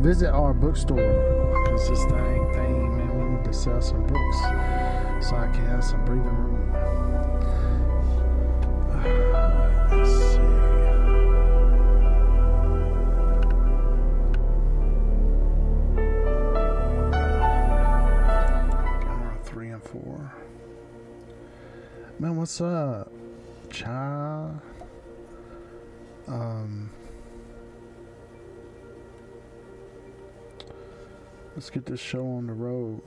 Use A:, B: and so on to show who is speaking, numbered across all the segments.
A: visit our bookstore because this thing, man, we need to sell some books so I can have some breathing room. Let's see. Camera 3 and 4. Man, what's up? Cha. Let's get this show on the road.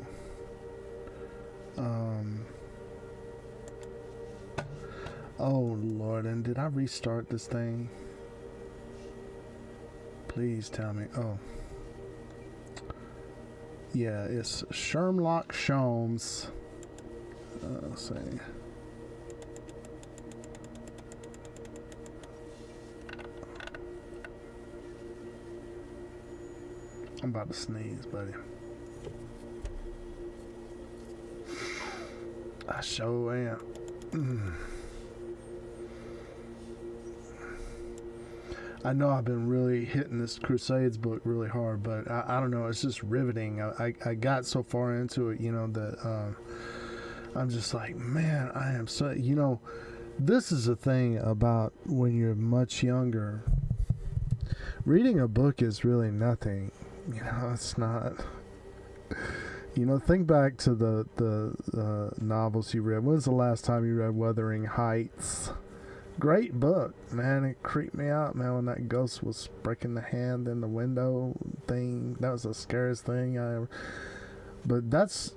A: Oh Lord, and did I restart this thing? Please tell me. Oh. Yeah, it's Shermlock Sholmes. Let's see. I'm about to sneeze, buddy. I sure am. I know I've been really hitting this Crusades book really hard, but I don't know. It's just riveting. I got so far into it, that I'm just like, man, I am so, this is the thing about when you're much younger. Reading a book is really nothing. It's not. Think back to the novels you read. When's the last time you read Wuthering Heights? Great book, man. It creeped me out, man, when that ghost was breaking the hand in the window thing. That was the scariest thing I ever. But that's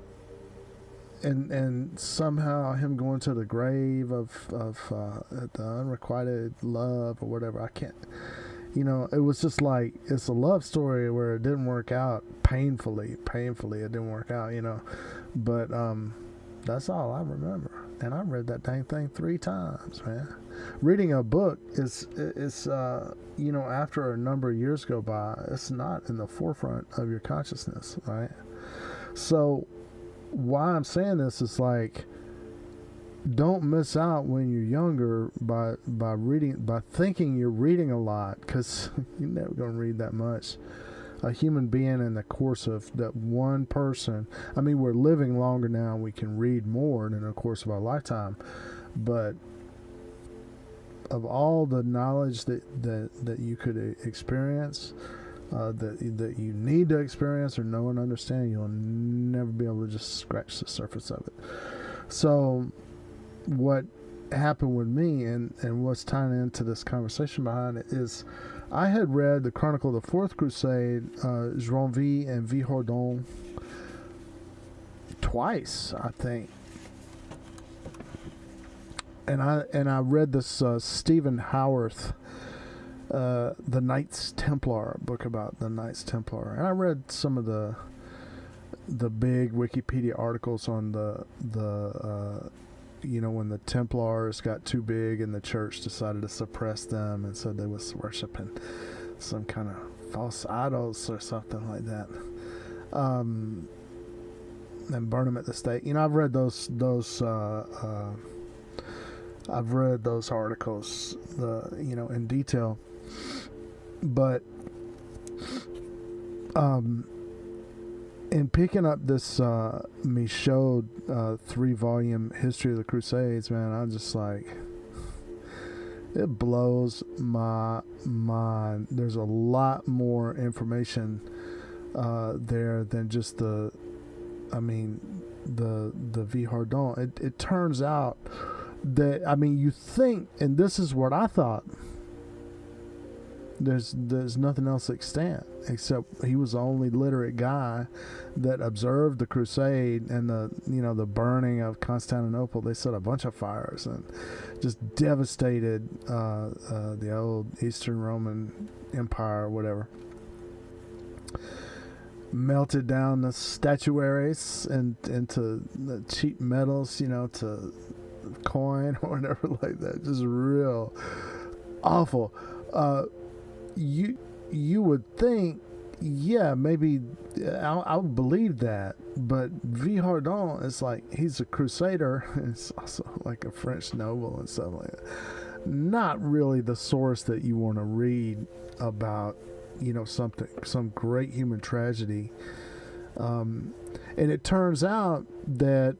A: and somehow him going to the grave of the unrequited love or whatever. I can't. It was just like, it's a love story where it didn't work out painfully. It didn't work out, But that's all I remember. And I read that dang thing 3 times, man. Reading a book is after a number of years go by, it's not in the forefront of your consciousness, right? So why I'm saying this is like, don't miss out when you're younger by thinking you're reading a lot, because you're never going to read that much. A human being in the course of that one person. I mean, we're living longer now. We can read more in the course of our lifetime, but of all the knowledge that you could experience, that you need to experience or know and understand, you'll never be able to just scratch the surface of it. So what happened with me and what's tying into this conversation behind it is, I had read the Chronicle of the Fourth Crusade, Joinville and Vihardon, twice, I think. And I read this Stephen Howarth, the Knights Templar book about the Knights Templar, and I read some of the big Wikipedia articles on the when the Templars got too big and the church decided to suppress them and said they was worshiping some kind of false idols or something like that, and burn them at the stake. I've read those articles, in detail, but in picking up this Michaud 3-volume History of the Crusades, man, I'm just like, it blows my mind. There's a lot more information there than just the Vihardon. It turns out that, you think, and this is what I thought, there's nothing else extant except he was the only literate guy that observed the crusade and the burning of Constantinople. They set a bunch of fires and just devastated the old Eastern Roman Empire or whatever. Melted down the statuaries and into the cheap metals, to coin or whatever like that. Just real awful. You would think, yeah, maybe I'll believe that, but Vihardon is like, he's a crusader. It's also like a French noble and stuff like that. Not really the source that you want to read about some great human tragedy. And it turns out that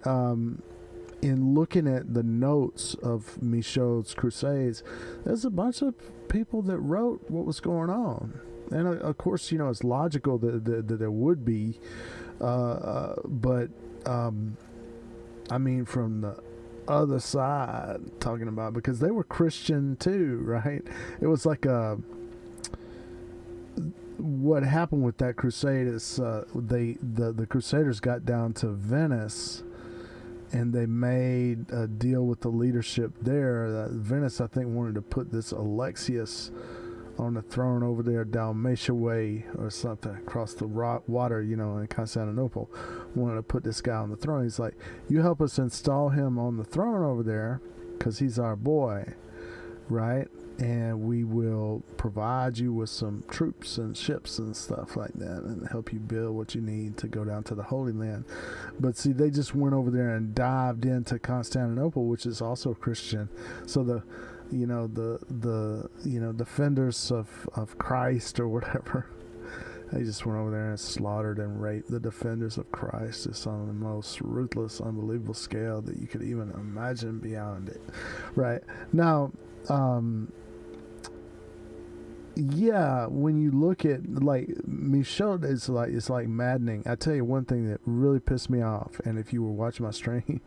A: in looking at the notes of Michaud's crusades, there's a bunch of people that wrote what was going on. And of course, it's logical that there would be, but I mean, from the other side, talking about, because they were Christian too, right? It was like what happened with that crusade is the Crusaders got down to Venice, and they made a deal with the leadership there. Venice, I think, wanted to put this Alexius on the throne over there, Dalmatia Way or something, across the water, in Constantinople. Wanted to put this guy on the throne. He's like, you help us install him on the throne over there, because he's our boy, right? And we will provide you with some troops and ships and stuff like that, and help you build what you need to go down to the Holy Land. But see, they just went over there and dived into Constantinople, which is also Christian. So the defenders of Christ or whatever, they just went over there and slaughtered and raped the defenders of Christ, just on the most ruthless, unbelievable scale that you could even imagine beyond it. Right now, yeah, when you look at like Michaud, it's like maddening. I tell you one thing that really pissed me off, and if you were watching my stream,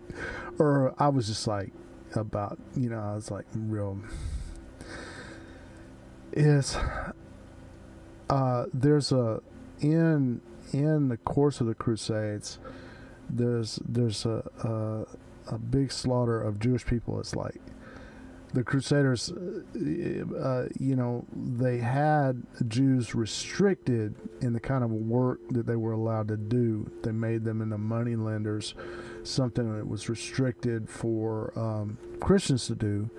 A: or I was just like about, I was like real, is there's in the course of the Crusades, there's a big slaughter of Jewish people. It's like the Crusaders, they had Jews restricted in the kind of work that they were allowed to do. They made them into money lenders, something that was restricted for Christians to do.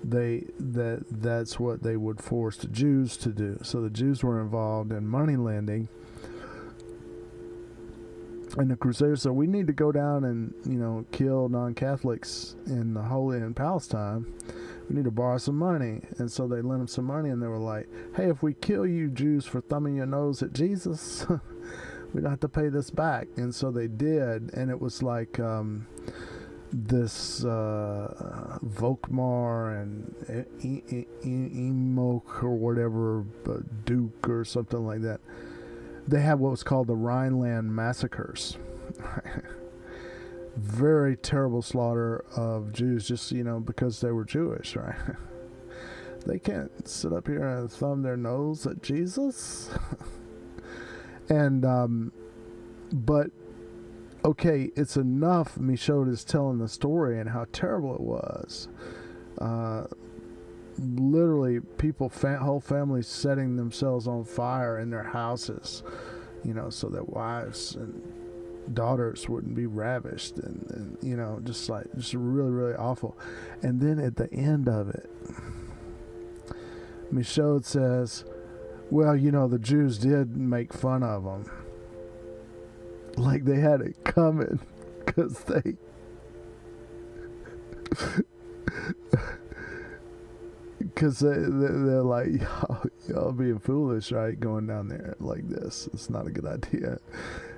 A: That's what they would force the Jews to do. So the Jews were involved in money lending. And the Crusaders said, we need to go down and, kill non-Catholics in the Holy in Palestine. We need to borrow some money. And so they lent them some money, and they were like, hey, if we kill you Jews for thumbing your nose at Jesus, we don't have to pay this back. And so they did. And it was like this Volkmar and Emok or whatever, Duke or something like that. They had what was called the Rhineland massacres. Very terrible slaughter of Jews, just because they were Jewish, right? They can't sit up here and thumb their nose at Jesus. And but okay, it's enough. Michaud is telling the story and how terrible it was. Literally, people, whole families setting themselves on fire in their houses, so that wives and daughters wouldn't be ravished, and just really, really awful. And then at the end of it, Michaud says, well, the Jews did make fun of them. Like they had it coming, because they're like, y'all being foolish, right? Going down there like this. It's not a good idea.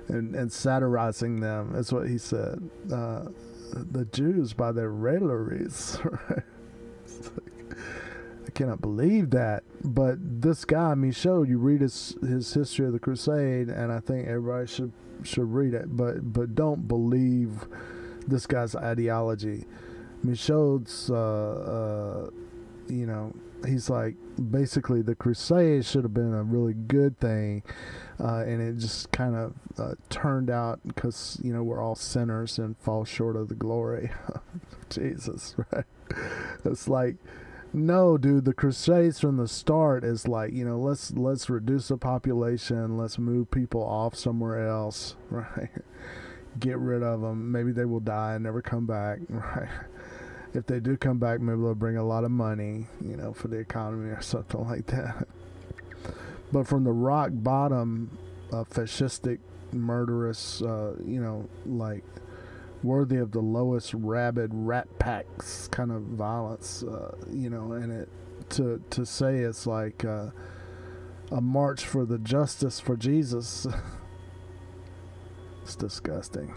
A: And satirizing them. That's what he said. The Jews by their railleries, right? Like, I cannot believe that. But this guy, Michaud, you read his history of the Crusade, and I think everybody should read it. But don't believe this guy's ideology. Michaud's, he's like, basically the Crusades should have been a really good thing, and it just kind of turned out because we're all sinners and fall short of the glory of Jesus, right? It's like, no, dude, the Crusades from the start is like, let's reduce the population, let's move people off somewhere else, right? Get rid of them. Maybe they will die and never come back, right? If they do come back, maybe they'll bring a lot of money, for the economy or something like that. But from the rock bottom, fascistic, murderous, like worthy of the lowest rabid rat packs kind of violence, and it to say it's like a march for the justice for Jesus. It's disgusting.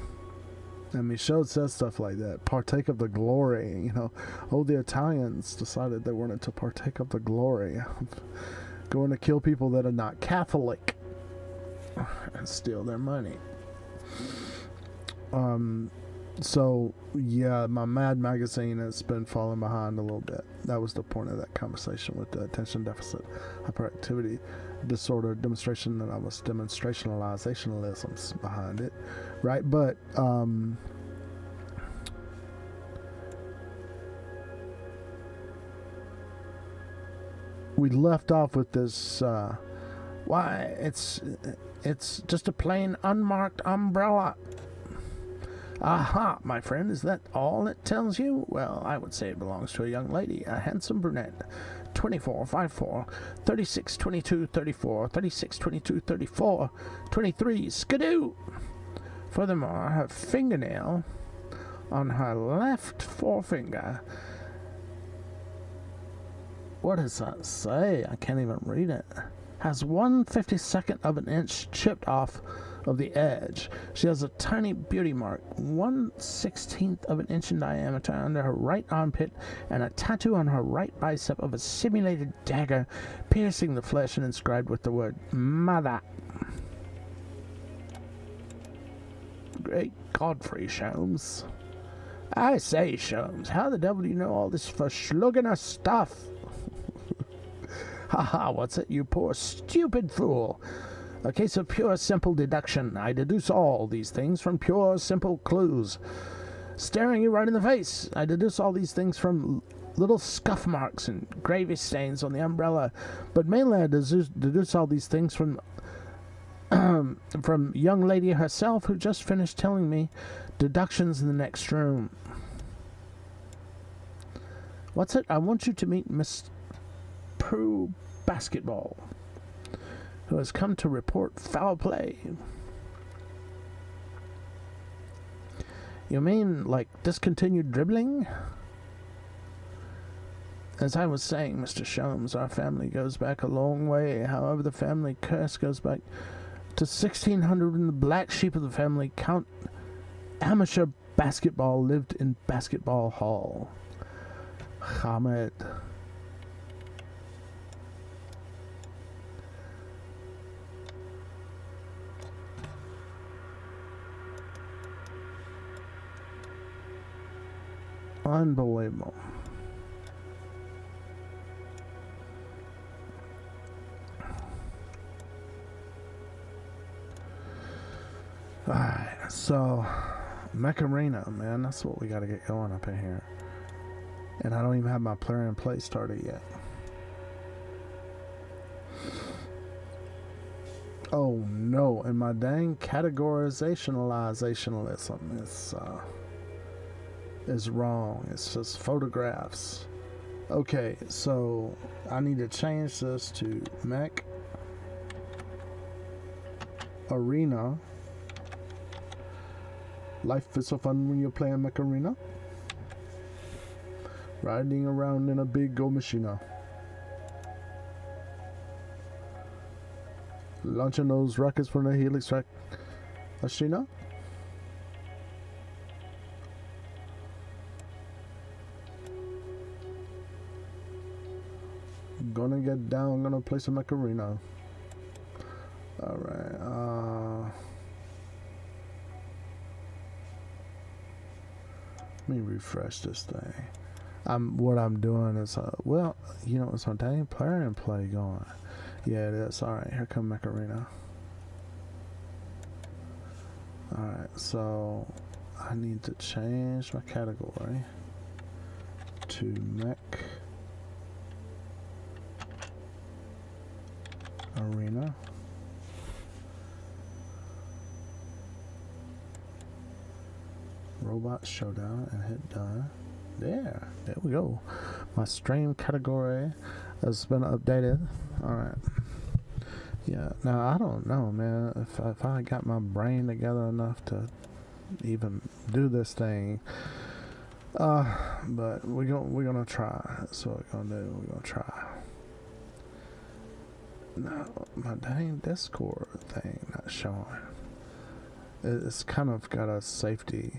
A: And Michaud says stuff like that. Partake of the glory. You know, oh, the Italians decided they wanted to partake of the glory. Going to kill people that are not Catholic and steal their money. So, yeah, my Mad magazine has been falling behind a little bit. That was the point of that conversation with the attention deficit hyperactivity disorder demonstration, that I was demonstrationalizationalisms behind it, right? But, we left off with this, why, it's just a plain unmarked umbrella. Aha, my friend, is that all it tells you? Well, I would say it belongs to a young lady, a handsome brunette, 24, 54, 36, 22, 34, 36, 22, 34, 23, skidoo! Furthermore, her fingernail on her left forefinger. What does that say? I can't even read it. Has 1/52nd of an inch chipped off of the edge. She has a tiny beauty mark, 1/16th of an inch in diameter under her right armpit, and a tattoo on her right bicep of a simulated dagger piercing the flesh and inscribed with the word Mother. Great Godfrey, Sholmes. I say, Sholmes, how the devil do you know all this verschluggener stuff? Ha, what's it, you poor stupid fool? A case of pure simple deduction. I deduce all these things from pure simple clues. Staring you right in the face. I deduce all these things from little scuff marks and gravy stains on the umbrella. But mainly I deduce all these things from young lady herself, who just finished telling me deductions in the next room. What's it? I want you to meet Miss Prue Basketball, who has come to report foul play. You mean like discontinued dribbling? As I was saying, Mr. Sholmes, our family goes back a long way. However, the family curse goes back to 1600, when the black sheep of the family, Count Amateur Basketball, lived in Basketball Hall. Hamed. Unbelievable. Alright, so Mech Arena, man, that's what we gotta get going up in here. And I don't even have my player and play started yet. Oh no, and my dang categorizationalizationalism is wrong. It's just photographs. Okay, so I need to change this to Mech Arena. Life is so fun when you're playing Mech Arena. Riding around in a big go machina. Launching those rockets from the Helix track machina. Gonna get down, gonna play some Mech Arena. Alright, let me refresh this thing. What I'm doing is, well, you know, it's my dang player and play going. Yeah, it is. Alright, here come Mech Arena. Alright, so I need to change my category to Mech Arena. Robot Showdown, and hit done. There we go. My stream category has been updated. Alright. Yeah, now I don't know, man, if I got my brain together enough to even do this thing. But we're gonna try. That's what we're gonna do. We're gonna try. No, my dang Discord thing not showing. It's kind of got a safety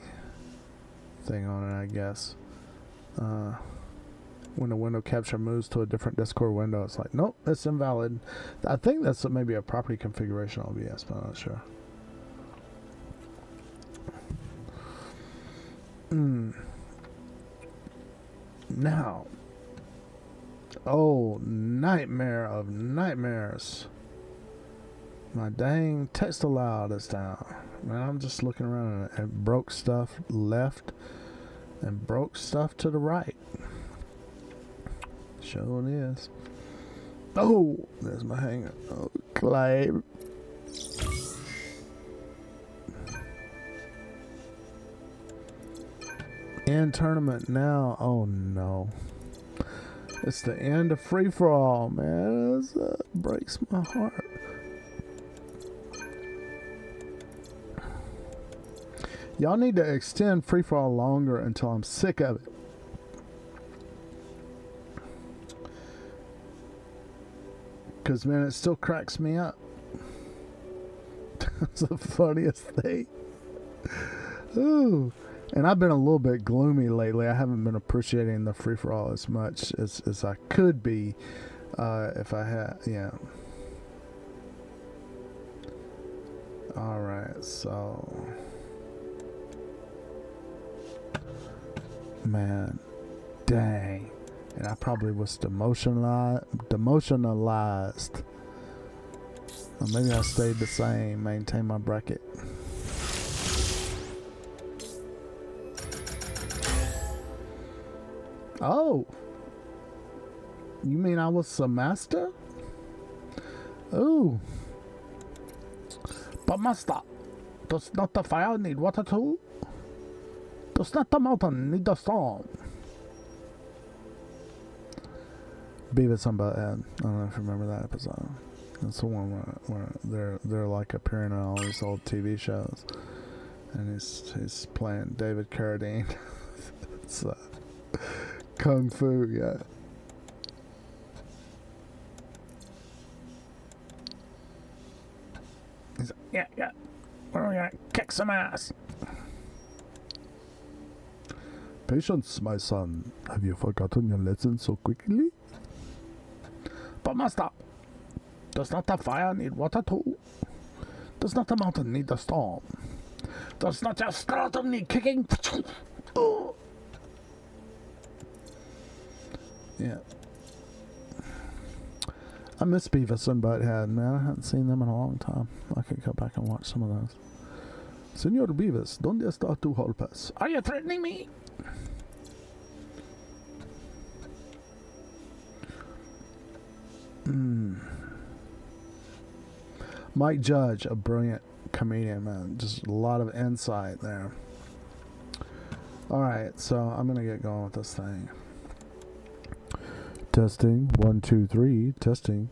A: thing on it, I guess. When the window capture moves to a different Discord window, it's like, nope, it's invalid. I think that's maybe a property configuration on OBS, but I'm not sure. Now, oh, nightmare of nightmares. My dang text aloud is down. Man, I'm just looking around and it broke stuff left and broke stuff to the right. Sure it is. Oh, there's my hanger. Oh, claim. End tournament now. Oh no. It's the end of free for all, man. It breaks my heart. Y'all need to extend free for all longer until I'm sick of it. Because, man, it still cracks me up. That's the funniest thing. Ooh. And I've been a little bit gloomy lately. I haven't been appreciating the free-for-all as much as I could be if I had, yeah. Alright, so... Man, dang. And I probably was demotionalized. Or maybe I stayed the same, maintain my bracket. Oh, you mean I was a master? Oh, but master, does not the fire need water too? Does not the mountain need the storm? Beavis and Butthead. I don't know if you remember that episode. That's the one where they're like appearing on all these old TV shows, and he's playing David Carradine. It's Kung Fu, yeah. He's like, yeah. We're gonna kick some ass. Patience, my son. Have you forgotten your lesson so quickly? But master, does not the fire need water too? Does not the mountain need the storm? Does not your skeleton need kicking? Oh. Yeah. I miss Beavis and Butthead, man. I haven't seen them in a long time. I could go back and watch some of those. Senor Beavis, ¿dónde está tu holpas? Are you threatening me? Mike Judge, a brilliant comedian, man. Just a lot of insight there. Alright, so I'm going to get going with this thing. Testing. 1, 2, 3. Testing.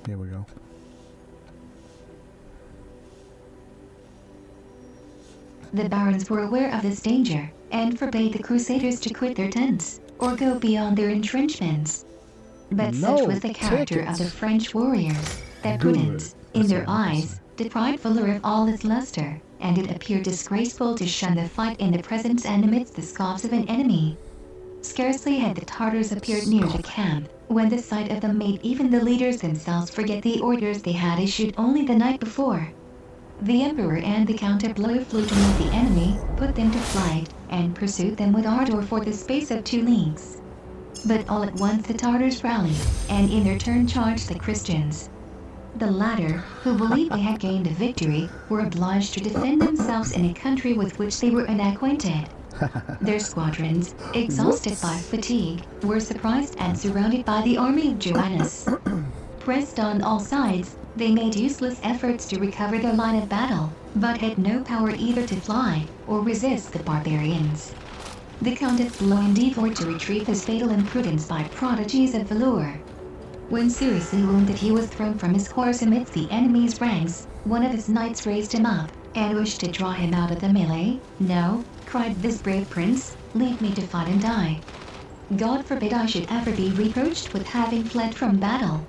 A: Here we go.
B: The barons were aware of this danger and forbade the Crusaders to quit their tents or go beyond their entrenchments. But such was the character of the French warriors that prudence, in their eyes, deprived valor of all its luster, and it appeared disgraceful to shun the fight in the presence and amidst the scoffs of an enemy. Scarcely had the Tartars appeared near the camp, when the sight of them made even the leaders themselves forget the orders they had issued only the night before. The Emperor and the Count of Blois flew to meet the enemy, put them to flight, and pursued them with ardor for the space of 2 leagues. But all at once the Tartars rallied, and in their turn charged the Christians. The latter, who believed they had gained a victory, were obliged to defend themselves in a country with which they were unacquainted. Their squadrons, exhausted by fatigue, were surprised and surrounded by the army of Joannes. Pressed on all sides, they made useless efforts to recover their line of battle, but had no power either to fly or resist the barbarians. The Count of Blois endeavored to retrieve his fatal imprudence by prodigies of valor. When seriously wounded, he was thrown from his horse amidst the enemy's ranks. One of his knights raised him up and wished to draw him out of the melee. "No," cried this brave prince, "leave me to fight and die." God forbid I should ever be reproached with having fled from battle.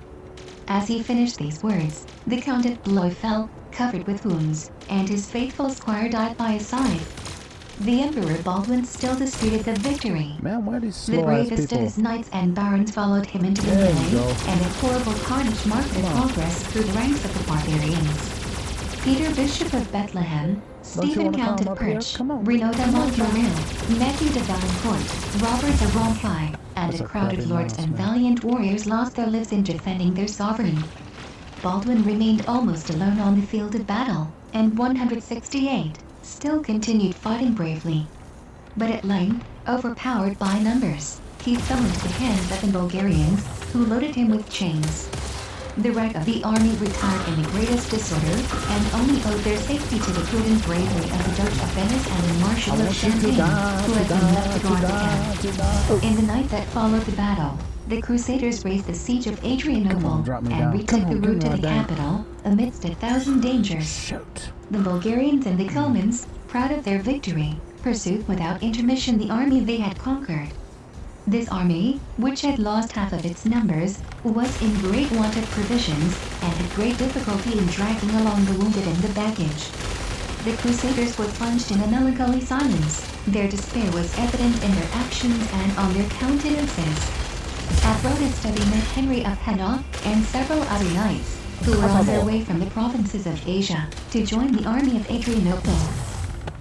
B: As he finished these words, the Count of Blois fell, covered with wounds, and his faithful squire died by his side. The Emperor Baldwin still disputed the victory.
A: Man, why are these
B: The
A: slow ass
B: bravest of
A: people?
B: his knights and barons followed him into the
A: There you
B: melee,
A: go.
B: and a horrible carnage marked their progress through the ranks of the barbarians. Peter Bishop of Bethlehem, Stephen
A: wanna
B: Count
A: come
B: of
A: up here?
B: Perche,
A: Come on.
B: Renaud de Montfleury, Matthew de Valancourt, Robert de Roncalli, and
A: That's
B: a
A: a
B: crowd of
A: crappy
B: lords
A: mouse,
B: and
A: man.
B: valiant warriors lost their lives in defending their sovereign. Baldwin remained almost alone on the field of battle, and 168 still continued fighting bravely. But at length, overpowered by numbers, he fell into the hands of the Bulgarians, who loaded him with chains. The wreck of the army retired in the greatest disorder, and only owed their safety to the prudent bravery of the Duke of Venice and the Marshal of Champagne, who had been left to guard the camp. In the night that followed the battle, the Crusaders raised the siege of Adrianople
A: drop me
B: and
A: down.
B: retook
A: Come on,
B: the
A: give
B: route
A: me
B: to
A: my
B: the
A: dang.
B: capital, amidst 1,000 dangers.
A: Shoot.
B: The Bulgarians and the Comans, proud of their victory, pursued without intermission the army they had conquered. This army, which had lost half of its numbers, was in great want of provisions, and had great difficulty in dragging along the wounded and the baggage. The Crusaders were plunged in a melancholy silence. Their despair was evident in their actions and on their countenances. At Rodesta they met Henry of Hainaut and several other knights, who were on their way from the provinces of Asia to join the army of Adrianople.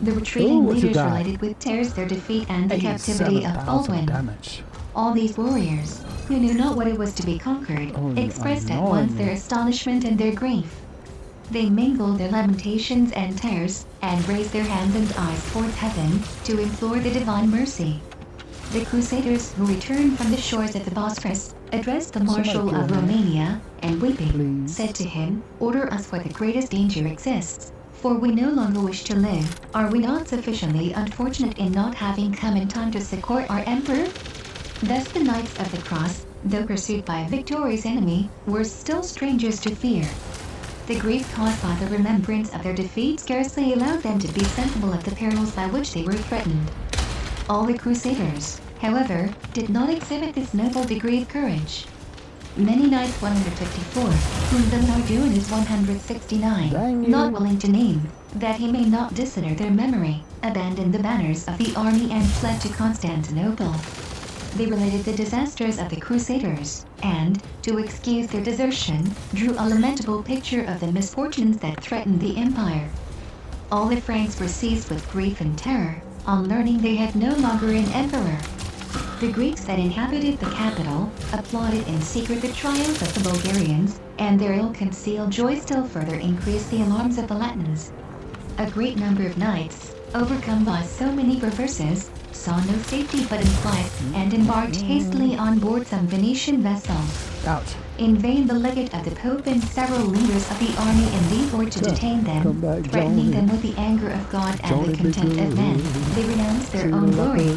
B: The retreating
A: Ooh, what you
B: leaders
A: got?
B: related with tears their defeat and the captivity of
A: 87,000
B: Baldwin.
A: damage.
B: All these warriors, who knew not what it was to be conquered,
A: Oh, you
B: expressed at
A: annoying
B: once
A: me.
B: their astonishment and their grief. They mingled their lamentations and tears, and raised their hands and eyes towards heaven, to implore the divine mercy. The Crusaders who returned from the shores of the Bosphorus addressed the Marshal of Romania, and weeping,
A: Please.
B: said to him, "Order us where the greatest danger exists, for we no longer wish to live. Are we not sufficiently unfortunate in not having come in time to succor our Emperor?" Thus the Knights of the Cross, though pursued by a victorious enemy, were still strangers to fear. The grief caused by the remembrance of their defeat scarcely allowed them to be sensible of the perils by which they were threatened. All the Crusaders, however, did not exhibit this noble degree of courage. Many knights 154, whom the Nardun is 169,
A: Dang you.
B: not willing to name, that he may not dishonor their memory, abandoned the banners of the army and fled to Constantinople. They related the disasters of the Crusaders, and, to excuse their desertion, drew a lamentable picture of the misfortunes that threatened the empire. All the Franks were seized with grief and terror, on learning they had no longer an emperor. The Greeks that inhabited the capital applauded in secret the triumph of the Bulgarians, and their ill-concealed joy still further increased the alarms of the Latins. A great number of knights, overcome by so many reverses, saw no safety but in flight, and embarked hastily on board some Venetian vessel.
A: Ouch.
B: In vain the legate of the Pope and several leaders of the army endeavored to detain them,
A: Come back,
B: threatening
A: Johnny.
B: them with the anger of God and
A: Johnny
B: the contempt of men. They renounced their own glory.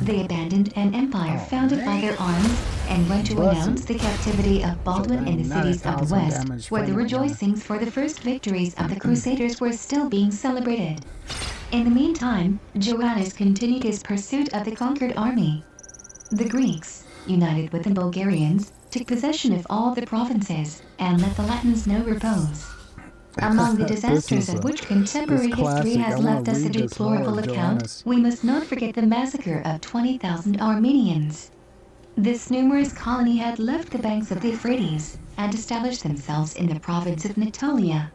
B: They abandoned an empire founded by their arms, and went to
A: Bless
B: announce the captivity of Baldwin in the cities of the
A: 90,000
B: West,
A: damage
B: where the
A: from it.
B: rejoicings for the first victories of the Crusaders were still being celebrated. In the meantime, Joannes continued his pursuit of the conquered army. The Greeks, united with the Bulgarians, took possession of all the provinces, and let the Latins know repose. Among the disasters of which contemporary history
A: classic.
B: has
A: I wanna
B: left us a
A: read this
B: deplorable
A: more,
B: account,
A: Joannes.
B: we must not forget the massacre of 20,000 Armenians. This numerous colony had left the banks of the Euphrates, and established themselves in the province of Natolia.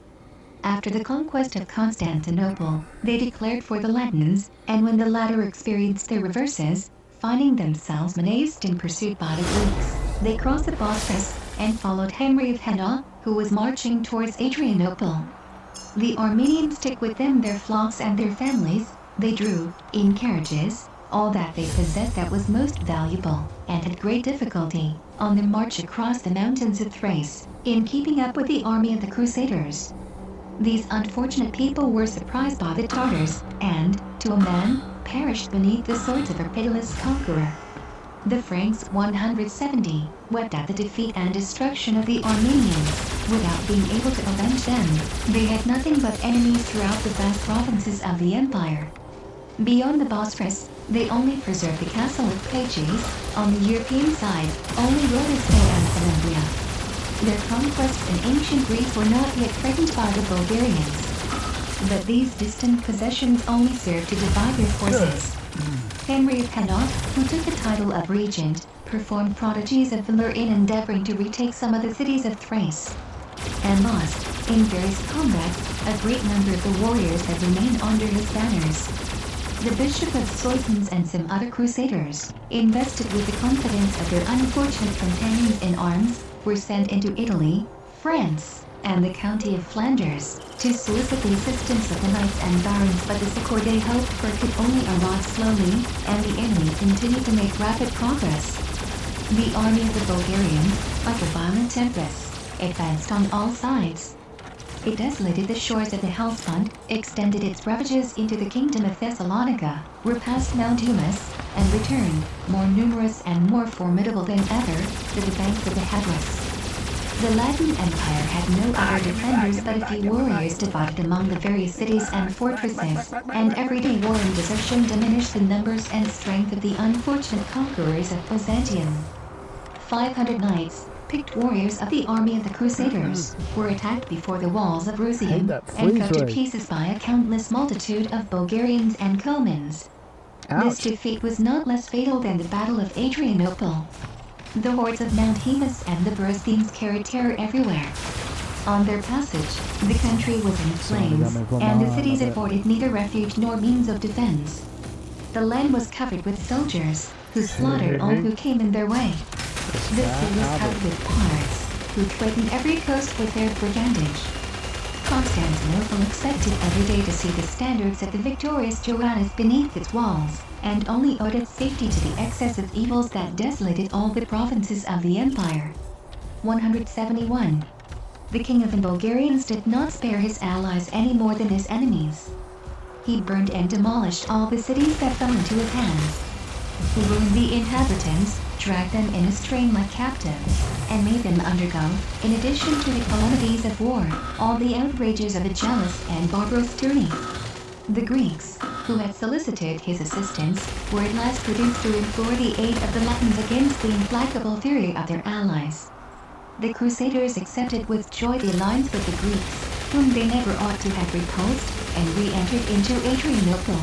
B: After the conquest of Constantinople, they declared for the Latins, and when the latter experienced their reverses, finding themselves menaced and pursued by the Greeks, they crossed the Bosphorus and followed Henry of Hainaut, who was marching towards Adrianople. The Armenians took with them their flocks and their families. They drew, in carriages, all that they possessed that was most valuable, and had great difficulty, on their march across the mountains of Thrace, in keeping up with the army of the Crusaders. These unfortunate people were surprised by the Tartars, and, to a man, perished beneath the swords of a pitiless conqueror. The Franks 170 wept at the defeat and destruction of the Armenians, without being able to avenge them. They had nothing but enemies throughout the vast provinces of the empire. Beyond the Bosphorus, they only preserved the castle of Pages. On the European side, only Rhodes and Columbia. Their conquests in ancient Greece were not yet threatened by the Bulgarians. But these distant possessions only served to divide their forces. Henry of Hainaut, who took the title of regent, performed prodigies of valor in endeavoring to retake some of the cities of Thrace, and lost, in various combats, a great number of the warriors that remained under his banners. The Bishop of Soissons and some other crusaders, invested with the confidence of their unfortunate companions in arms, were sent into Italy, France, and the county of Flanders, to solicit the assistance of the knights and barons, but the succor they hoped for could only arrive slowly, and the enemy continued to make rapid progress. The army of the Bulgarians, like a violent tempest, advanced on all sides. It desolated the shores of the Hellespont, extended its ravages into the kingdom of Thessalonica, repassed Mount Humus, and returned, more numerous and more formidable than ever, to the banks of the Hadrus. The Latin Empire had no other defenders but a few warriors divided among the various cities and fortresses, and everyday war and desertion diminished the numbers and strength of the unfortunate conquerors of Byzantium. 500 knights, picked warriors of the army of the Crusaders, were attacked before the walls of Rusium, and cut to pieces by a countless multitude of Bulgarians and Comans. This defeat was not less fatal than the Battle of Adrianople. The hordes of Mount Haemus and the Borysthenes carried terror everywhere. On their passage, the country was in flames, and the cities afforded neither refuge nor means of defense. The land was covered with soldiers, who slaughtered all who came in their way. The sea was covered with pirates, who threatened every coast with their brigandage. Constantinople expected every day to see the standards of the victorious Joannes beneath its walls, and only owed its safety to the excess of evils that desolated all the provinces of the empire. 171. The king of the Bulgarians did not spare his allies any more than his enemies. He burned and demolished all the cities that fell into his hands. He ruined the inhabitants, dragged them in his train like captives, and made them undergo, in addition to the calamities of war, all the outrages of a jealous and barbarous tyranny. The Greeks, who had solicited his assistance, were at last reduced to implore the aid of the Latins against the implacable fury of their allies. The Crusaders accepted with joy the alliance with the Greeks, whom they never ought to have repulsed, and re-entered into Adrianople.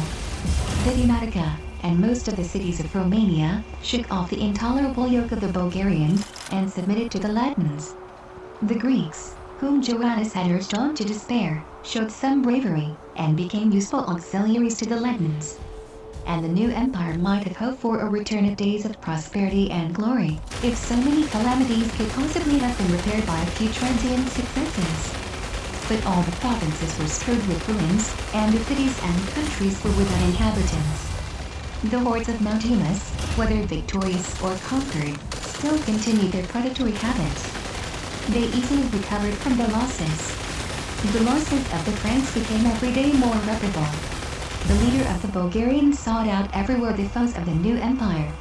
B: Vidimatica, and most of the cities of Romania, shook off the intolerable yoke of the Bulgarians, and submitted to the Latins. The Greeks, whom Joannes had urged on to despair, showed some bravery, and became useful auxiliaries to the Latins. And the new empire might have hoped for a return of days of prosperity and glory, if so many calamities could possibly have been repaired by a few transient successes. But all the provinces were strewed with ruins, and the cities and countries were without inhabitants. The hordes of Mount Haemus, whether victorious or conquered, still continued their predatory habits. They easily recovered from their losses. The losses of the Franks became every day more irreparable. The leader of the Bulgarians sought out everywhere the foes of the new empire.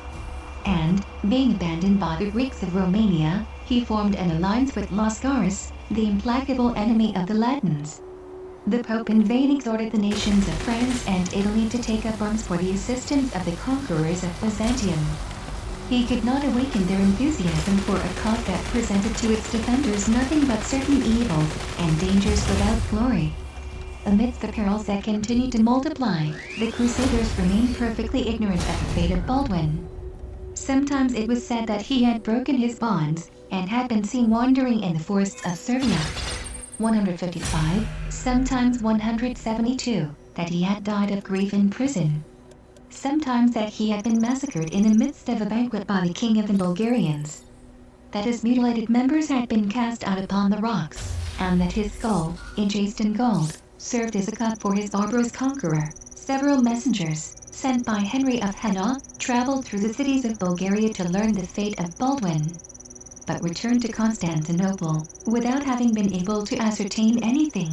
B: And, being abandoned by the Greeks of Romania, he formed an alliance with Lascaris, the implacable enemy of the Latins. The Pope in vain exhorted the nations of France and Italy to take up arms for the assistance of the conquerors of Byzantium. He could not awaken their enthusiasm for a cause that presented to its defenders nothing but certain evils and dangers without glory. Amidst the perils that continued to multiply, the Crusaders remained perfectly ignorant of the fate of Baldwin. Sometimes it was said that he had broken his bonds, and had been seen wandering in the forests of Servia. 155, sometimes 172, that he had died of grief in prison. Sometimes that he had been massacred in the midst of a banquet by the king of the Bulgarians. That his mutilated members had been cast out upon the rocks, and that his skull, enchased in gold, served as a cup for his barbarous conqueror. Several messengers, sent by Henry of Hainaut, traveled through the cities of Bulgaria to learn the fate of Baldwin, but returned to Constantinople, without having been able to ascertain anything.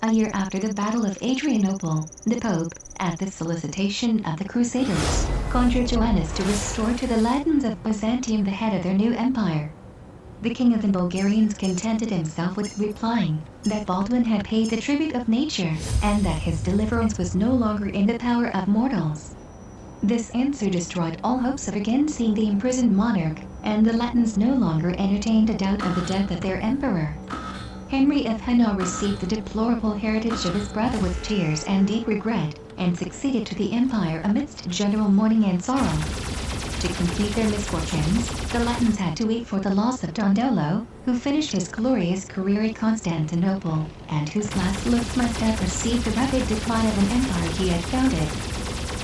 B: A year after the Battle of Adrianople, the Pope, at the solicitation of the Crusaders, conjured Joannes to restore to the Latins of Byzantium the head of their new empire. The king of the Bulgarians contented himself with replying that Baldwin had paid the tribute of nature, and that his deliverance was no longer in the power of mortals. This answer destroyed all hopes of again seeing the imprisoned monarch, and the Latins no longer entertained a doubt of the death of their emperor. Henry of Hainaut received the deplorable heritage of his brother with tears and deep regret, and succeeded to the empire amidst general mourning and sorrow. To complete their misfortunes, the Latins had to wait for the loss of Dandolo, who finished his glorious career at Constantinople, and whose last looks must have perceived the rapid decline of an empire he had founded.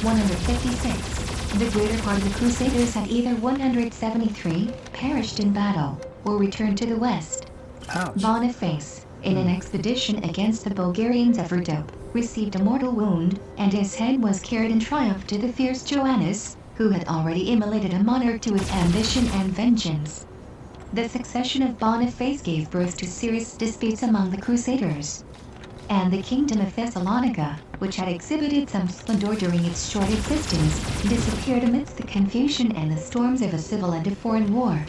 B: 156. The greater part of the Crusaders had either 173 perished in battle, or returned to the west.
A: Ouch.
B: Boniface, in an expedition against the Bulgarians of Rhodope, received a mortal wound, and his head was carried in triumph to the fierce Joannes, who had already immolated a monarch to his ambition and vengeance. The succession of Boniface gave birth to serious disputes among the Crusaders. And the kingdom of Thessalonica, which had exhibited some splendor during its short existence, disappeared amidst the confusion and the storms of a civil and a foreign war.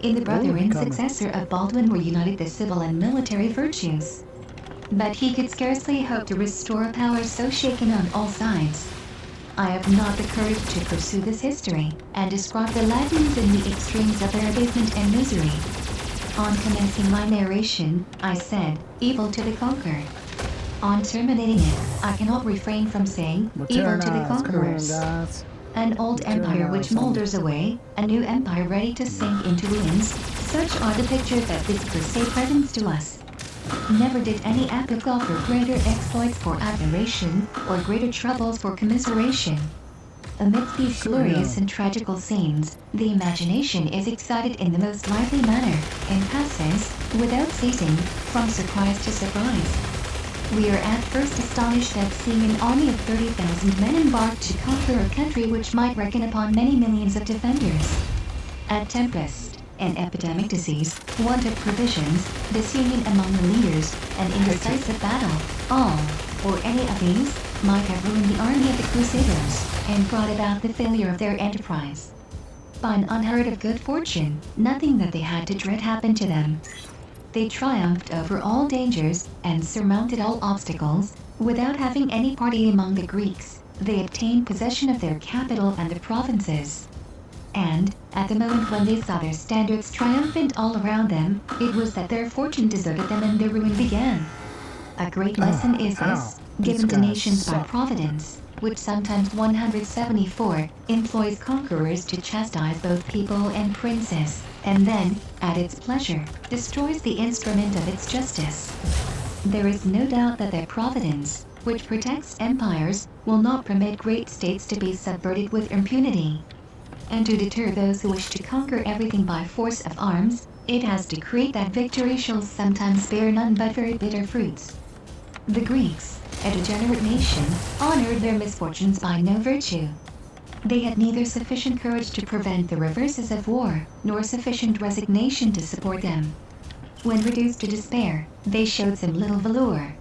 B: In the brother and successor of Baldwin were united the civil and military virtues. But he could scarcely hope to restore a power so shaken on all sides. I have not the courage to pursue this history, and describe the Latins in the extremes of their abasement and misery. On commencing my narration, I said, evil to the conquered. On terminating it, I cannot refrain from saying, evil to the conquerors. An old empire which molders away, a new empire ready to sink into ruins, such are the pictures that this crusade presents to us. Never did any epoch offer greater exploits for admiration, or greater troubles for commiseration. Amidst these glorious and tragical scenes, the imagination is excited in the most lively manner, and passes, without ceasing, from surprise to surprise. We are at first astonished at seeing an army of 30,000 men embarked to conquer a country which might reckon upon many millions of defenders. At tempest, an epidemic disease, want of provisions, disunion among the leaders, an indecisive battle, all, or any of these, might have ruined the army of the Crusaders, and brought about the failure of their enterprise. By an unheard of good fortune, nothing that they had to dread happened to them. They triumphed over all dangers, and surmounted all obstacles, without having any party among the Greeks. They obtained possession of their capital and the provinces. And, at the moment when they saw their standards triumphant all around them, it was that their fortune deserted them and their ruin began. A great lesson is this, given to nations by Providence, which sometimes 174 employs conquerors to chastise both people and princes, and then, at its pleasure, destroys the instrument of its justice. There is no doubt that their providence, which protects empires, will not permit great states to be subverted with impunity. And to deter those who wish to conquer everything by force of arms, it has decreed that victory shall sometimes bear none but very bitter fruits. The Greeks, a degenerate nation, honored their misfortunes by no virtue. They had neither sufficient courage to prevent the reverses of war, nor sufficient resignation to support them. When reduced to despair, they showed some little valor.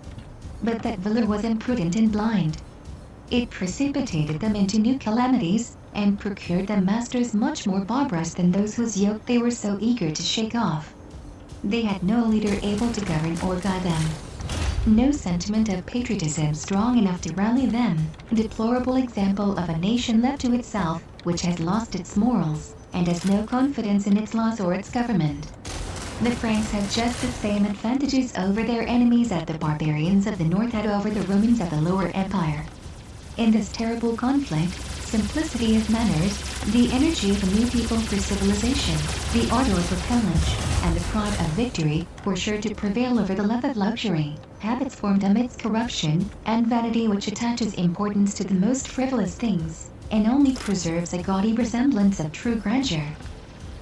B: But that valor was imprudent and blind. It precipitated them into new calamities, and procured them masters much more barbarous than those whose yoke they were so eager to shake off. They had no leader able to govern or guide them. No sentiment of patriotism strong enough to rally them, deplorable example of a nation left to itself, which has lost its morals, and has no confidence in its laws or its government. The Franks had just the same advantages over their enemies that the barbarians of the north had over the Romans of the Lower Empire. In this terrible conflict, simplicity of manners, the energy of a new people for civilization, the ardor for pillage, and the pride of victory were sure to prevail over the love of luxury, habits formed amidst corruption, and vanity which attaches importance to the most frivolous things, and only preserves a gaudy resemblance of true grandeur.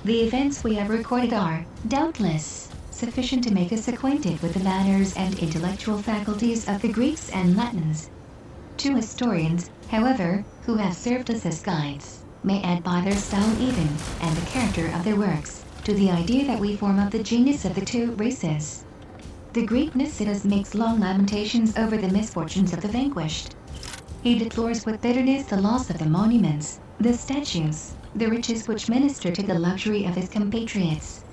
B: The events we have recorded are, doubtless, sufficient to make us acquainted with the manners and intellectual faculties of the Greeks and Latins. Two historians, however, who have served us as guides, may add by their style even, and the character of their works, to the idea that we form of the genius of the two races. The Greek Nicetas makes long lamentations over the misfortunes of the vanquished. He deplores with bitterness the loss of the monuments, the statues, the riches which minister to the luxury of his compatriots.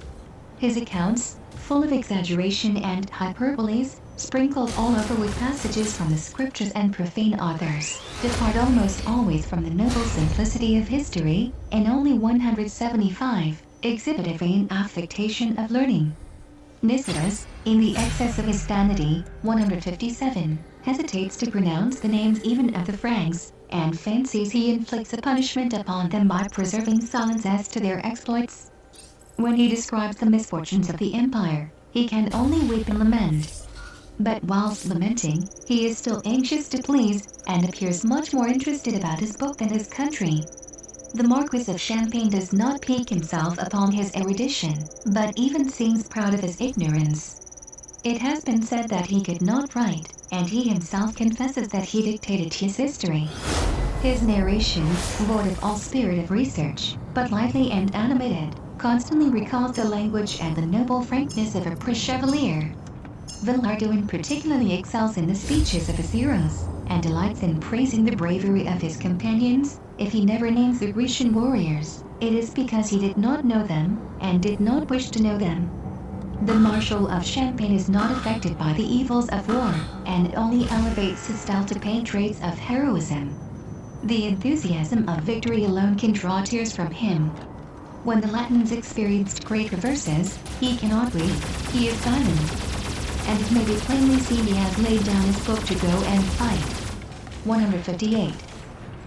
B: His accounts, full of exaggeration and hyperboles, sprinkled all over with passages from the scriptures and profane authors, depart almost always from the noble simplicity of history, and only 175 exhibit a vain affectation of learning. Nicetas, in the excess of his vanity, 157, hesitates to pronounce the names even of the Franks, and fancies he inflicts a punishment upon them by preserving silence as to their exploits. When he describes the misfortunes of the empire, he can only weep and lament. But whilst lamenting, he is still anxious to please, and appears much more interested about his book than his country. The Marquis of Champagne does not pique himself upon his erudition, but even seems proud of his ignorance. It has been said that he could not write, and he himself confesses that he dictated his history. His narration, void of all spirit of research, but lively and animated, constantly recalls the language and the noble frankness of a Chevalier. Villehardouin particularly excels in the speeches of his heroes, and delights in praising the bravery of his companions. If he never names the Grecian warriors, it is because he did not know them, and did not wish to know them. The Marshal of Champagne is not affected by the evils of war, and only elevates his style to paint traits of heroism. The enthusiasm of victory alone can draw tears from him. When the Latins experienced great reverses, he cannot read, he is silent. And it may be plainly seen he has laid down his book to go and fight. 158.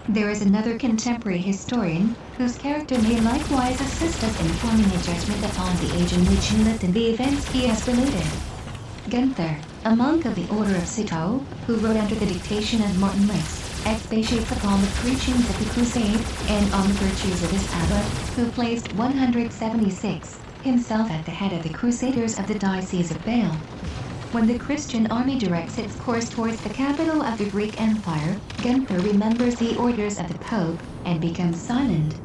B: There is another contemporary historian, whose character may likewise assist us in forming a judgment upon the age in which he lived and the events he has related. Gunther, a monk of the Order of Citeaux, who wrote under the dictation of Martin Leix, expatiates upon the preachings of the Crusade, and on the virtues of his abbot, who placed 176, himself at the head of the Crusaders of the Diocese of Bale. When the Christian army directs its course towards the capital of the Greek Empire, Gunther remembers the orders of the Pope, and becomes silent.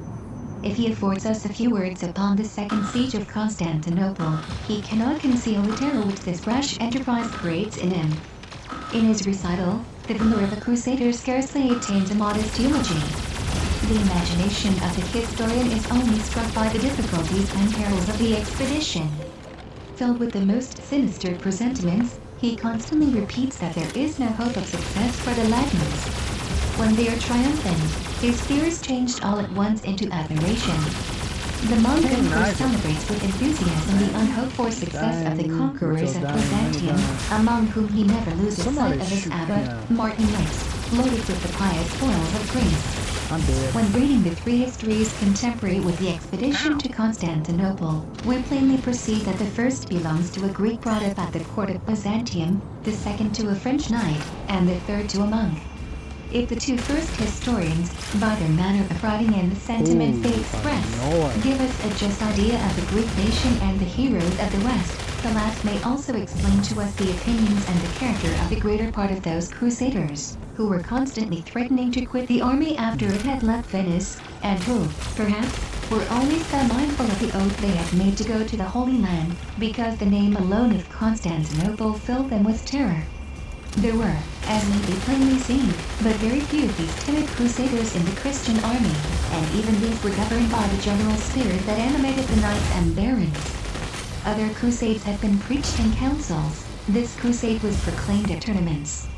B: If he affords us a few words upon the second siege of Constantinople, he cannot conceal the terror which this rash enterprise creates in him. In his recital, the valor of the Crusaders scarcely attains a modest eulogy. The imagination of the historian is only struck by the difficulties and perils of the expedition. Filled with the most sinister presentiments, he constantly repeats that there is no hope of success for the Latins. When they are triumphant, his fears changed all at once into admiration. The monk celebrates with enthusiasm the unhoped-for success of the conquerors of Byzantium, among whom he never loses sight of his abbot, Martin Leix, loaded with the pious spoils of Greece. When reading the three histories contemporary with the expedition to Constantinople, we plainly perceive that the first belongs to a Greek brought up at the court of Byzantium, the second to a French knight, and the third to a monk. If the two first historians, by their manner of writing and the sentiments they express, give us a just idea of the Greek nation and the heroes of the West, the last may also explain to us the opinions and the character of the greater part of those crusaders, who were constantly threatening to quit the army after it had left Venice, and who, perhaps, were always mindful of the oath they had made to go to the Holy Land, because the name alone of Constantinople filled them with terror. There were, as may be plainly seen, but very few of these timid crusaders in the Christian army, and even these were governed by the general spirit that animated the knights and barons. Other crusades had been preached in councils. This crusade was proclaimed at tournaments.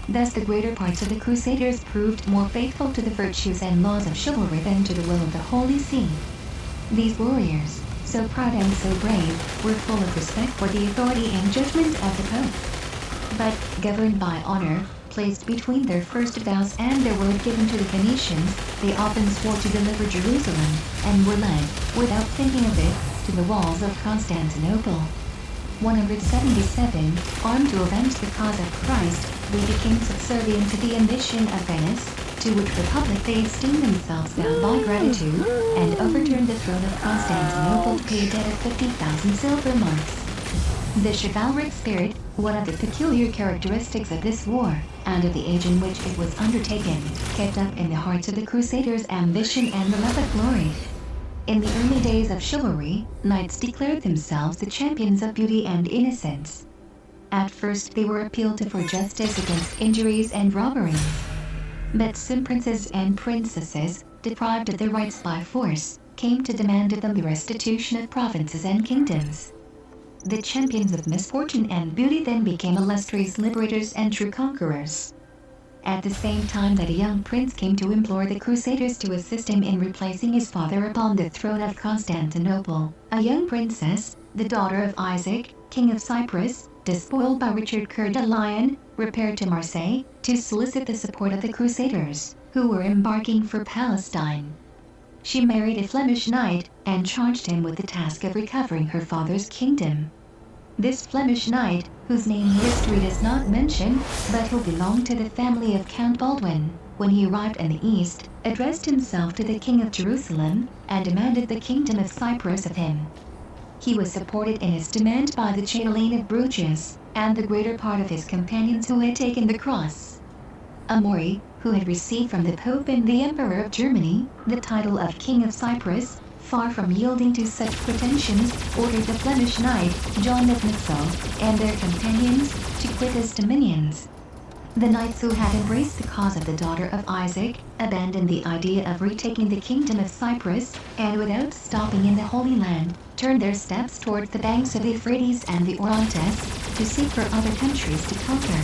B: Thus the greater parts of the crusaders proved more faithful to the virtues and laws of chivalry than to the will of the Holy See. These warriors, so proud and so brave, were full of respect for the authority and judgment of the Pope. But, governed by honor, placed between their first vows and their word given to the Venetians, they often swore to deliver Jerusalem, and were led, without thinking of it, to the walls of Constantinople. 177, armed to avenge the cause of Christ, they became subservient to the ambition of Venice, to which republic they esteemed themselves bound by gratitude, and overturned the throne of Constantinople to pay a debt of 50,000 silver marks. The chivalric spirit, one of the peculiar characteristics of this war, and of the age in which it was undertaken, kept up in the hearts of the Crusaders ambition and the love of glory. In the early days of chivalry, knights declared themselves the champions of beauty and innocence. At first they were appealed to for justice against injuries and robberies. But some princes and princesses, deprived of their rights by force, came to demand of them the restitution of provinces and kingdoms, the champions of misfortune and beauty then became illustrious liberators and true conquerors. At the same time that a young prince came to implore the Crusaders to assist him in replacing his father upon the throne of Constantinople, a young princess, the daughter of Isaac, king of Cyprus, despoiled by Richard Coeur de Lion, repaired to Marseille to solicit the support of the Crusaders, who were embarking for Palestine. She married a Flemish knight and charged him with the task of recovering her father's kingdom. This Flemish knight, whose name history does not mention, but who belonged to the family of Count Baldwin, when he arrived in the east, addressed himself to the king of Jerusalem and demanded the kingdom of Cyprus of him. He was supported in his demand by the Chamberlain of Bruges and the greater part of his companions who had taken the cross. Amaury, who had received from the Pope and the Emperor of Germany the title of King of Cyprus, far from yielding to such pretensions, ordered the Flemish knight, John of Nassau, and their companions, to quit his dominions. The knights who had embraced the cause of the daughter of Isaac, abandoned the idea of retaking the kingdom of Cyprus, and without stopping in the Holy Land, turned their steps towards the banks of the Euphrates and the Orontes, to seek for other countries to conquer.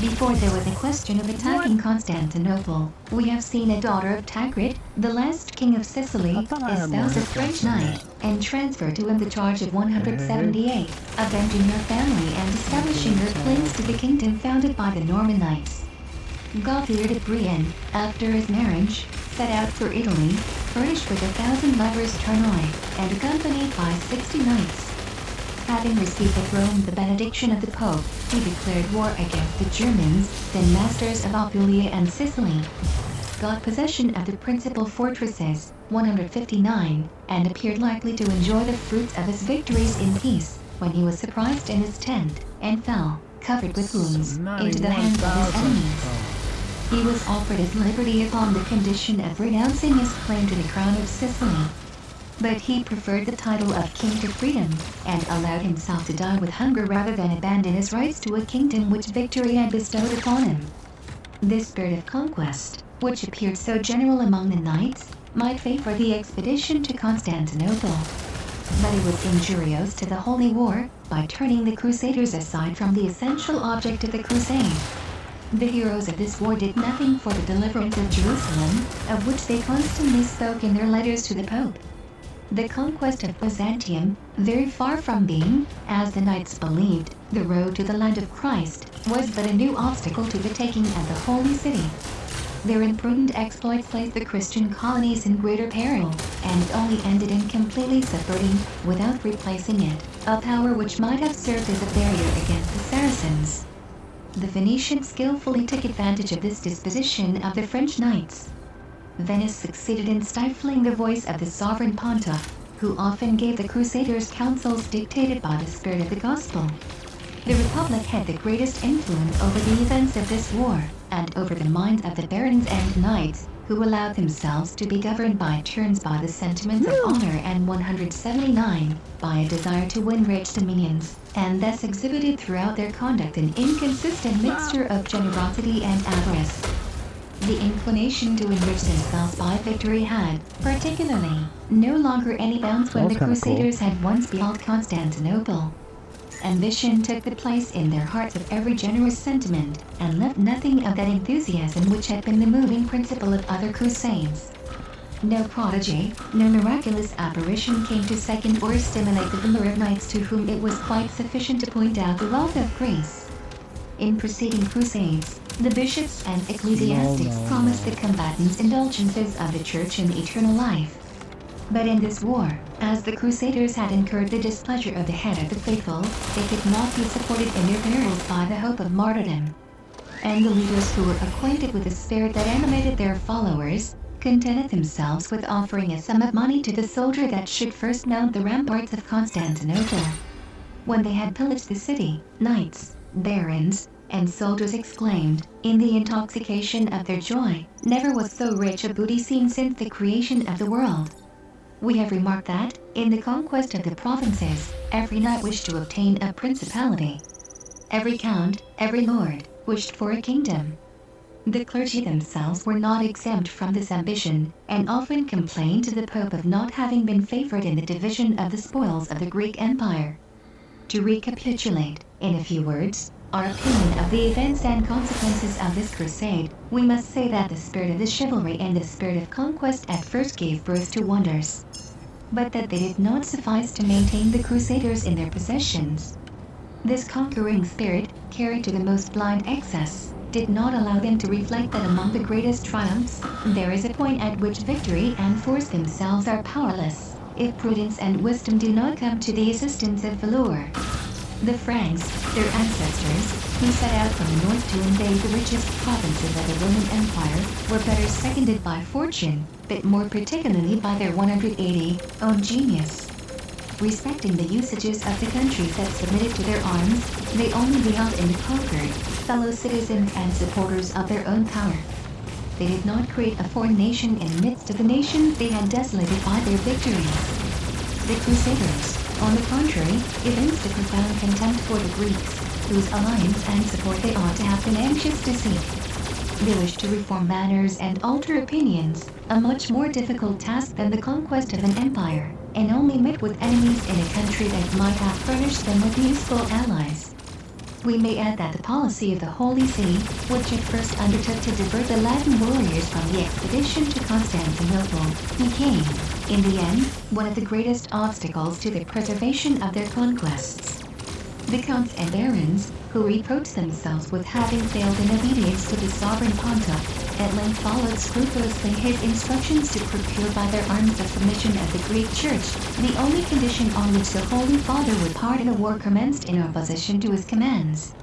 B: Before there was a question of attacking Constantinople, we have seen a daughter of Tancred, the last king of Sicily, espouse a French knight, and transfer to him the charge of 178, avenging her family and establishing her claims to the kingdom founded by the Norman knights. Gauthier de Brienne, after his marriage, set out for Italy, furnished with 1,000 lovers Tournoi, and accompanied by 60 knights. Having received at Rome the benediction of the Pope, he declared war against the Germans, then masters of Apulia and Sicily. Got possession of the principal fortresses, 159, and appeared likely to enjoy the fruits of his victories in peace, when he was surprised in his tent, and fell, covered with wounds, into the hands of his enemies. He was offered his liberty upon the condition of renouncing his claim to the crown of Sicily. But he preferred the title of king to freedom, and allowed himself to die with hunger rather than abandon his rights to a kingdom which victory had bestowed upon him. This spirit of conquest, which appeared so general among the knights, might favor the expedition to Constantinople. But it was injurious to the Holy War, by turning the Crusaders aside from the essential object of the crusade. The heroes of this war did nothing for the deliverance of Jerusalem, of which they constantly spoke in their letters to the Pope. The conquest of Byzantium, very far from being, as the knights believed, the road to the land of Christ, was but a new obstacle to the taking of the Holy City. Their imprudent exploits placed the Christian colonies in greater peril, and only ended in completely subverting, without replacing it, a power which might have served as a barrier against the Saracens. The Venetians skillfully took advantage of this disposition of the French knights. Venice succeeded in stifling the voice of the sovereign pontiff, who often gave the Crusaders counsels dictated by the spirit of the gospel. The Republic had the greatest influence over the events of this war, and over the minds of the barons and knights, who allowed themselves to be governed by turns by the sentiments of honor and 179, by a desire to win rich dominions, and thus exhibited throughout their conduct an inconsistent mixture of generosity and avarice. The inclination to enrich themselves by victory had, particularly, no longer any bounds when the Crusaders had once beheld Constantinople. Ambition took the place in their hearts of every generous sentiment, and left nothing of that enthusiasm which had been the moving principle of other crusades. No prodigy, no miraculous apparition came to second or stimulate the valor of knights to whom it was quite sufficient to point out the wealth of grace. In preceding crusades, the bishops and ecclesiastics promised the combatants indulgences of the Church in eternal life. But in this war, as the Crusaders had incurred the displeasure of the head of the faithful, they could not be supported in their perils by the hope of martyrdom. And the leaders who were acquainted with the spirit that animated their followers, contented themselves with offering a sum of money to the soldier that should first mount the ramparts of Constantinople. When they had pillaged the city, knights, barons, and soldiers exclaimed, in the intoxication of their joy, "Never was so rich a booty seen since the creation of the world." We have remarked that, in the conquest of the provinces, every knight wished to obtain a principality. Every count, every lord, wished for a kingdom. The clergy themselves were not exempt from this ambition, and often complained to the Pope of not having been favored in the division of the spoils of the Greek Empire. To recapitulate, in a few words, our opinion of the events and consequences of this crusade, we must say that the spirit of the chivalry and the spirit of conquest at first gave birth to wonders, but that they did not suffice to maintain the crusaders in their possessions. This conquering spirit, carried to the most blind excess, did not allow them to reflect that among the greatest triumphs, there is a point at which victory and force themselves are powerless, if prudence and wisdom do not come to the assistance of valor. The Franks, their ancestors, who set out from the north to invade the richest provinces of the Roman Empire, were better seconded by fortune, but more particularly by their 180 own genius. Respecting the usages of the countries that submitted to their arms, they only beheld in the conquered fellow citizens and supporters of their own power. They did not create a foreign nation in the midst of the nations they had desolated by their victories. The Crusaders, on the contrary, evinced a profound contempt for the Greeks, whose alliance and support they ought to have been anxious to seek. They wished to reform manners and alter opinions, a much more difficult task than the conquest of an empire, and only met with enemies in a country that might have furnished them with useful allies. We may add that the policy of the Holy See, which at first undertook to divert the Latin warriors from the expedition to Constantinople, became, in the end, one of the greatest obstacles to the preservation of their conquests. The counts and barons, who reproached themselves with having failed in obedience to the sovereign pontiff, at length followed scrupulously his instructions to procure by their arms the submission of the Greek Church, the only condition on which the Holy Father would pardon a war commenced in opposition to his commands.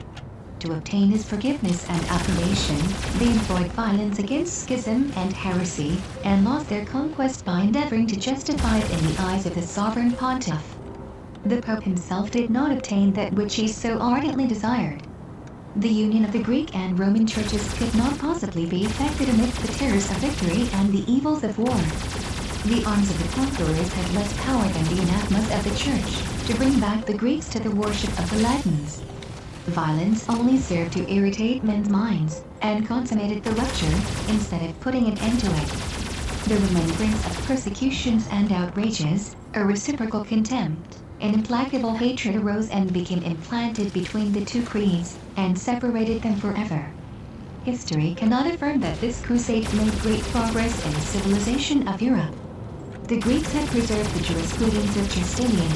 B: To obtain his forgiveness and approbation, they employed violence against schism and heresy, and lost their conquest by endeavoring to justify it in the eyes of the sovereign pontiff. The Pope himself did not obtain that which he so ardently desired. The union of the Greek and Roman churches could not possibly be effected amidst the terrors of victory and the evils of war. The arms of the conquerors had less power than the anathemas of the church to bring back the Greeks to the worship of the Latins. Violence only served to irritate men's minds, and consummated the rupture, instead of putting an end to it. The remembrance of persecutions and outrages, a reciprocal contempt, an implacable hatred arose and became implanted between the two creeds, and separated them forever. History cannot affirm that this crusade made great progress in the civilization of Europe. The Greeks had preserved the jurisprudence of Justinian.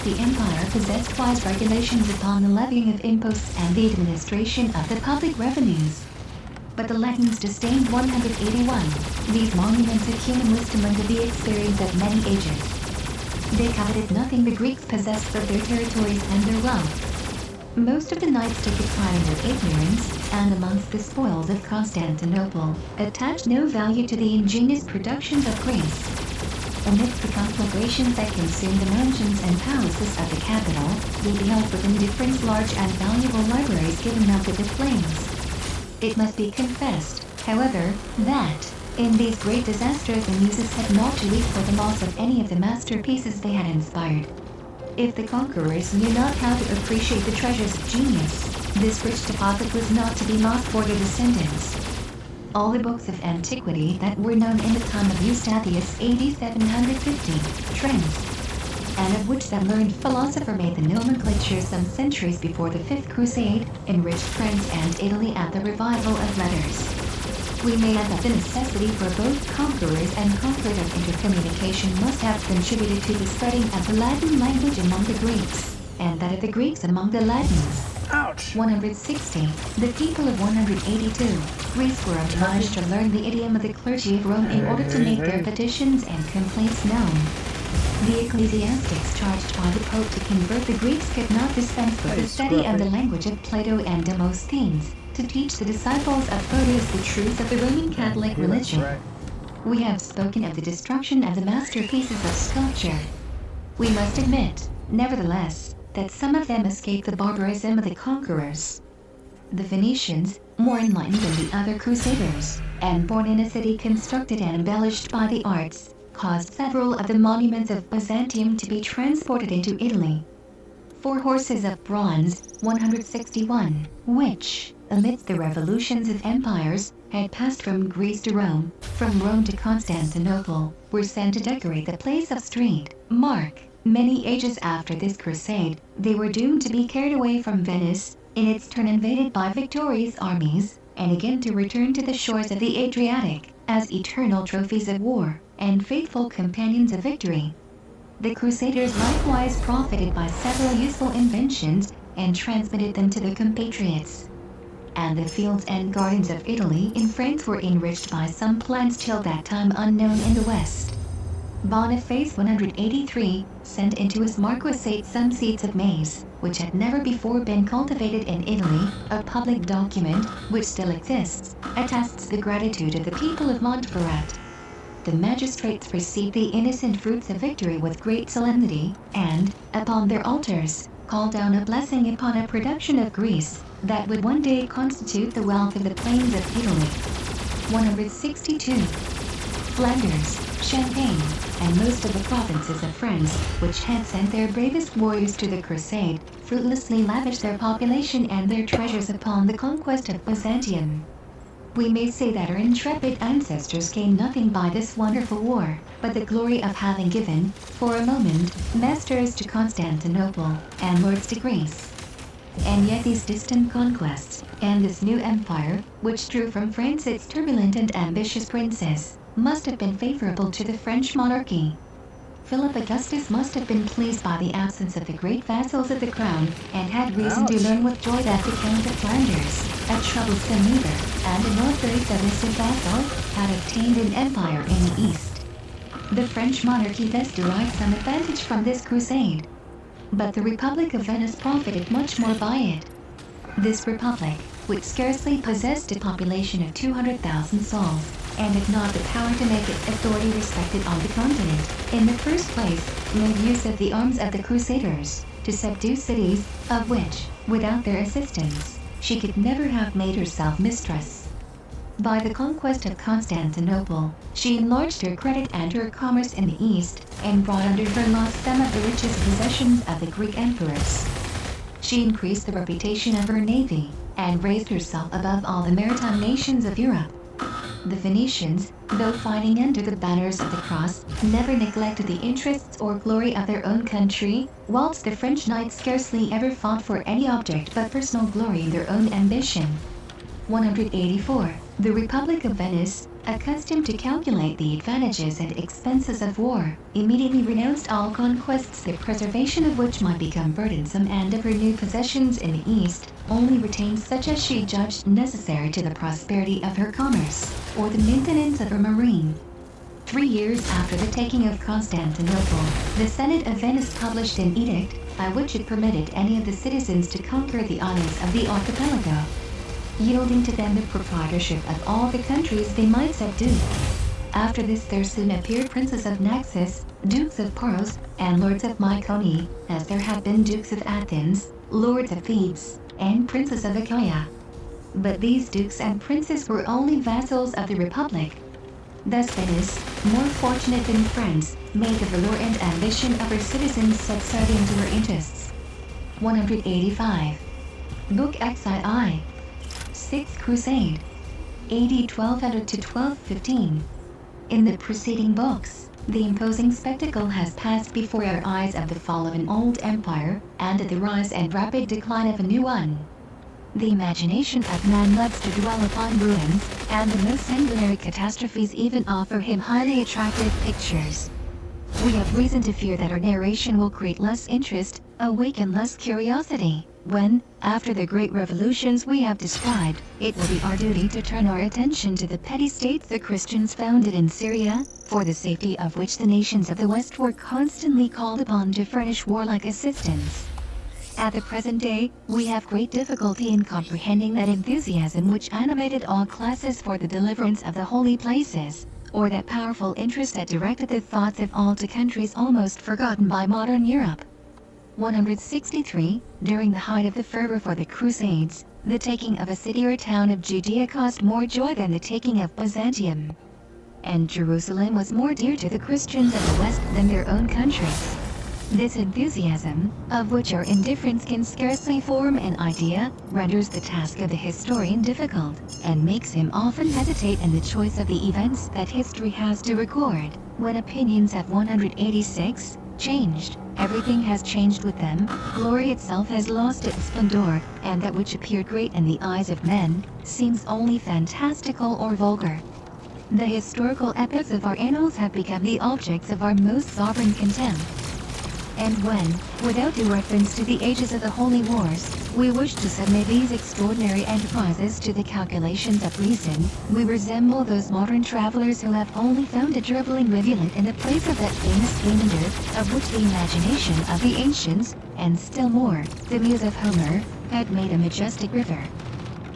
B: The empire possessed wise regulations upon the levying of imposts and the administration of the public revenues. But the Latins disdained 181, these monuments of human wisdom under the experience of many ages. They coveted nothing the Greeks possessed but their territories and their wealth. Most of the knights took a pride in their ignorance, and amongst the spoils of Constantinople, attached no value to the ingenious productions of Greece. Amidst the conflagrations that consumed the mansions and palaces of the capital, they beheld with indifference large and valuable libraries given up to the flames. It must be confessed, however, that, in these great disasters the Muses had not to weep for the loss of any of the masterpieces they had inspired. If the conquerors knew not how to appreciate the treasures of genius, this rich deposit was not to be lost for their descendants. All the books of antiquity that were known in the time of Eustathius AD 750, Trends, and of which that learned philosopher made the nomenclature some centuries before the Fifth Crusade, enriched France and Italy at the revival of letters. We may add that the necessity for both conquerors and conquered of intercommunication must have contributed to the spreading of the Latin language among the Greeks, and that of the Greeks among the Latins.
A: Ouch!
B: 160. The people of 182. Greeks were obliged to learn the idiom of the clergy of Rome in order to make their petitions and complaints known. The ecclesiastics charged by the Pope to convert the Greeks could not dispense with the study of the language of Plato and Demosthenes, to teach the disciples of Photius the truth of the Roman Catholic religion. We have spoken of the destruction of the masterpieces of sculpture. We must admit, nevertheless, that some of them escaped the barbarism of the conquerors. The Phoenicians, more enlightened than the other crusaders, and born in a city constructed and embellished by the arts, caused several of the monuments of Byzantium to be transported into Italy. 4 horses of bronze, 161, which, amidst the revolutions of empires, had passed from Greece to Rome, from Rome to Constantinople, were sent to decorate the place of Street, Mark, Many ages after this crusade, they were doomed to be carried away from Venice, in its turn invaded by victorious armies, and again to return to the shores of the Adriatic, as eternal trophies of war, and faithful companions of victory. The Crusaders likewise profited by several useful inventions, and transmitted them to their compatriots. And the fields and gardens of Italy and France were enriched by some plants till that time unknown in the West. Boniface 183 sent into his marquisate some seeds of maize, which had never before been cultivated in Italy. A public document, which still exists, attests the gratitude of the people of Montferrat. The magistrates received the innocent fruits of victory with great solemnity, and, upon their altars, called down a blessing upon a production of Greece, that would one day constitute the wealth of the plains of Italy. 162. Flanders, Champagne, and most of the provinces of France, which had sent their bravest warriors to the crusade, fruitlessly lavished their population and their treasures upon the conquest of Byzantium. We may say that our intrepid ancestors gained nothing by this wonderful war, but the glory of having given, for a moment, masters to Constantinople, and lords to Greece. And yet these distant conquests, and this new empire, which drew from France its turbulent and ambitious princes, must have been favorable to the French monarchy. Philip Augustus must have been pleased by the absence of the great vassals of the crown, and had reason to learn with joy that the Count of Flanders, a troublesome leader, and a not very submissive vassal, had obtained an empire in the East. The French monarchy thus derived some advantage from this crusade. But the Republic of Venice profited much more by it. This republic, which scarcely possessed a population of 200,000 souls, and had not the power to make its authority respected on the continent, in the first place, made use of the arms of the Crusaders, to subdue cities, of which, without their assistance, she could never have made herself mistress. By the conquest of Constantinople, she enlarged her credit and her commerce in the East, and brought under her law some of the richest possessions of the Greek emperors. She increased the reputation of her navy, and raised herself above all the maritime nations of Europe. The Venetians, though fighting under the banners of the cross, never neglected the interests or glory of their own country, whilst the French knights scarcely ever fought for any object but personal glory in their own ambition. 184. The Republic of Venice, accustomed to calculate the advantages and expenses of war, immediately renounced all conquests the preservation of which might become burdensome, and of her new possessions in the East, only retained such as she judged necessary to the prosperity of her commerce, or the maintenance of her marine. 3 years after the taking of Constantinople, the Senate of Venice published an edict, by which it permitted any of the citizens to conquer the islands of the archipelago, yielding to them the proprietorship of all the countries they might subdue. After this there soon appeared princes of Naxos, dukes of Paros, and lords of Mycone, as there had been dukes of Athens, lords of Thebes, and princes of Achaia. But these dukes and princes were only vassals of the Republic. Thus Venice, more fortunate than France, made the valor and ambition of her citizens subservient to her interests. 185. Book XII. Sixth Crusade, AD 1200 to 1215. In the preceding books, the imposing spectacle has passed before our eyes of the fall of an old empire, and of the rise and rapid decline of a new one. The imagination of man loves to dwell upon ruins, and the most sanguinary catastrophes even offer him highly attractive pictures. We have reason to fear that our narration will create less interest, awaken less curiosity, when, after the great revolutions we have described, it will be our duty to turn our attention to the petty states the Christians founded in Syria, for the safety of which the nations of the West were constantly called upon to furnish warlike assistance. At the present day, we have great difficulty in comprehending that enthusiasm which animated all classes for the deliverance of the holy places, or that powerful interest that directed the thoughts of all to countries almost forgotten by modern Europe. 163. During the height of the fervor for the Crusades, the taking of a city or town of Judea caused more joy than the taking of Byzantium. And Jerusalem was more dear to the Christians of the West than their own countries. This enthusiasm, of which our indifference can scarcely form an idea, renders the task of the historian difficult, and makes him often hesitate in the choice of the events that history has to record. When opinions of 186, changed. Everything has changed with them. Glory itself has lost its splendor, and that which appeared great in the eyes of men seems only fantastical or vulgar. The historical epochs of our annals have become the objects of our most sovereign contempt. And when, without due reference to the ages of the holy wars, we wish to submit these extraordinary enterprises to the calculations of reason, we resemble those modern travelers who have only found a dribbling rivulet in the place of that famous Meander, of which the imagination of the ancients, and still more, the muse of Homer, had made a majestic river.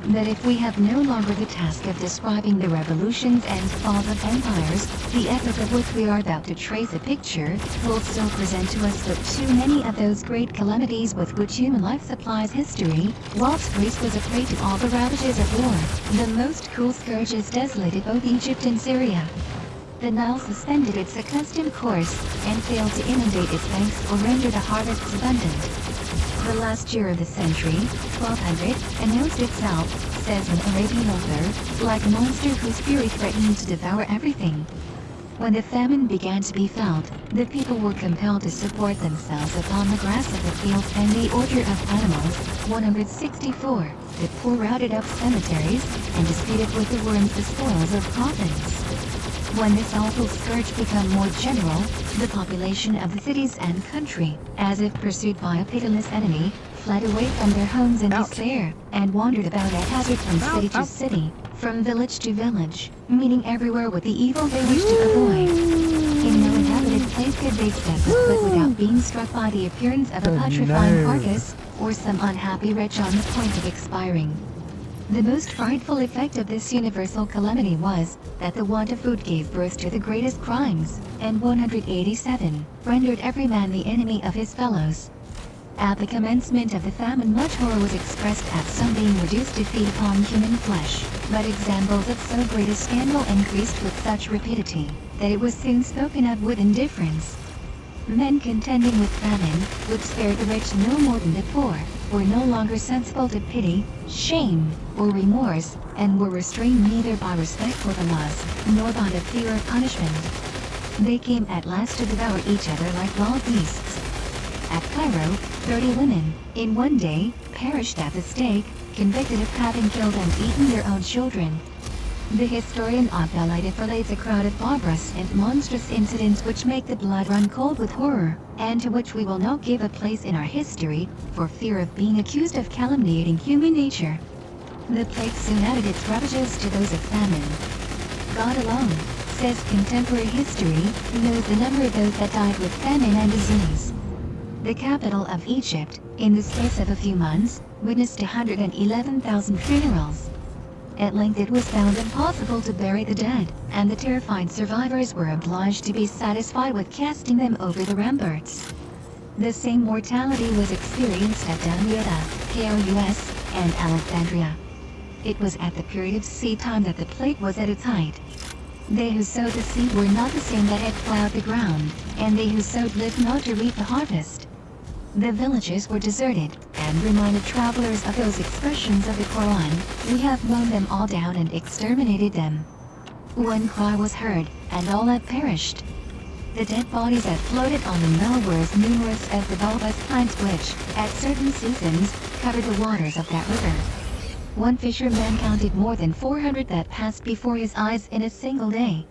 B: That if we have no longer the task of describing the revolutions and fall of empires, the epoch of which we are about to trace a picture will still present to us but too many of those great calamities with which human life supplies history, whilst Greece was a prey to all the ravages of war. The most cruel scourges desolated both Egypt and Syria. The Nile suspended its accustomed course and failed to inundate its banks or render the harvests abundant. The last year of the century, 1200, announced itself, says an Arabian author, like a monster whose fury threatened to devour everything. When the famine began to be felt, the people were compelled to support themselves upon the grass of the fields and the order of animals. 164. The poor routed up cemeteries and disputed with the worms the spoils of coffins. When this awful scourge became more general, the population of the cities and country, as if pursued by a pitiless enemy, fled away from their homes in despair, and wandered about at hazard from city to city, from village to village, meeting everywhere with the evil they wished to avoid. In no inhabited place could they step foot without being struck by the appearance of a putrefying carcass, or some unhappy wretch on the point of expiring. The most frightful effect of this universal calamity was that the want of food gave birth to the greatest crimes, and 187 rendered every man the enemy of his fellows. At the commencement of the famine much horror was expressed at some being reduced to feed upon human flesh, but examples of so great a scandal increased with such rapidity, that it was soon spoken of with indifference. Men contending with famine would spare the rich no more than the poor, were no longer sensible to pity, shame, or remorse, and were restrained neither by respect for the laws, nor by the fear of punishment. They came at last to devour each other like wild beasts. At Cairo, 30 women, in one day, perished at the stake, convicted of having killed and eaten their own children. The historian Abdallah relates a crowd of barbarous and monstrous incidents which make the blood run cold with horror, and to which we will not give a place in our history, for fear of being accused of calumniating human nature. The plague soon added its ravages to those of famine. God alone, says contemporary history, knows the number of those that died with famine and disease. The capital of Egypt, in the space of a few months, witnessed 111,000 funerals. At length it was found impossible to bury the dead, and the terrified survivors were obliged to be satisfied with casting them over the ramparts. The same mortality was experienced at Damietta, Kos, and Alexandria. It was at the period of seed time that the plague was at its height. They who sowed the seed were not the same that had plowed the ground, and they who sowed lived not to reap the harvest. The villages were deserted, and reminded travelers of those expressions of the Quran, "We have mown them all down and exterminated them." One cry was heard, and all had perished. The dead bodies that floated on the Nile were as numerous as the bulbous plants which, at certain seasons, covered the waters of that river. One fisherman counted more than 400 that passed before his eyes in a single day.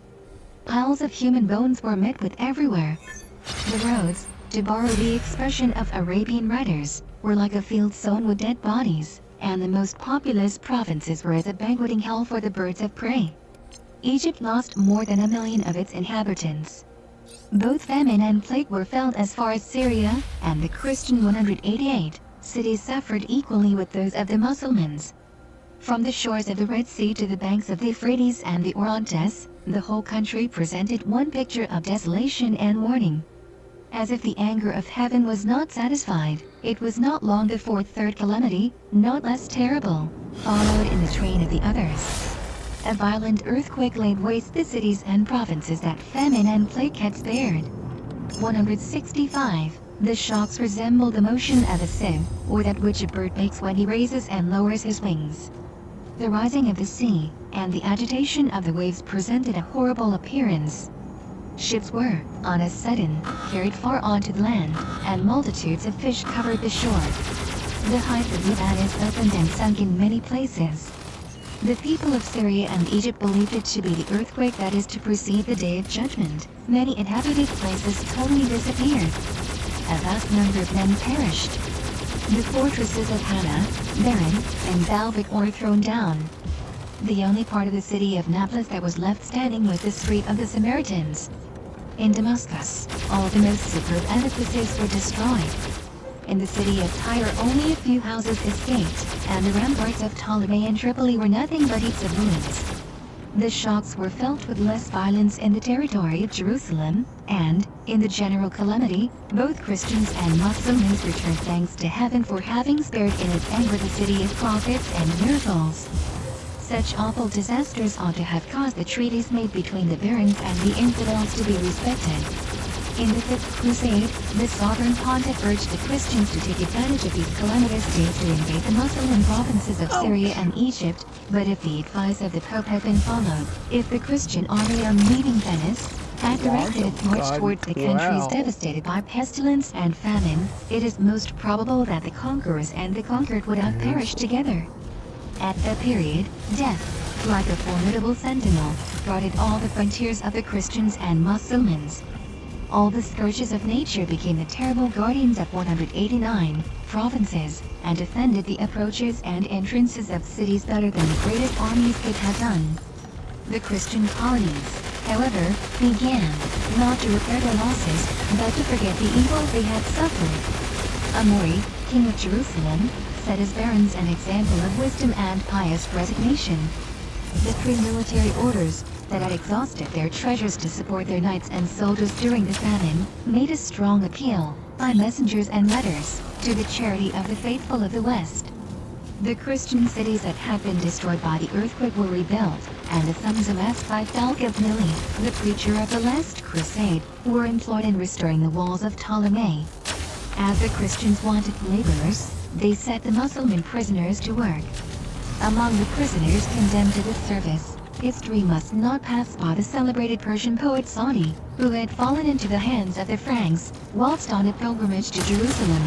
B: Piles of human bones were met with everywhere. The roads, to borrow the expression of Arabian writers, were like a field sown with dead bodies, and the most populous provinces were as a banqueting hell for the birds of prey. Egypt lost more than 1 million of its inhabitants. Both famine and plague were felt as far as Syria, and the Christian 188 cities suffered equally with those of the Mussulmans. From the shores of the Red Sea to the banks of the Euphrates and the Orontes, the whole country presented one picture of desolation and warning. As if the anger of heaven was not satisfied, it was not long before a third calamity, not less terrible, followed in the train of the others. A violent earthquake laid waste the cities and provinces that famine and plague had spared. 165. The shocks resembled the motion of a sieve, or that which a bird makes when he raises and lowers his wings. The rising of the sea, and the agitation of the waves presented a horrible appearance. ships were, on a sudden, carried far onto the land, and multitudes of fish covered the shore. The height of Libanus opened and sunk in many places. The people of Syria and Egypt believed it to be the earthquake that is to precede the day of judgment. Many inhabited places totally disappeared. A vast number of men perished. The fortresses of Hana, Baran, and Baalbek were thrown down. The only part of the city of Nablus that was left standing was the street of the Samaritans. In Damascus, all the most superb edifices were destroyed. In the city of Tyre only a few houses escaped, and the ramparts of Ptolemy and Tripoli were nothing but heaps of ruins. The shocks were felt with less violence in the territory of Jerusalem, and, in the general calamity, both Christians and Muslims returned thanks to heaven for having spared in its anger the city of prophets and miracles. Such awful disasters ought to have caused the treaties made between the barons and the infidels to be respected. In the Fifth Crusade, the sovereign pontiff urged the Christians to take advantage of these calamitous days to invade the Muslim provinces of Syria and Egypt, but if the advice of the Pope had been followed, if the Christian army on leaving Venice had directed its march towards the countries devastated by pestilence and famine, it is most probable that the conquerors and the conquered would have perished together. At that period, death, like a formidable sentinel, guarded all the frontiers of the Christians and Muslims. All the scourges of nature became the terrible guardians of 189 provinces, and defended the approaches and entrances of cities better than the greatest armies could have done. The Christian colonies, however, began, not to repair their losses, but to forget the evil they had suffered. Amori, king of Jerusalem, set his barons an example of wisdom and pious resignation. The three military orders, that had exhausted their treasures to support their knights and soldiers during the famine, made a strong appeal, by messengers and letters, to the charity of the faithful of the West. The Christian cities that had been destroyed by the earthquake were rebuilt, and the sums amassed by Falk of Nili, the preacher of the last crusade, were employed in restoring the walls of Ptolemy. As the Christians wanted laborers, they set the Muslim prisoners to work. Among the prisoners condemned to this service, history must not pass by the celebrated Persian poet Saadi, who had fallen into the hands of the Franks, whilst on a pilgrimage to Jerusalem.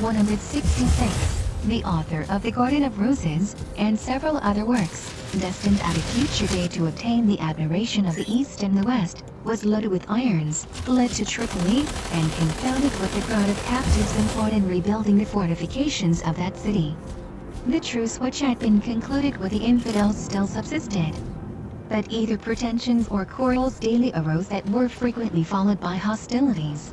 B: 166. The author of The Garden of Roses, and several other works, destined at a future day to obtain the admiration of the East and the West, was loaded with irons, led to Tripoli, and confounded with the crowd of captives employed in rebuilding the fortifications of that city. The truce which had been concluded with the infidels still subsisted. But either pretensions or quarrels daily arose that were frequently followed by hostilities.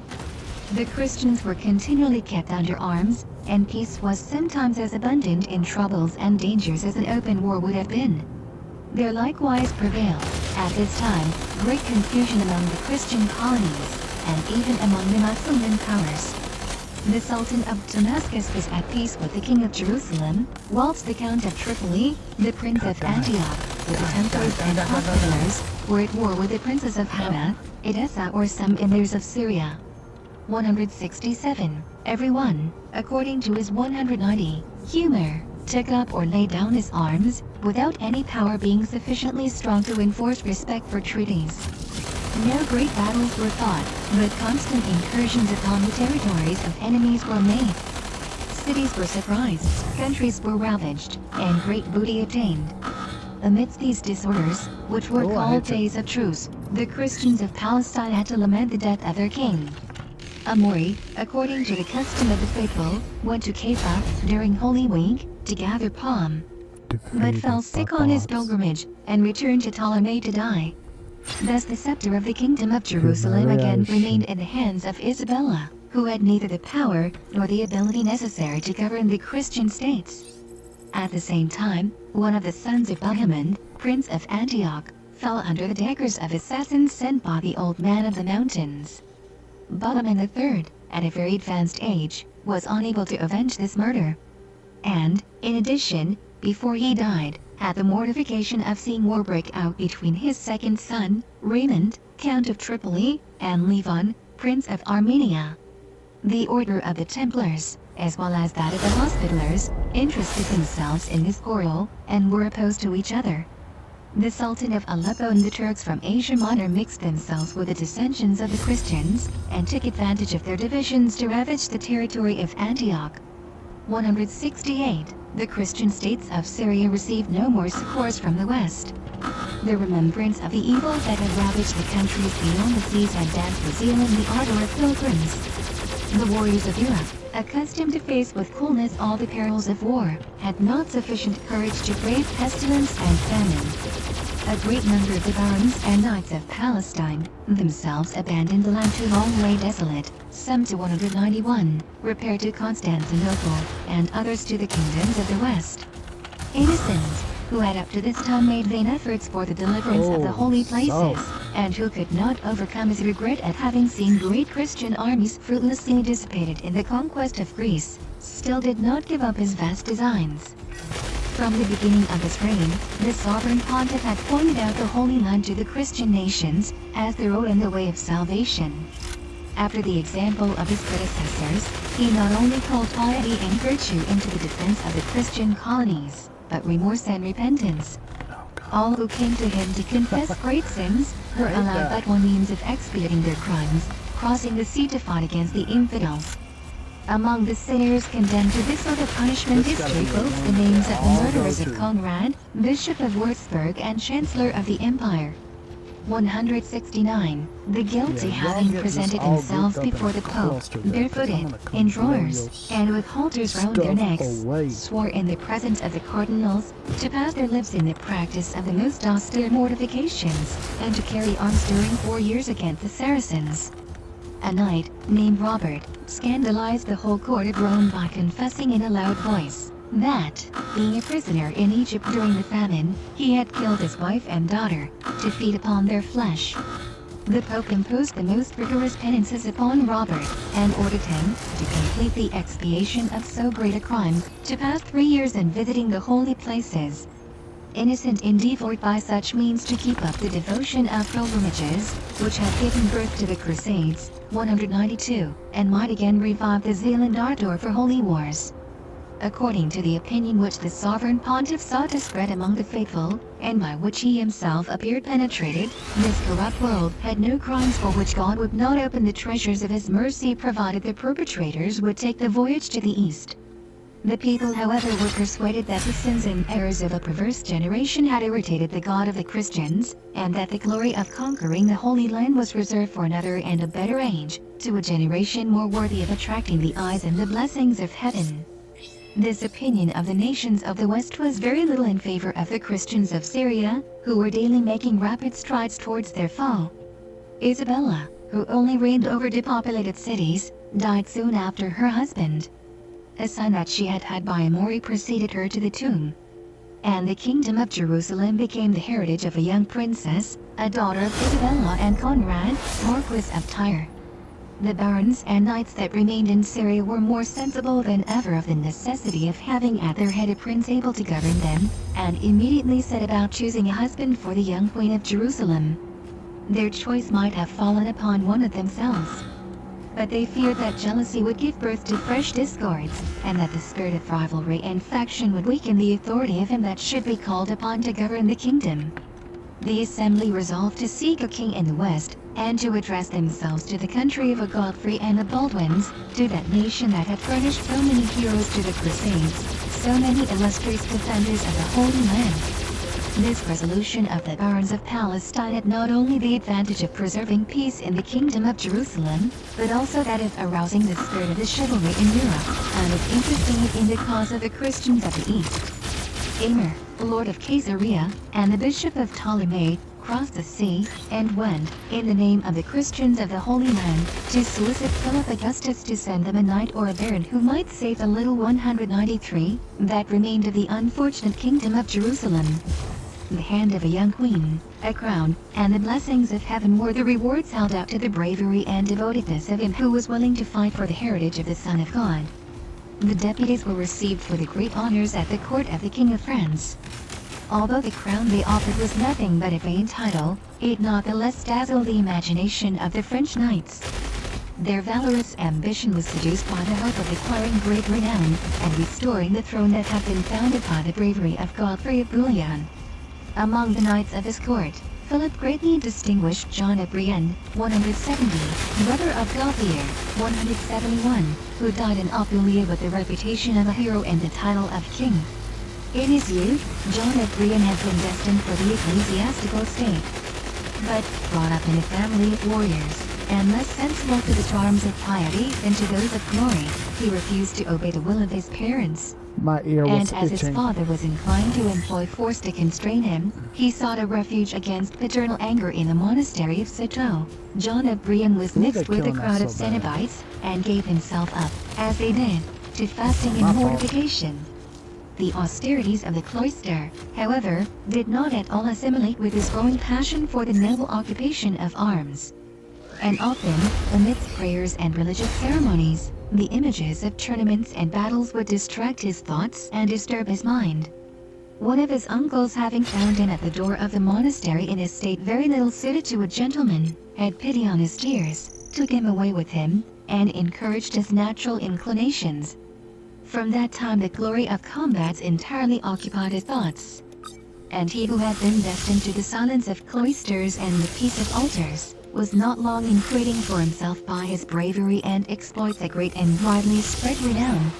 B: The Christians were continually kept under arms, and peace was sometimes as abundant in troubles and dangers as an open war would have been. There likewise prevailed, at this time, great confusion among the Christian colonies, and even among the Muslim powers. The Sultan of Damascus was at peace with the King of Jerusalem, whilst the Count of Tripoli, the Prince of Antioch, with the Templars and Hospitallers, were at war with the princes of Hamath, Edessa or some emirs of Syria. 167. Everyone, according to his 190 humor, took up or laid down his arms, without any power being sufficiently strong to enforce respect for treaties. No great battles were fought, but constant incursions upon the territories of enemies were made. Cities were surprised, countries were ravaged, and great booty obtained. Amidst these disorders, which were called days of truce, the Christians of Palestine had to lament the death of their king. Amori, according to the custom of the faithful, went to Kepha during Holy Week to gather palm, but fell sick on his pilgrimage, and returned to Ptolemy to die. Thus the scepter of the kingdom of Jerusalem again remained in the hands of Isabella, who had neither the power nor the ability necessary to govern the Christian states. At the same time, one of the sons of Bohemond, Prince of Antioch, fell under the daggers of assassins sent by the old man of the mountains. Bohemond III, at a very advanced age, was unable to avenge this murder. And, in addition, before he died, had the mortification of seeing war break out between his second son, Raymond, Count of Tripoli, and Levon, Prince of Armenia. The order of the Templars, as well as that of the Hospitallers, interested themselves in this quarrel, and were opposed to each other. the Sultan of Aleppo and the Turks from Asia Minor mixed themselves with the dissensions of the Christians, and took advantage of their divisions to ravage the territory of Antioch. 168. The Christian states of Syria received no more succors from the West. The remembrance of the evils that had ravaged the countries beyond the seas had damped the zeal and the ardor of pilgrims. The warriors of Europe, accustomed to face with coolness all the perils of war, had not sufficient courage to brave pestilence and famine. A great number of the barons and knights of Palestine themselves abandoned the land too long lay desolate, some to 191, repaired to Constantinople, and others to the kingdoms of the West. Innocent, who had up to this time made vain efforts for the deliverance of the holy places, and who could not overcome his regret at having seen great Christian armies fruitlessly dissipated in the conquest of Greece, still did not give up his vast designs. From the beginning of his reign, the sovereign pontiff had pointed out the Holy Land to the Christian nations as the road and the way of salvation. After the example of his predecessors, he not only called piety and virtue into the defense of the Christian colonies, but remorse and repentance. All who came to him to confess great sins were allowed but one means of expiating their crimes, crossing the sea to fight against the infidels. Among the sinners condemned to this sort of punishment history boasts the names of the murderers of Conrad, Bishop of Würzburg and Chancellor of the Empire. 169. The guilty having presented themselves before the Pope, barefooted, in drawers, and with halters round their necks, swore in the presence of the cardinals to pass their lives in the practice of the most austere mortifications, and to carry arms during 4 years against the Saracens. A knight, named Robert, scandalized the whole court of Rome by confessing in a loud voice that, being a prisoner in Egypt during the famine, he had killed his wife and daughter, to feed upon their flesh. The Pope imposed the most rigorous penances upon Robert, and ordered him, to complete the expiation of so great a crime, to pass 3 years in visiting the holy places. Innocent endeavored by such means to keep up the devotion of pilgrimages, which had given birth to the Crusades, 192, and might again revive the zeal and ardor for holy wars. According to the opinion which the sovereign pontiff sought to spread among the faithful, and by which he himself appeared penetrated, this corrupt world had no crimes for which God would not open the treasures of his mercy provided the perpetrators would take the voyage to the east. The people, however, were persuaded that the sins and errors of a perverse generation had irritated the God of the Christians, and that the glory of conquering the Holy Land was reserved for another and a better age, to a generation more worthy of attracting the eyes and the blessings of heaven. This opinion of the nations of the West was very little in favor of the Christians of Syria, who were daily making rapid strides towards their fall. Isabella, who only reigned over depopulated cities, died soon after her husband. A son that she had had by Amaury preceded her to the tomb. And the kingdom of Jerusalem became the heritage of a young princess, a daughter of Isabella and Conrad, Marquis of Tyre. The barons and knights that remained in Syria were more sensible than ever of the necessity of having at their head a prince able to govern them, and immediately set about choosing a husband for the young queen of Jerusalem. Their choice might have fallen upon one of themselves, but they feared that jealousy would give birth to fresh discords, and that the spirit of rivalry and faction would weaken the authority of him that should be called upon to govern the kingdom. The assembly resolved to seek a king in the west, and to address themselves to the country of a Godfrey and a Baldwins, to that nation that had furnished so many heroes to the Crusades, so many illustrious defenders of the Holy Land. This resolution of the barons of Palestine had not only the advantage of preserving peace in the kingdom of Jerusalem, but also that of arousing the spirit of the chivalry in Europe, and of interesting it in the cause of the Christians of the East. Aymer, Lord of Caesarea, and the Bishop of Ptolemy, crossed the sea, and went, in the name of the Christians of the Holy Land, to solicit Philip Augustus to send them a knight or a baron who might save the little 193, that remained of the unfortunate kingdom of Jerusalem. The hand of a young queen, a crown, and the blessings of heaven were the rewards held out to the bravery and devotedness of him who was willing to fight for the heritage of the Son of God. The deputies were received for the great honors at the court of the King of France. Although the crown they offered was nothing but a vain title, it not the less dazzled the imagination of the French knights. Their valorous ambition was seduced by the hope of acquiring great renown, and restoring the throne that had been founded by the bravery of Godfrey of Bouillon. Among the knights of his court, Philip greatly distinguished John of Brienne, 170, brother of Gauthier, 171, who died in Apulia with the reputation of a hero and the title of king. In his youth, John of Brienne had been destined for the ecclesiastical state. But, brought up in a family of warriors, and less sensible to the charms of piety than to those of glory, he refused to obey the will of his parents.
A: My ear was
B: And as his
A: itching.
B: father was inclined to employ force to constrain him, he sought a refuge against paternal anger in the monastery of Citeaux. John of Brienne was
A: Ooh,
B: mixed
A: they're
B: with a
A: killing
B: crowd of
A: us so bad.
B: Cenobites, and gave himself up, as they did, to fasting
A: My
B: and
A: fault.
B: mortification. The austerities of the cloister, however, did not at all assimilate with his growing passion for the noble occupation of arms. And often, amidst prayers and religious ceremonies, the images of tournaments and battles would distract his thoughts and disturb his mind. One of his uncles, having found him at the door of the monastery in a state very little suited to a gentleman, had pity on his tears, took him away with him, and encouraged his natural inclinations. From that time the glory of combats entirely occupied his thoughts. And he who had been destined to the silence of cloisters and the peace of altars, was not long in creating for himself by his bravery and exploits a great and widely spread renown.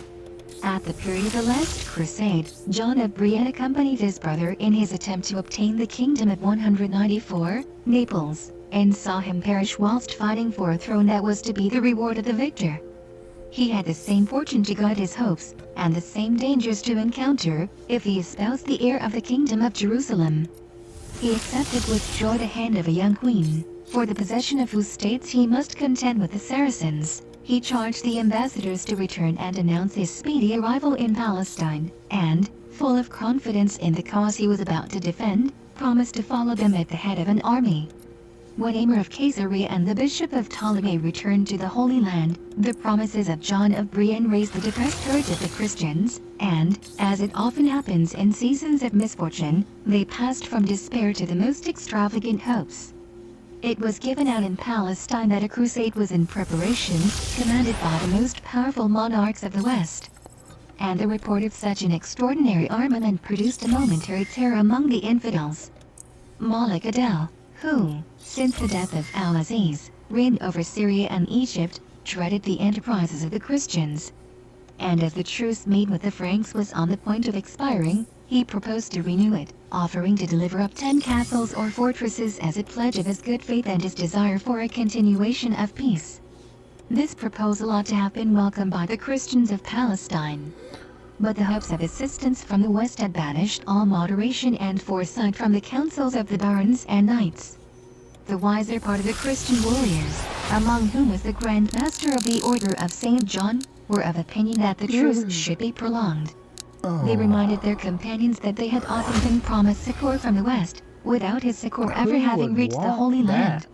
B: At the period of the last crusade, John of Brienne accompanied his brother in his attempt to obtain the kingdom of 194, Naples, and saw him perish whilst fighting for a throne that was to be the reward of the victor. He had the same fortune to guide his hopes, and the same dangers to encounter, if he espoused the heir of the kingdom of Jerusalem. He accepted with joy the hand of a young queen, for the possession of whose states he must contend with the Saracens. He charged the ambassadors to return and announce his speedy arrival in Palestine, and, full of confidence in the cause he was about to defend, promised to follow them at the head of an army. When Aymer of Caesarea and the Bishop of Ptolemy returned to the Holy Land, the promises of John of Brienne raised the depressed courage of the Christians, and, as it often happens in seasons of misfortune, they passed from despair to the most extravagant hopes. It was given out in Palestine that a crusade was in preparation, commanded by the most powerful monarchs of the West. And the report of such an extraordinary armament produced a momentary terror among the infidels. Malik Adel, who, since the death of Al-Aziz, reigned over Syria and Egypt, dreaded the enterprises of the Christians. And as the truce made with the Franks was on the point of expiring, he proposed to renew it, offering to deliver up 10 castles or fortresses as a pledge of his good faith and his desire for a continuation of peace. This proposal ought to have been welcomed by the Christians of Palestine. But the hopes of assistance from the West had banished all moderation and foresight from the councils of the barons and knights. The wiser part of the Christian warriors, among whom was the Grand Master of the Order of St. John, were of opinion that the truce should be prolonged. They reminded their companions that they had often been promised succor from the West, without his succor ever
A: Who
B: having
A: would
B: reached the
A: want
B: Holy Land.
A: that?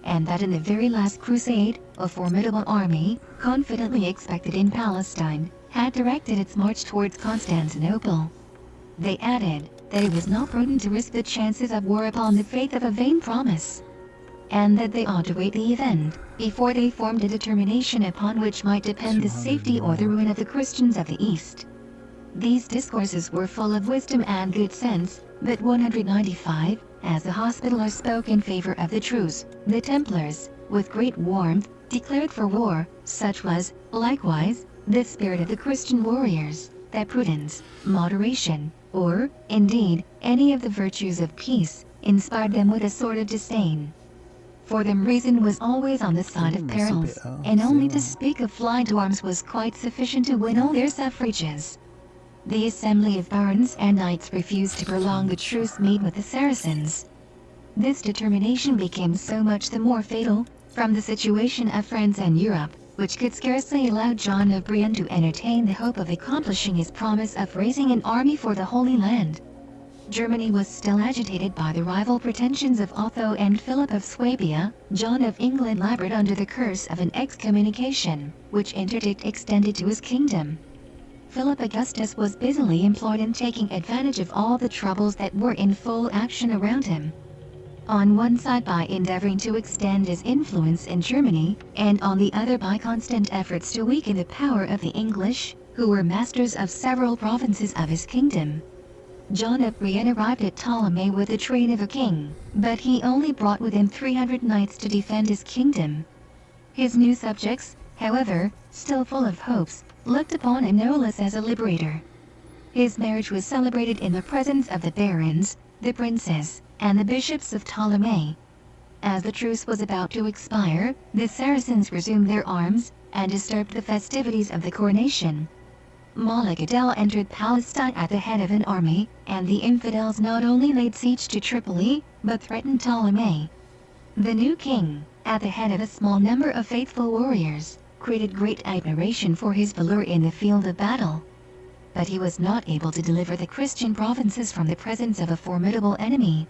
B: And that in the very last crusade, a formidable army, confidently expected in Palestine, had directed its march towards Constantinople. They added that it was not prudent to risk the chances of war upon the faith of a vain promise, and that they ought to wait the event before they formed a determination upon which might depend the safety or the ruin of the Christians of the East. These discourses were full of wisdom and good sense, but 195, as the Hospitallers spoke in favor of the truce, the Templars, with great warmth, declared for war. Such was, likewise, the spirit of the Christian warriors, that prudence, moderation, or, indeed, any of the virtues of peace, inspired them with a sort of disdain. For them reason was always on the side of perils, and only to speak of flying to arms was quite sufficient to win all their suffrages. The assembly of barons and knights refused to prolong the truce made with the Saracens. This determination became so much the more fatal, from the situation of France and Europe, which could scarcely allow John of Brienne to entertain the hope of accomplishing his promise of raising an army for the Holy Land. Germany was still agitated by the rival pretensions of Otho and Philip of Swabia. John of England labored under the curse of an excommunication, which interdict extended to his kingdom. Philip Augustus was busily employed in taking advantage of all the troubles that were in full action around him. On one side by endeavoring to extend his influence in Germany, and on the other by constant efforts to weaken the power of the English, who were masters of several provinces of his kingdom. John of Brienne arrived at Ptolemy with the train of a king, but he only brought with him 300 knights to defend his kingdom. His new subjects, however, still full of hopes, looked upon him no less as a liberator. His marriage was celebrated in the presence of the barons, the princes, and the bishops of Ptolemy. As the truce was about to expire, the Saracens resumed their arms, and disturbed the festivities of the coronation. Malik Adel entered Palestine at the head of an army, and the infidels not only laid siege to Tripoli, but threatened Ptolemy. The new king, at the head of a small number of faithful warriors, created great admiration for his valor in the field of battle. But he was not able to deliver the Christian provinces from the presence of a formidable enemy.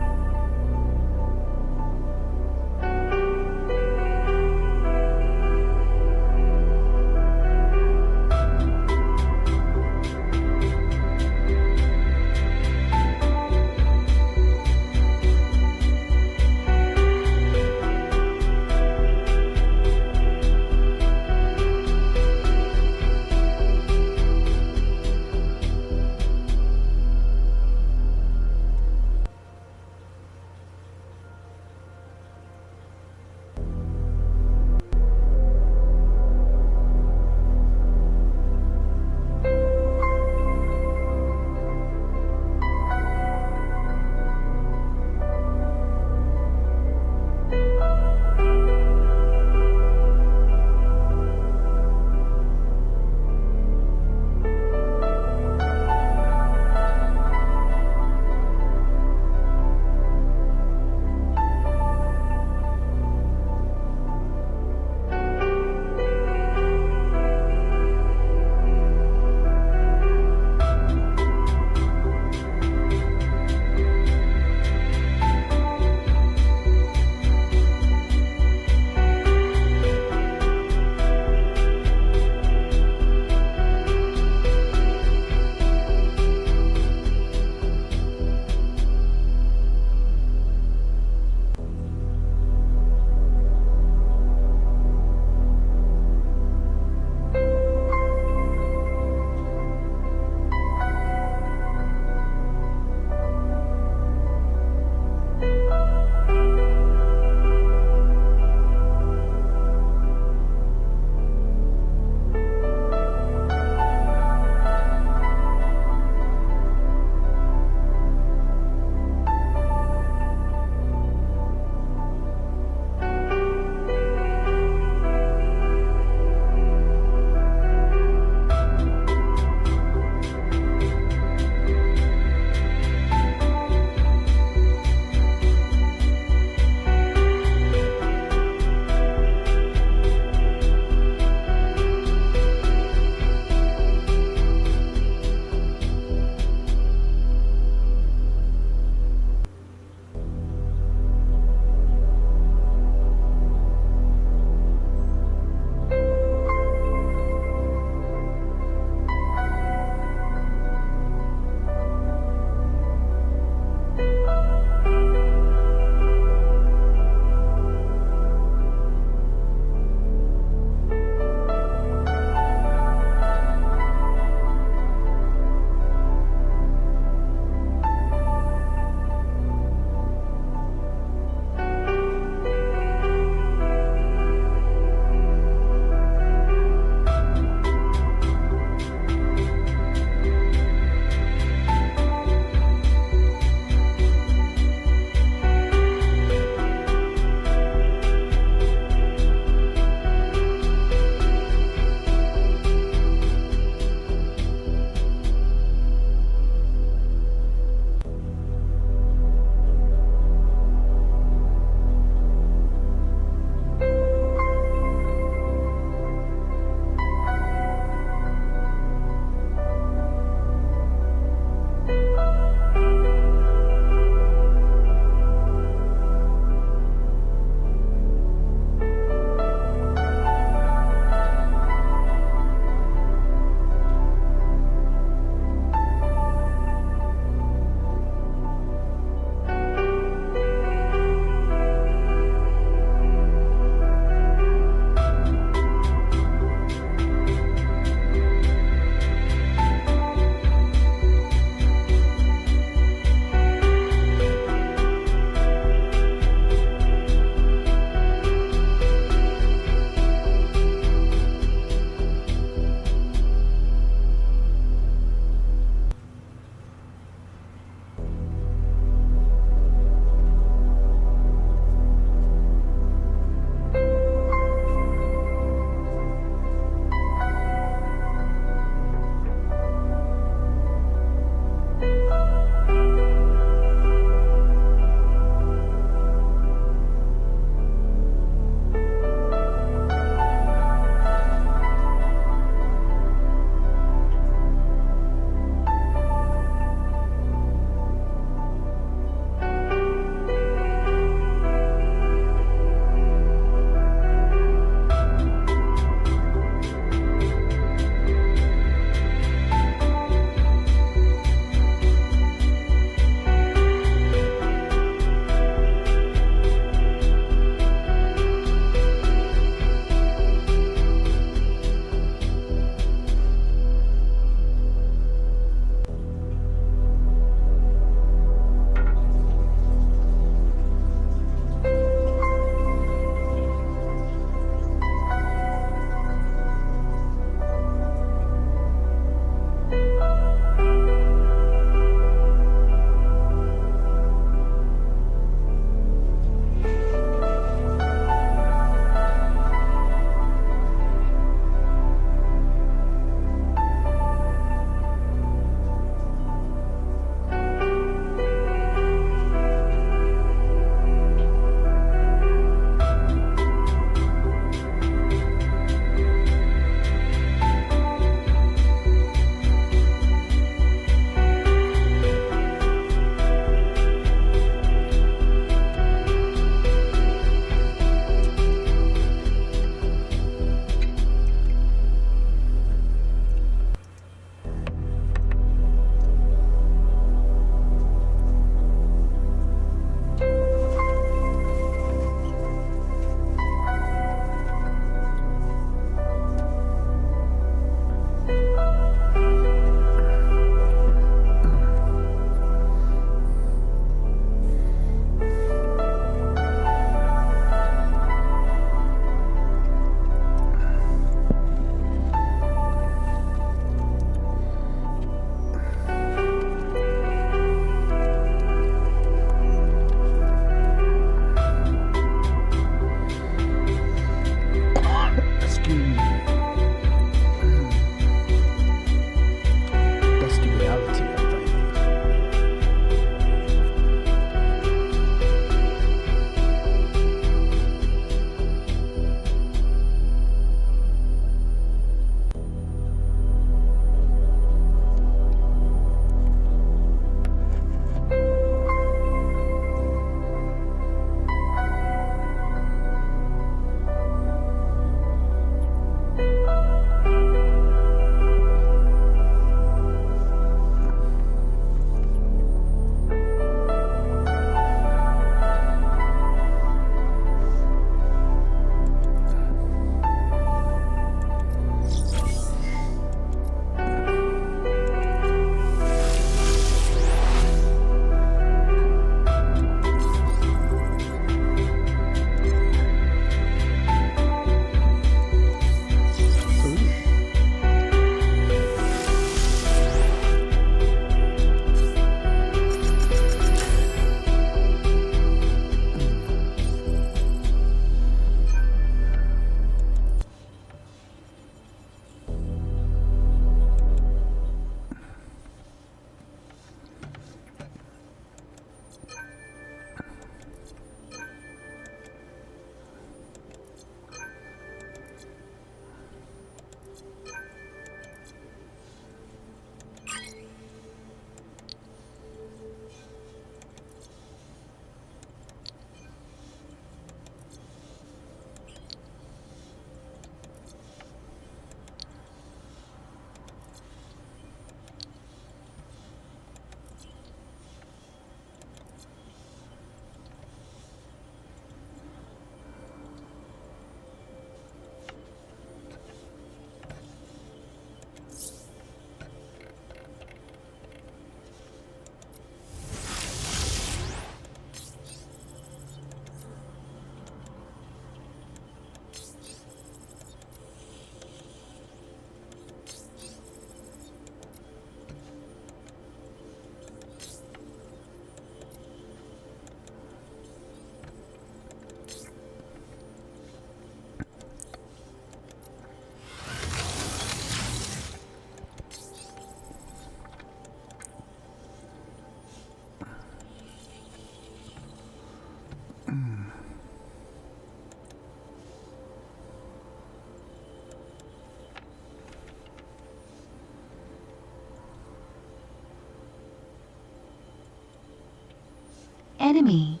B: enemy.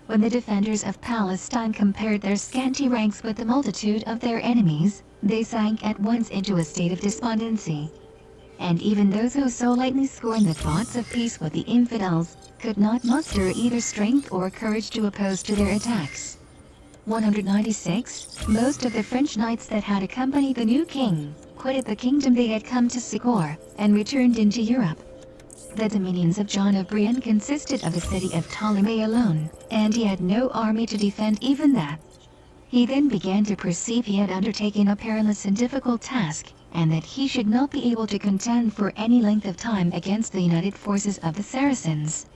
B: When the defenders of Palestine compared their scanty ranks with the multitude of their enemies, they sank at once into a state of despondency. And even those who so lightly scorned the thoughts of peace with the infidels, could not muster either strength or courage to oppose to their attacks. 196. Most of the French knights that had accompanied the new king, quitted the kingdom they had come to succor, and returned into Europe. The dominions of John of Brienne consisted of the city of Ptolemy alone, and he had no army to defend even that. He then began to perceive he had undertaken a perilous and difficult task, and that he should not be able to contend for any length of time against the united forces of the Saracens.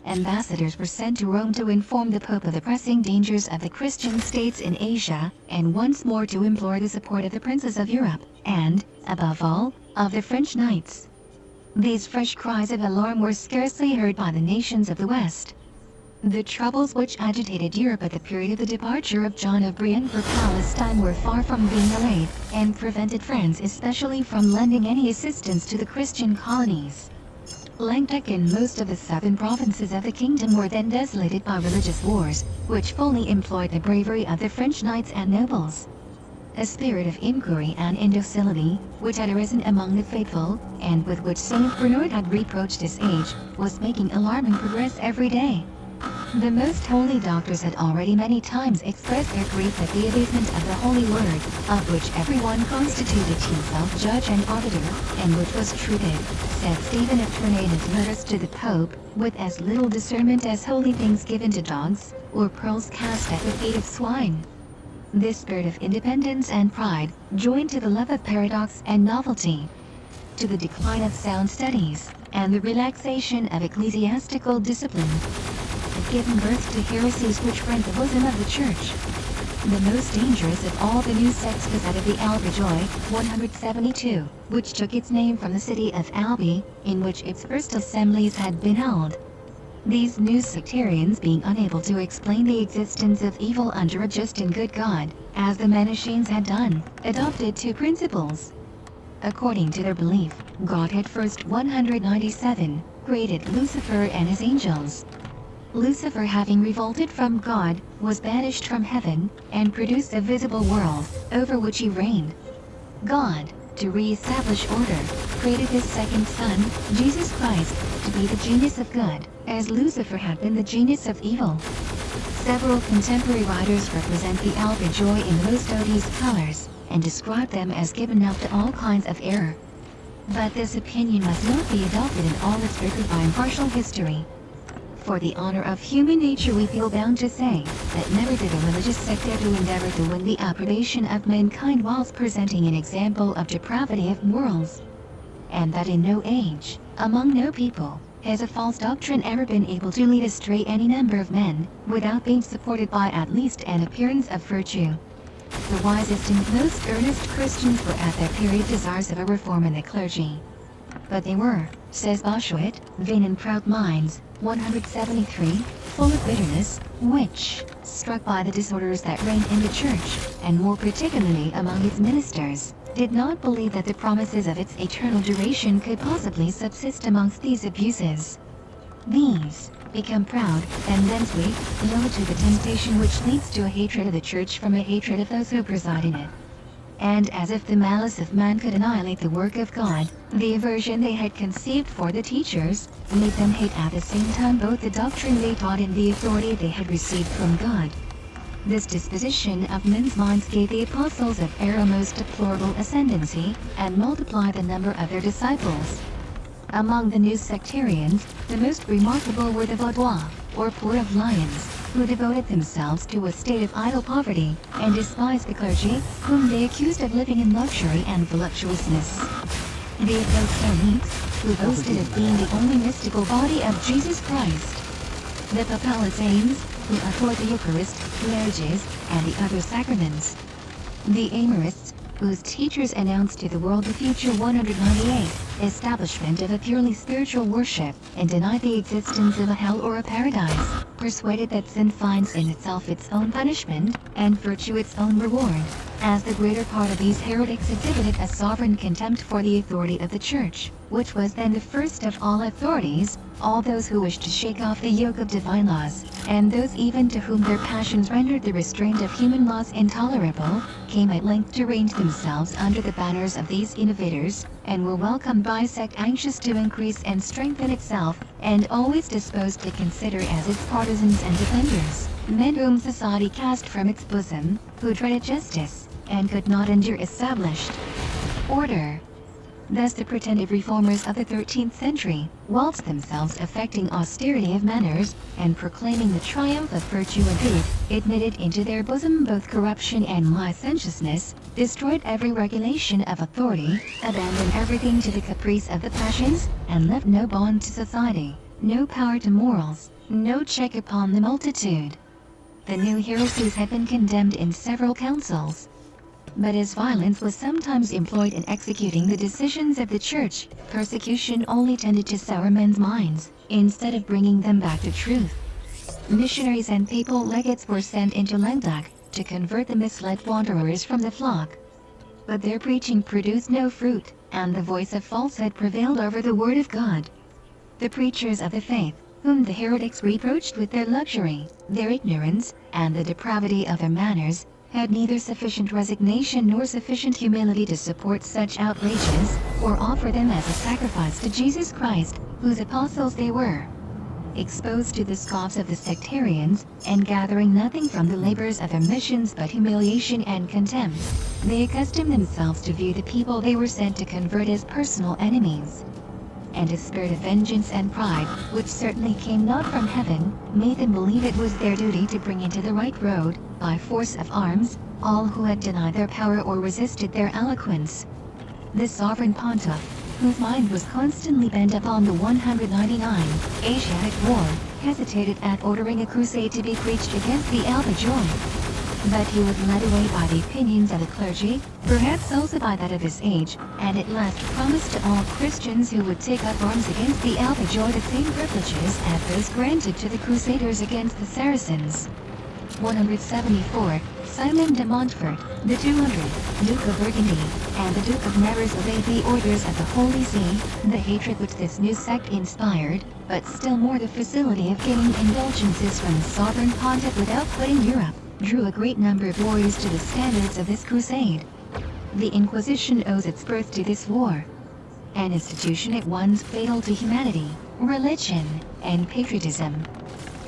B: Ambassadors were sent to Rome to inform the Pope of the pressing dangers of the Christian states in Asia, and once more to implore the support of the princes of Europe, and, above all, of the French knights. These fresh cries of alarm were scarcely heard by the nations of the West. The troubles which agitated Europe at the period of the departure of John of Brienne for Palestine were far from being allayed, and prevented France especially from lending any assistance to the Christian colonies. Languedoc and most of the southern provinces of the kingdom were then desolated by religious wars, which fully employed the bravery of the French knights and nobles. A spirit of inquiry and indocility, which had arisen among the faithful, and with which Saint Bernard had reproached his age, was making alarming progress every day. The most holy doctors had already many times expressed their grief at the abasement of the holy word, of which everyone constituted himself judge and arbiter, and which was treated, said Stephen of Tournai in his letters to the Pope, with as little discernment as holy things given to dogs, or pearls cast at the feet of swine. This spirit of independence and pride, joined to the love of paradox and novelty, to the decline of sound studies, and the relaxation of ecclesiastical discipline, had given birth to heresies which rent the bosom of the Church. The most dangerous of all the new sects was that of the Albigeois, 172, which took its name from the city of Albi, in which its first assemblies had been held. These new sectarians, being unable to explain the existence of evil under a just and good God, as the Manichaeans had done, adopted two principles. According to their belief, God had first 197 created Lucifer and his angels. Lucifer, having revolted from God, was banished from heaven, and produced a visible world, over which he reigned. God, to re-establish order, created his second son, Jesus Christ, to be the genius of good, as Lucifer had been the genius of evil. Several contemporary writers represent the Albigeois in most odious colors, and describe them as given up to all kinds of error. But this opinion must not be adopted in all its rigor by impartial history. For the honor of human nature, we feel bound to say that never did a religious sect dare to endeavor to win the approbation of mankind whilst presenting an example of depravity of morals, and that in no age, among no people, has a false doctrine ever been able to lead astray any number of men, without being supported by at least an appearance of virtue. The wisest and most earnest Christians were at that period desirous of a reform in the clergy. But they were, says Bossuet, vain and proud minds, 173, full of bitterness, which, struck by the disorders that reigned in the Church, and more particularly among its ministers, did not believe that the promises of its eternal duration could possibly subsist amongst these abuses. These become proud, and thence weak, yielded to the temptation which leads to a hatred of the Church from a hatred of those who preside in it. And as if the malice of man could annihilate the work of God, the aversion they had conceived for the teachers, made them hate at the same time both the doctrine they taught and the authority they had received from God. This disposition of men's minds gave the apostles of error a most deplorable ascendancy, and multiplied the number of their disciples. Among the new sectarians, the most remarkable were the Vaudois, or poor of Lyons, who devoted themselves to a state of idle poverty, and despised the clergy, whom they accused of living in luxury and voluptuousness. The Epiphanites, who boasted of being the only mystical body of Jesus Christ. The Papalitanes, who abhorred the Eucharist, marriages, and the other sacraments. The Amorists, whose teachers announced to the world the future 198 establishment of a purely spiritual worship, and denied the existence of a hell or a paradise, persuaded that sin finds in itself its own punishment, and virtue its own reward. as the greater part of these heretics exhibited a sovereign contempt for the authority of the Church, which was then the first of all authorities. All those who wished to shake off the yoke of divine laws, and those even to whom their passions rendered the restraint of human laws intolerable, came at length to range themselves under the banners of these innovators, and were welcomed by a sect anxious to increase and strengthen itself, and always disposed to consider as its partisans and defenders men whom society cast from its bosom, who dreaded justice, and could not endure established order. Thus the pretended reformers of the 13th century waltzed themselves affecting austerity of manners, and proclaiming the triumph of virtue and truth, admitted into their bosom both corruption and licentiousness, destroyed every regulation of authority, abandoned everything to the caprice of the passions, and left no bond to society, no power to morals, no check upon the multitude. The new heresies had been condemned in several councils. But as violence was sometimes employed in executing the decisions of the Church, persecution only tended to sour men's minds, instead of bringing them back to truth. Missionaries and papal legates were sent into Languedoc to convert the misled wanderers from the flock. But their preaching produced no fruit, and the voice of falsehood prevailed over the word of God. The preachers of the faith, whom the heretics reproached with their luxury, their ignorance, and the depravity of their manners, had neither sufficient resignation nor sufficient humility to support such outrages, or offer them as a sacrifice to Jesus Christ, whose apostles they were. Exposed to the scoffs of the sectarians, and gathering nothing from the labors of their missions but humiliation and contempt, they accustomed themselves to view the people they were sent to convert as personal enemies. And a spirit of vengeance and pride, which certainly came not from heaven, made them believe it was their duty to bring into the right road, by force of arms, all who had denied their power or resisted their eloquence. The sovereign pontiff, whose mind was constantly bent upon the 199 Asiatic War, hesitated at ordering a crusade to be preached against the Albigeois. But he was led away by the opinions of the clergy, perhaps also by that of his age, and at last promised to all Christians who would take up arms against the Albigeois the same privileges as those granted to the Crusaders against the Saracens. 174, Simon de Montfort, the 200, Duke of Burgundy, and the Duke of Nevers obeyed the orders of the Holy See. The hatred which this new sect inspired, but still more the facility of gaining indulgences from the sovereign pontiff without quitting Europe, drew a great number of warriors to the standards of this crusade. The Inquisition owes its birth to this war, an institution at once fatal to humanity, religion, and patriotism.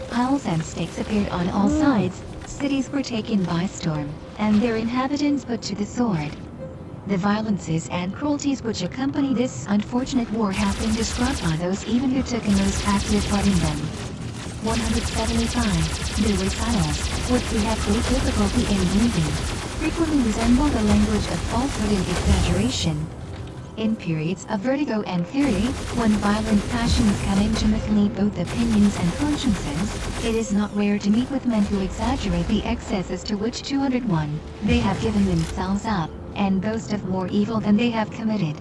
B: Piles and stakes appeared on all sides, cities were taken by storm, and their inhabitants put to the sword. The violences and cruelties which accompany this unfortunate war have been described by those even who took a most active part in them. 175. The recitals, which we have great difficulty in believing, frequently resemble the language of falsehood and exaggeration. In periods of vertigo and fury, when violent passions come in to mislead both opinions and consciences, it is not rare to meet with men who exaggerate the excesses to which 201 they have given themselves up, and boast of more evil than they have committed.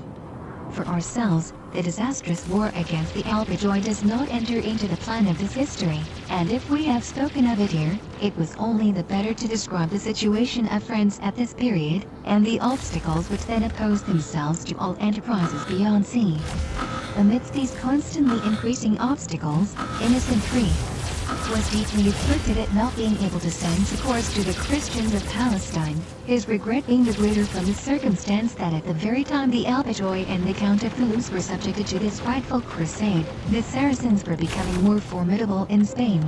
B: For ourselves, the disastrous war against the Albigeois does not enter into the plan of this history, and if we have spoken of it here, it was only the better to describe the situation of France at this period, and the obstacles which then opposed themselves to all enterprises beyond sea. Amidst these constantly increasing obstacles, Innocent III was deeply afflicted at not being able to send succors to the Christians of Palestine, his regret being the greater from the circumstance that at the very time the Albigeois and the Count of Toulouse were subjected to this frightful crusade, the Saracens were becoming more formidable in Spain.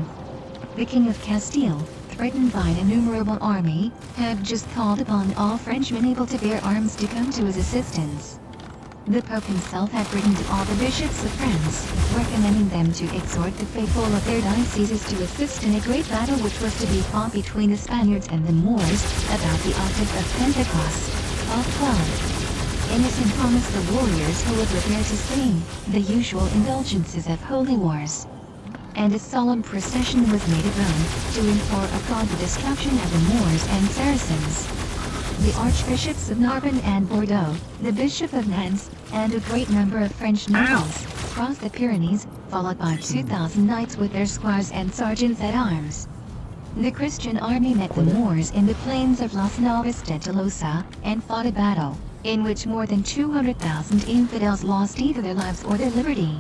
B: The King of Castile, threatened by an innumerable army, had just called upon all Frenchmen able to bear arms to come to his assistance. The Pope himself had written to all the bishops of France, recommending them to exhort the faithful of their dioceses to assist in a great battle which was to be fought between the Spaniards and the Moors, about the octave of Pentecost, 1212. Innocent promised the warriors who would prepare to sing the usual indulgences of holy wars. And a solemn procession was made at Rome, to implore of God the destruction of the Moors and Saracens. The archbishops of Narbonne and Bordeaux, the bishop of Nantes, and a great number of French nobles crossed the Pyrenees, followed by 2,000 knights with their squires and sergeants at arms. The Christian army met the Moors in the plains of Las Navas de Tolosa and fought a battle, in which more than 200,000 infidels lost either their lives or their liberty.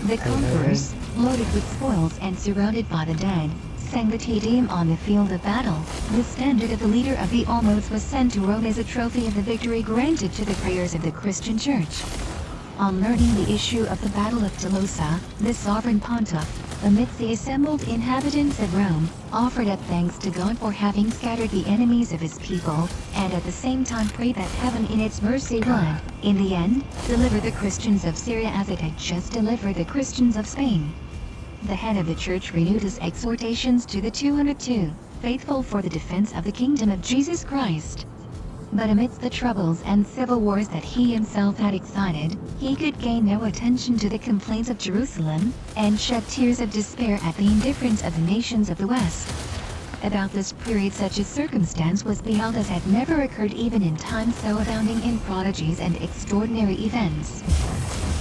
B: The conquerors, loaded with spoils and surrounded by the dead, sang the Te Deum on the field of battle. The standard of the leader of the Almosts was sent to Rome as a trophy of the victory granted to the prayers of the Christian Church. On learning the issue of the Battle of Tolosa, the sovereign pontiff, amidst the assembled inhabitants of Rome, offered up thanks to God for having scattered the enemies of his people, and at the same time prayed that heaven in its mercy would, in the end, deliver the Christians of Syria as it had just delivered the Christians of Spain. The head of the church renewed his exhortations to the 202, faithful for the defense of the kingdom of Jesus Christ. But amidst the troubles and civil wars that he himself had excited, he could gain no attention to the complaints of Jerusalem, and shed tears of despair at the indifference of the nations of the West. About this period such a circumstance was beheld as had never occurred even in times so abounding in prodigies and extraordinary events.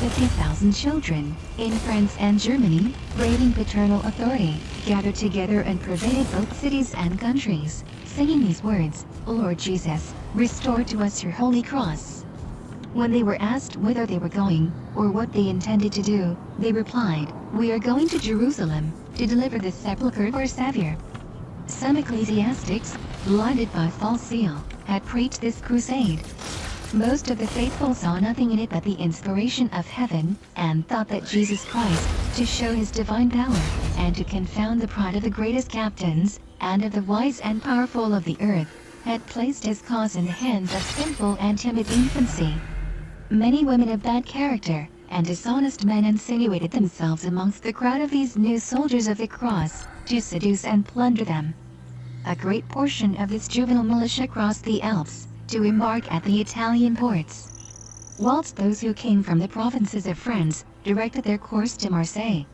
B: 50,000 children, in France and Germany, braving paternal authority, gathered together and pervaded both cities and countries, singing these words, "Lord Jesus, restore to us your holy cross." When they were asked whither they were going, or what they intended to do, they replied, "We are going to Jerusalem, to deliver the sepulchre of our Savior." Some ecclesiastics, blinded by false zeal, had preached this crusade. Most of the faithful saw nothing in it but the inspiration of heaven, and thought that Jesus Christ, to show his divine power, and to confound the pride of the greatest captains, and of the wise and powerful of the earth, had placed his cause in the hands of sinful and timid infancy. Many women of bad character, and dishonest men insinuated themselves amongst the crowd of these new soldiers of the cross, to seduce and plunder them. A great portion of this juvenile militia crossed the Alps, to embark at the Italian ports, whilst those who came from the provinces of France directed their course to Marseille.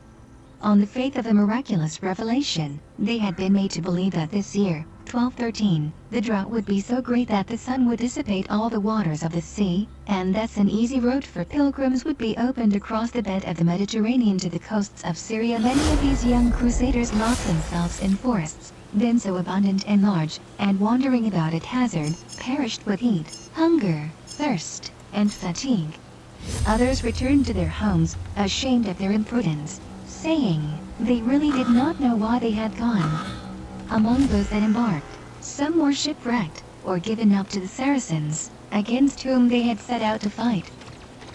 B: On the faith of a miraculous revelation, they had been made to believe that this year, 1213, the drought would be so great that the sun would dissipate all the waters of the sea, and thus an easy road for pilgrims would be opened across the bed of the Mediterranean to the coasts of Syria. Many of these young crusaders locked themselves in forests, then so abundant and large, and wandering about at hazard, perished with heat, hunger, thirst, and fatigue. Others returned to their homes, ashamed of their imprudence, saying, they really did not know why they had gone. Among those that embarked, some were shipwrecked, or given up to the Saracens, against whom they had set out to fight.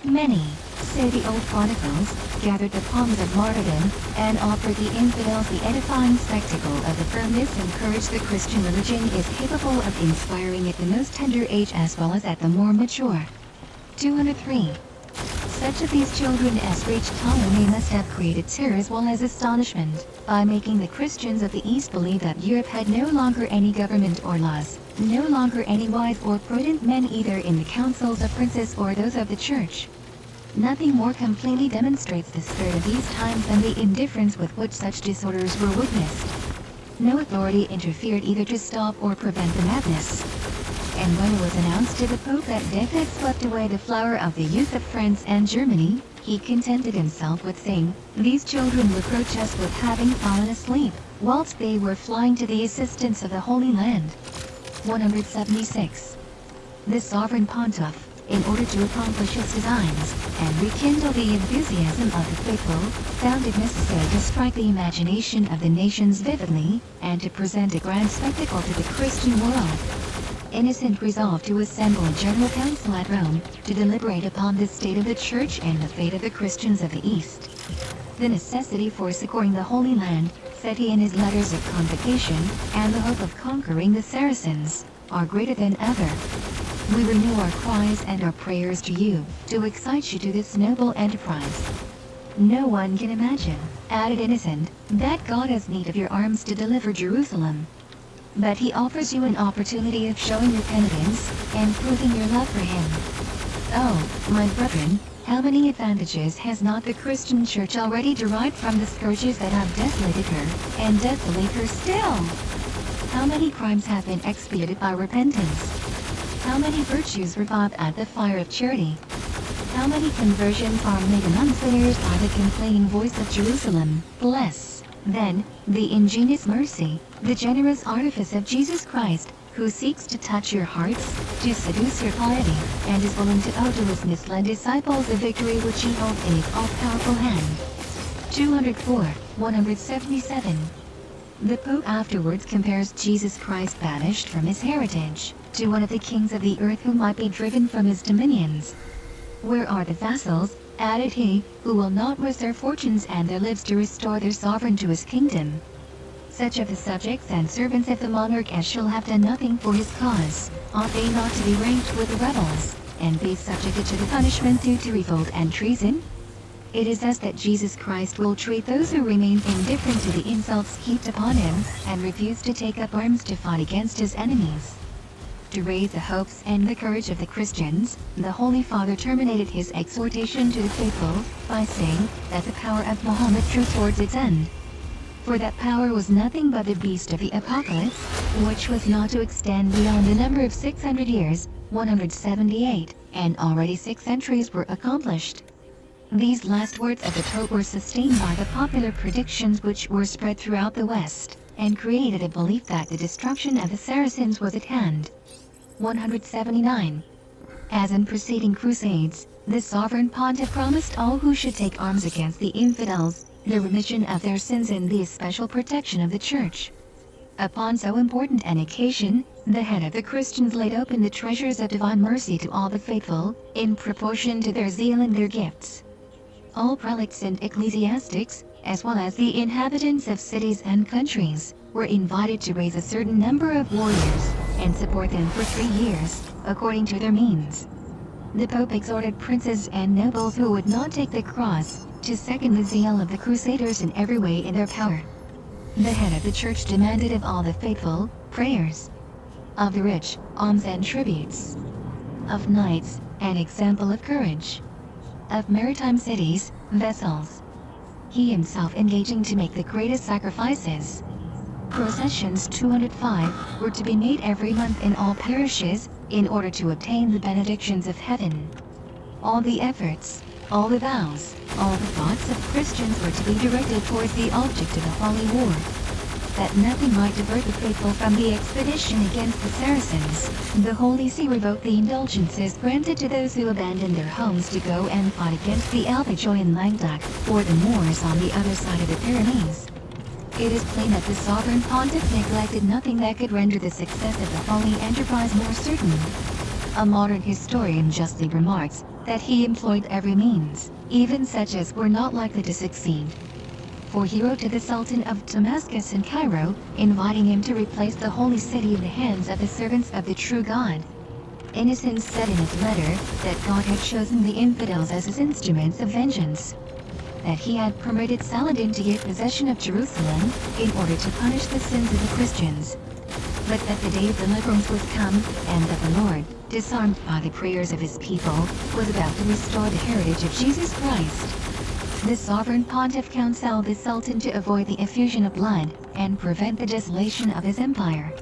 B: Many, say the old chronicles, gathered the palms of martyrdom, and offered the infidels the edifying spectacle of the firmness and courage the Christian religion is capable of inspiring at the most tender age as well as at the more mature. 203. Such of these children as reached Ptolemy must have created terror as well as astonishment, by making the Christians of the East believe that Europe had no longer any government or laws, no longer any wise or prudent men either in the councils of princes or those of the church. Nothing more completely demonstrates the spirit of these times than the indifference with which such disorders were witnessed. No authority interfered either to stop or prevent the madness. And when it was announced to the Pope that death had swept away the flower of the youth of France and Germany, he contented himself with saying, "These children reproach us with having fallen asleep, whilst they were flying to the assistance of the Holy Land." 176. The sovereign pontiff, in order to accomplish his designs, and rekindle the enthusiasm of the faithful, found it necessary to strike the imagination of the nations vividly, and to present a grand spectacle to the Christian world. Innocent resolved to assemble a general council at Rome, to deliberate upon the state of the Church and the fate of the Christians of the East. The necessity for succoring the Holy Land, said he in his letters of convocation, and the hope of conquering the Saracens, are greater than ever. We renew our cries and our prayers to you, to excite you to this noble enterprise. No one can imagine, added Innocent, that God has need of your arms to deliver Jerusalem. But he offers you an opportunity of showing your penitence, and proving your love for him. Oh, my brethren, how many advantages has not the Christian Church already derived from the scourges that have desolated her, and desolate her still? How many crimes have been expiated by repentance? How many virtues revived at the fire of charity? How many conversions are made among sinners by the complaining voice of Jerusalem, "Bless, Then, the ingenious mercy, the generous artifice of Jesus Christ, who seeks to touch your hearts, to seduce your piety, and is willing to owe to his misled disciples the victory which he holds in his all-powerful hand. 204, 177. The Pope afterwards compares Jesus Christ banished from his heritage, to one of the kings of the earth who might be driven from his dominions. Where are the vassals, added he, who will not risk their fortunes and their lives to restore their sovereign to his kingdom? Such of the subjects and servants of the monarch as shall have done nothing for his cause, ought they not to be ranked with the rebels, and be subjected to the punishment due to revolt and treason? It is thus that Jesus Christ will treat those who remain indifferent to the insults heaped upon him, and refuse to take up arms to fight against his enemies. To raise the hopes and the courage of the Christians, the Holy Father terminated his exhortation to the faithful, by saying that the power of Muhammad drew towards its end. For that power was nothing but the beast of the apocalypse, which was not to extend beyond the number of 600 years, 178, and already 6 centuries were accomplished. These last words of the Pope were sustained by the popular predictions which were spread throughout the West, and created a belief that the destruction of the Saracens was at hand. 179. As in preceding crusades, the Sovereign Pontiff promised all who should take arms against the infidels, the remission of their sins and the especial protection of the Church. Upon so important an occasion, the head of the Christians laid open the treasures of divine mercy to all the faithful, in proportion to their zeal and their gifts. All prelates and ecclesiastics, as well as the inhabitants of cities and countries, were invited to raise a certain number of warriors, and support them for 3 years, according to their means. The Pope exhorted princes and nobles who would not take the cross, to second the zeal of the Crusaders in every way in their power. The head of the Church demanded of all the faithful, prayers. Of the rich, alms and tributes. Of knights, an example of courage. Of maritime cities, vessels. He himself engaging to make the greatest sacrifices. Processions 205 were to be made every month in all parishes, in order to obtain the benedictions of heaven. All the efforts, all the vows, all the thoughts of Christians were to be directed towards the object of the holy war. That nothing might divert the faithful from the expedition against the Saracens, the Holy See revoked the indulgences granted to those who abandoned their homes to go and fight against the Albigeois in Languedoc, or the Moors on the other side of the Pyrenees. It is plain that the Sovereign Pontiff neglected nothing that could render the success of the holy enterprise more certain. A modern historian justly remarks that he employed every means, even such as were not likely to succeed. For he wrote to the Sultan of Damascus and Cairo, inviting him to replace the holy city in the hands of the servants of the true God. Innocent said in his letter that God had chosen the infidels as his instruments of vengeance. That he had permitted Saladin to get possession of Jerusalem, in order to punish the sins of the Christians. But that the day of deliverance was come, and that the Lord, disarmed by the prayers of his people, was about to restore the heritage of Jesus Christ. The Sovereign Pontiff counseled the Sultan to avoid the effusion of blood, and prevent the desolation of his empire.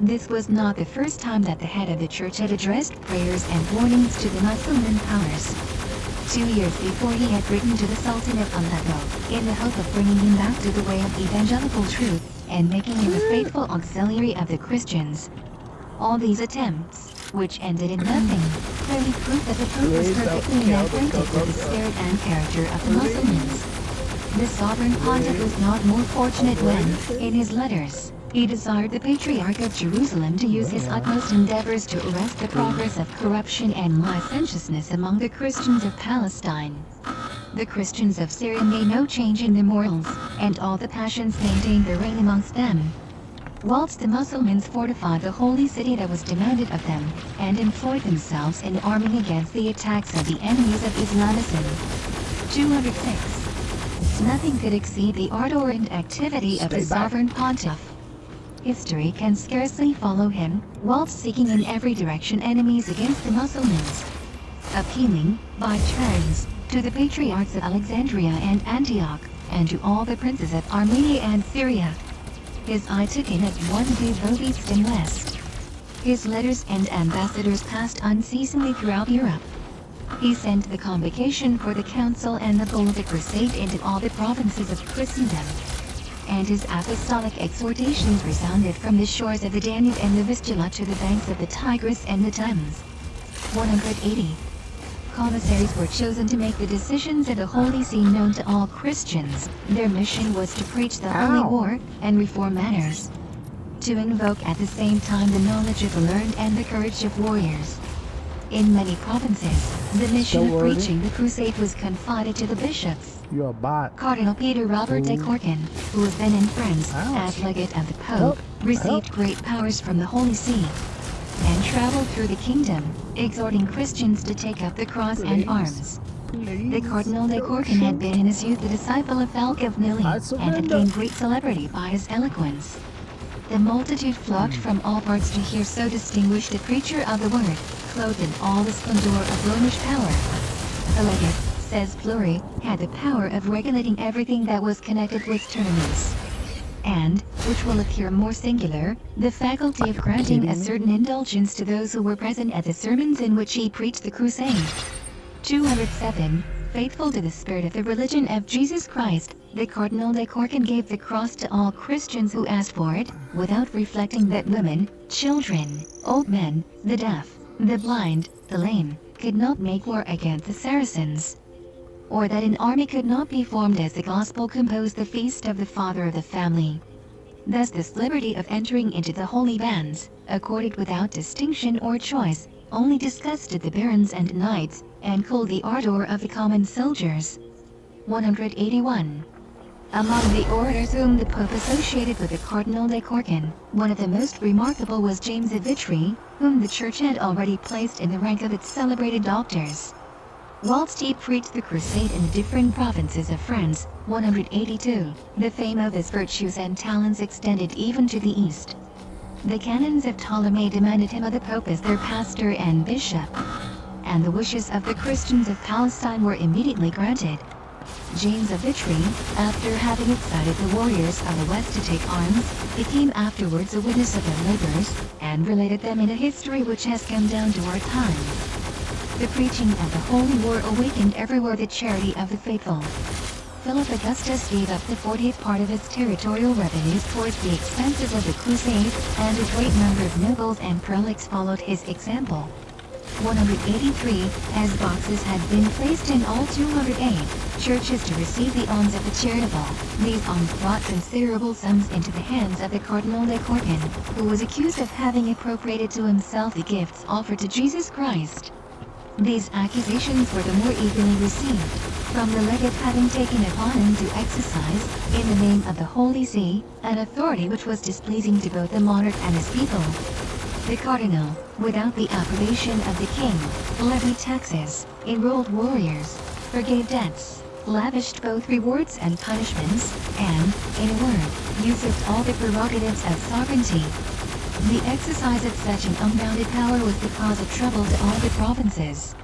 B: This was not the first time that the head of the Church had addressed prayers and warnings to the Muslim powers. 2 years before he had written to the Sultan of Aleppo, in the hope of bringing him back to the way of evangelical truth, and making him a faithful auxiliary of the Christians. All these attempts, which ended in nothing, clearly prove that the Pope was perfectly unacquainted with the spirit and character of the Muslims. The Sovereign Pontiff was not more fortunate when, in his letters, he desired the Patriarch of Jerusalem to use his utmost endeavors to arrest the progress of corruption and licentiousness among the Christians of Palestine. The Christians of Syria made no change in their morals, and all the passions maintained their reign amongst them. Whilst the Mussulmans fortified the holy city that was demanded of them, and employed themselves in arming against the attacks of the enemies of Islamism. 206. Nothing could exceed the ardor and activity of the Sovereign Pontiff. History can scarcely follow him, whilst seeking in every direction enemies against the Mussulmans. Appealing, by turns, to the Patriarchs of Alexandria and Antioch, and to all the princes of Armenia and Syria. His eye took in as one view both east and west. His letters and ambassadors passed unceasingly throughout Europe. He sent the convocation for the council and the bull of the crusade into all the provinces of Christendom. and his apostolic exhortations resounded from the shores of the Danube and the Vistula to the banks of the Tigris and the Thames. 180. Commissaries were chosen to make the decisions of the Holy See known to all Christians. Their mission was to preach the Holy War and reform manners, to invoke at the same time the knowledge of the learned and the courage of warriors. In many provinces, the mission of preaching the crusade was confided to the bishops.
A: You're a bot.
B: Cardinal Peter Robert de Corcan, who was then in France as legate of the Pope, received great powers from the Holy See and traveled through the kingdom, exhorting Christians to take up the cross and arms. The Cardinal de Corcan had been in his youth a disciple of Falk of Milly and had gained great celebrity by his eloquence. The multitude flocked from all parts to hear so distinguished a preacher of the word, clothed in all the splendor of Romish power. The legate, says Fleury, had the power of regulating everything that was connected with tournaments, and, which will appear more singular, the faculty of granting a certain indulgence to those who were present at the sermons in which he preached the crusade. 207. Faithful to the spirit of the religion of Jesus Christ, the Cardinal de Corcan gave the cross to all Christians who asked for it, without reflecting that women, children, old men, the deaf, the blind, the lame, could not make war against the Saracens, or that an army could not be formed as the gospel composed the feast of the father of the family. Thus this liberty of entering into the holy bands, accorded without distinction or choice, only disgusted the barons and knights, and cooled the ardor of the common soldiers. 181. Among the orators whom the Pope associated with the Cardinal de Corcan, one of the most remarkable was James of Vitry, whom the Church had already placed in the rank of its celebrated doctors. Whilst he preached the crusade in the different provinces of France, 182, the fame of his virtues and talents extended even to the east. The canons of Ptolemy demanded him of the Pope as their pastor and bishop, and the wishes of the Christians of Palestine were immediately granted. James of Vitry, after having excited the warriors of the west to take arms, became afterwards a witness of their labors, and related them in a history which has come down to our times. The preaching of the Holy War awakened everywhere the charity of the faithful. Philip Augustus gave up the 40th part of its territorial revenues towards the expenses of the crusade, and a great number of nobles and prelates followed his example. 183, as boxes had been placed in all 208 churches to receive the alms of the charitable, these alms brought considerable sums into the hands of the Cardinal de Corcan, who was accused of having appropriated to himself the gifts offered to Jesus Christ. These accusations were the more eagerly received, from the legate having taken upon him to exercise, in the name of the Holy See, an authority which was displeasing to both the monarch and his people. The Cardinal, without the approbation of the king, levied taxes, enrolled warriors, forgave debts, lavished both rewards and punishments, and, in a word, usurped all the prerogatives of sovereignty. The exercise of such an unbounded power was the cause of trouble to all the provinces.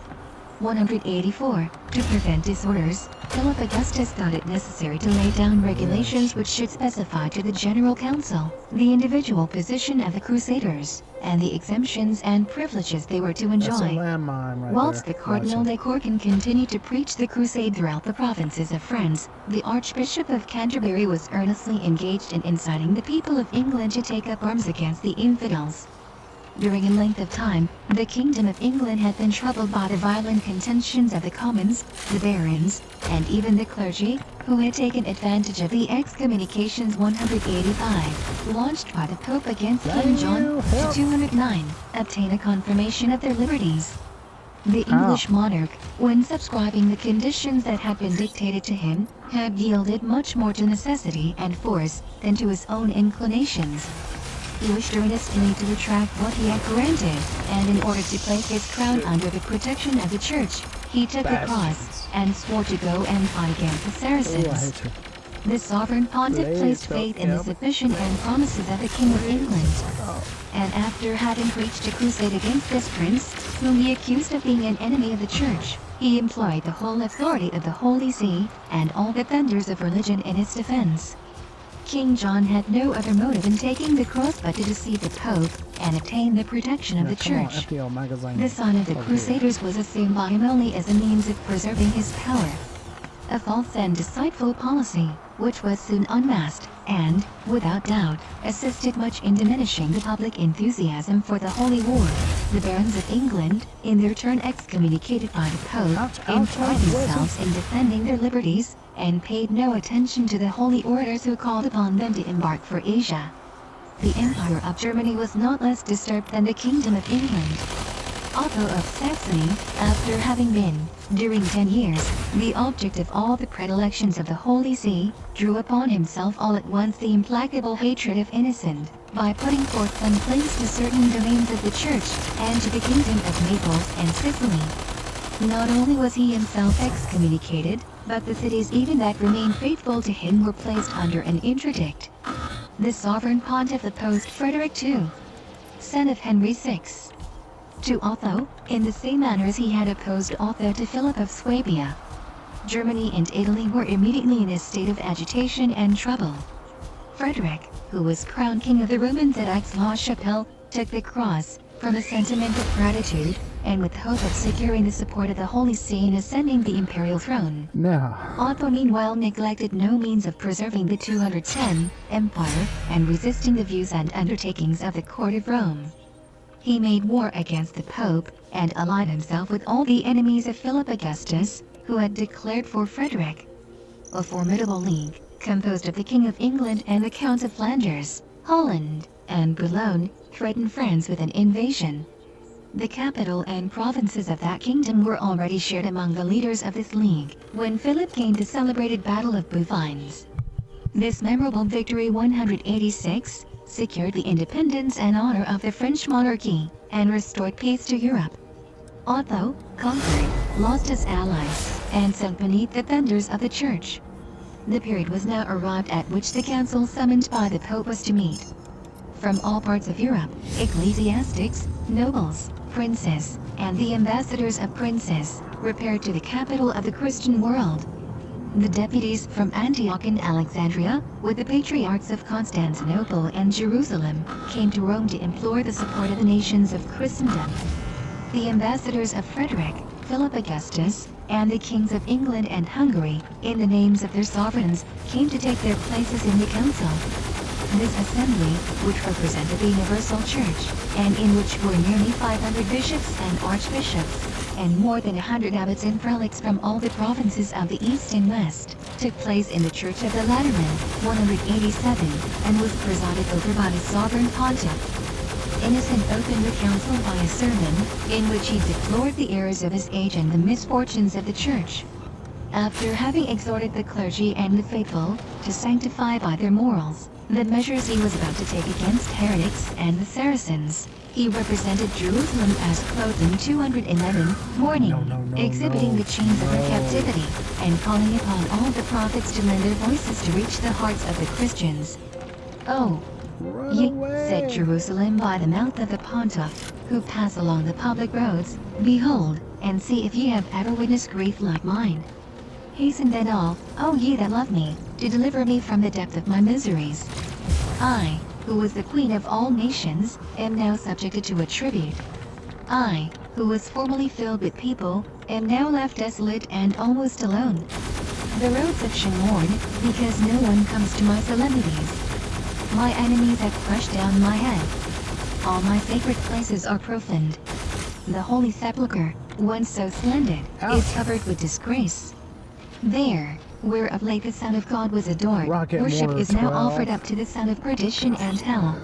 B: 184. To prevent disorders, Philip Augustus thought it necessary to lay down regulations which should specify to the General Council the individual position of the Crusaders, and the exemptions and privileges they were to enjoy.
A: That's a landmine right
B: Whilst
A: there.
B: the Cardinal de Corcan continued to preach the crusade throughout the provinces of France, the Archbishop of Canterbury was earnestly engaged in inciting the people of England to take up arms against the infidels. During a length of time, the Kingdom of England had been troubled by the violent contentions of the commons, the barons, and even the clergy, who had taken advantage of the excommunications 185, launched by the Pope against King John, to 209, obtain a confirmation of their liberties. The English monarch, when subscribing the conditions that had been dictated to him, had yielded much more to necessity and force than to his own inclinations. He wished earnestly to retract what he had granted, and in order to place his crown under the protection of the Church, he took the cross, and swore to go and fight against the Saracens. The sovereign pontiff placed faith in the submission and promises of the King of England, and after having preached a crusade against this prince, whom he accused of being an enemy of the Church, he employed the whole authority of the Holy See, and all the thunders of religion in his defense. King John had no other motive in taking the cross but to deceive the Pope, and obtain the protection of the Church. The sign of the Crusaders was assumed by him only as a means of preserving his power. a false and deceitful policy, which was soon unmasked, and, without doubt, assisted much in diminishing the public enthusiasm for the Holy War. The barons of England, in their turn excommunicated by the Pope, employed themselves in defending their liberties, and paid no attention to the holy orders who called upon them to embark for Asia. The Empire of Germany was not less disturbed than the Kingdom of England. Otto of Saxony, after having been, during 10 years, the object of all the predilections of the Holy See, drew upon himself all at once the implacable hatred of Innocent, by putting forth some claims to certain domains of the Church, and to the Kingdom of Naples and Sicily. Not only was he himself excommunicated, but the cities even that remained faithful to him were placed under an interdict. The sovereign pontiff opposed Frederick II, son of Henry VI, to Otho, in the same manner as he had opposed Otho to Philip of Swabia. Germany and Italy were immediately in a state of agitation and trouble. Frederick, who was crowned king of the Romans at Aix-la-Chapelle, took the cross, from a sentiment of gratitude, and with hope of securing the support of the Holy See in ascending the imperial throne.
A: Now,
B: Otho meanwhile neglected no means of preserving the 210 empire, and resisting the views and undertakings of the court of Rome. He made war against the Pope, and allied himself with all the enemies of Philip Augustus, who had declared for Frederick. A formidable league, composed of the King of England and the Counts of Flanders, Holland, and Boulogne, threatened France with an invasion. The capital and provinces of that kingdom were already shared among the leaders of this league, when Philip gained the celebrated Battle of Bouvines. This memorable victory 186 secured the independence and honor of the French monarchy, and restored peace to Europe. Otho, conquered, lost his allies, and sunk beneath the thunders of the Church. The period was now arrived at which the council summoned by the Pope was to meet. From all parts of Europe, ecclesiastics, nobles, princes, and the ambassadors of princes, repaired to the capital of the Christian world. The deputies from Antioch and Alexandria, with the patriarchs of Constantinople and Jerusalem, came to Rome to implore the support of the nations of Christendom. The ambassadors of Frederick, Philip Augustus, and the kings of England and Hungary, in the names of their sovereigns, came to take their places in the council. This assembly, which represented the Universal Church, and in which were nearly 500 bishops and archbishops, and more than 100 abbots and prelates from all the provinces of the East and West, took place in the Church of the Lateran, 187, and was presided over by the Sovereign Pontiff. Innocent opened the council by a sermon, in which he deplored the errors of his age and the misfortunes of the Church. After having exhorted the clergy and the faithful to sanctify by their morals the measures he was about to take against heretics and the Saracens, he represented Jerusalem as clothed in 211 mourning, exhibiting the chains of her captivity, and calling upon all the prophets to lend their voices to reach the hearts of the Christians. Oh, ye, said Jerusalem by the mouth of the pontiff, who pass along the public roads, behold, and see if ye have ever witnessed grief like mine. Hasten then all, O ye that love me, to deliver me from the depth of my miseries. I, who was the queen of all nations, am now subjected to a tribute. I, who was formerly filled with people, am now left desolate and almost alone. The roads of Shem mourn, because no one comes to my solemnities. My enemies have crushed down my head. All my sacred places are profaned. The holy sepulchre, once so splendid, is covered with disgrace. There, where of late the Son of God was adored, worship is now offered up to the Son of Perdition and Hell.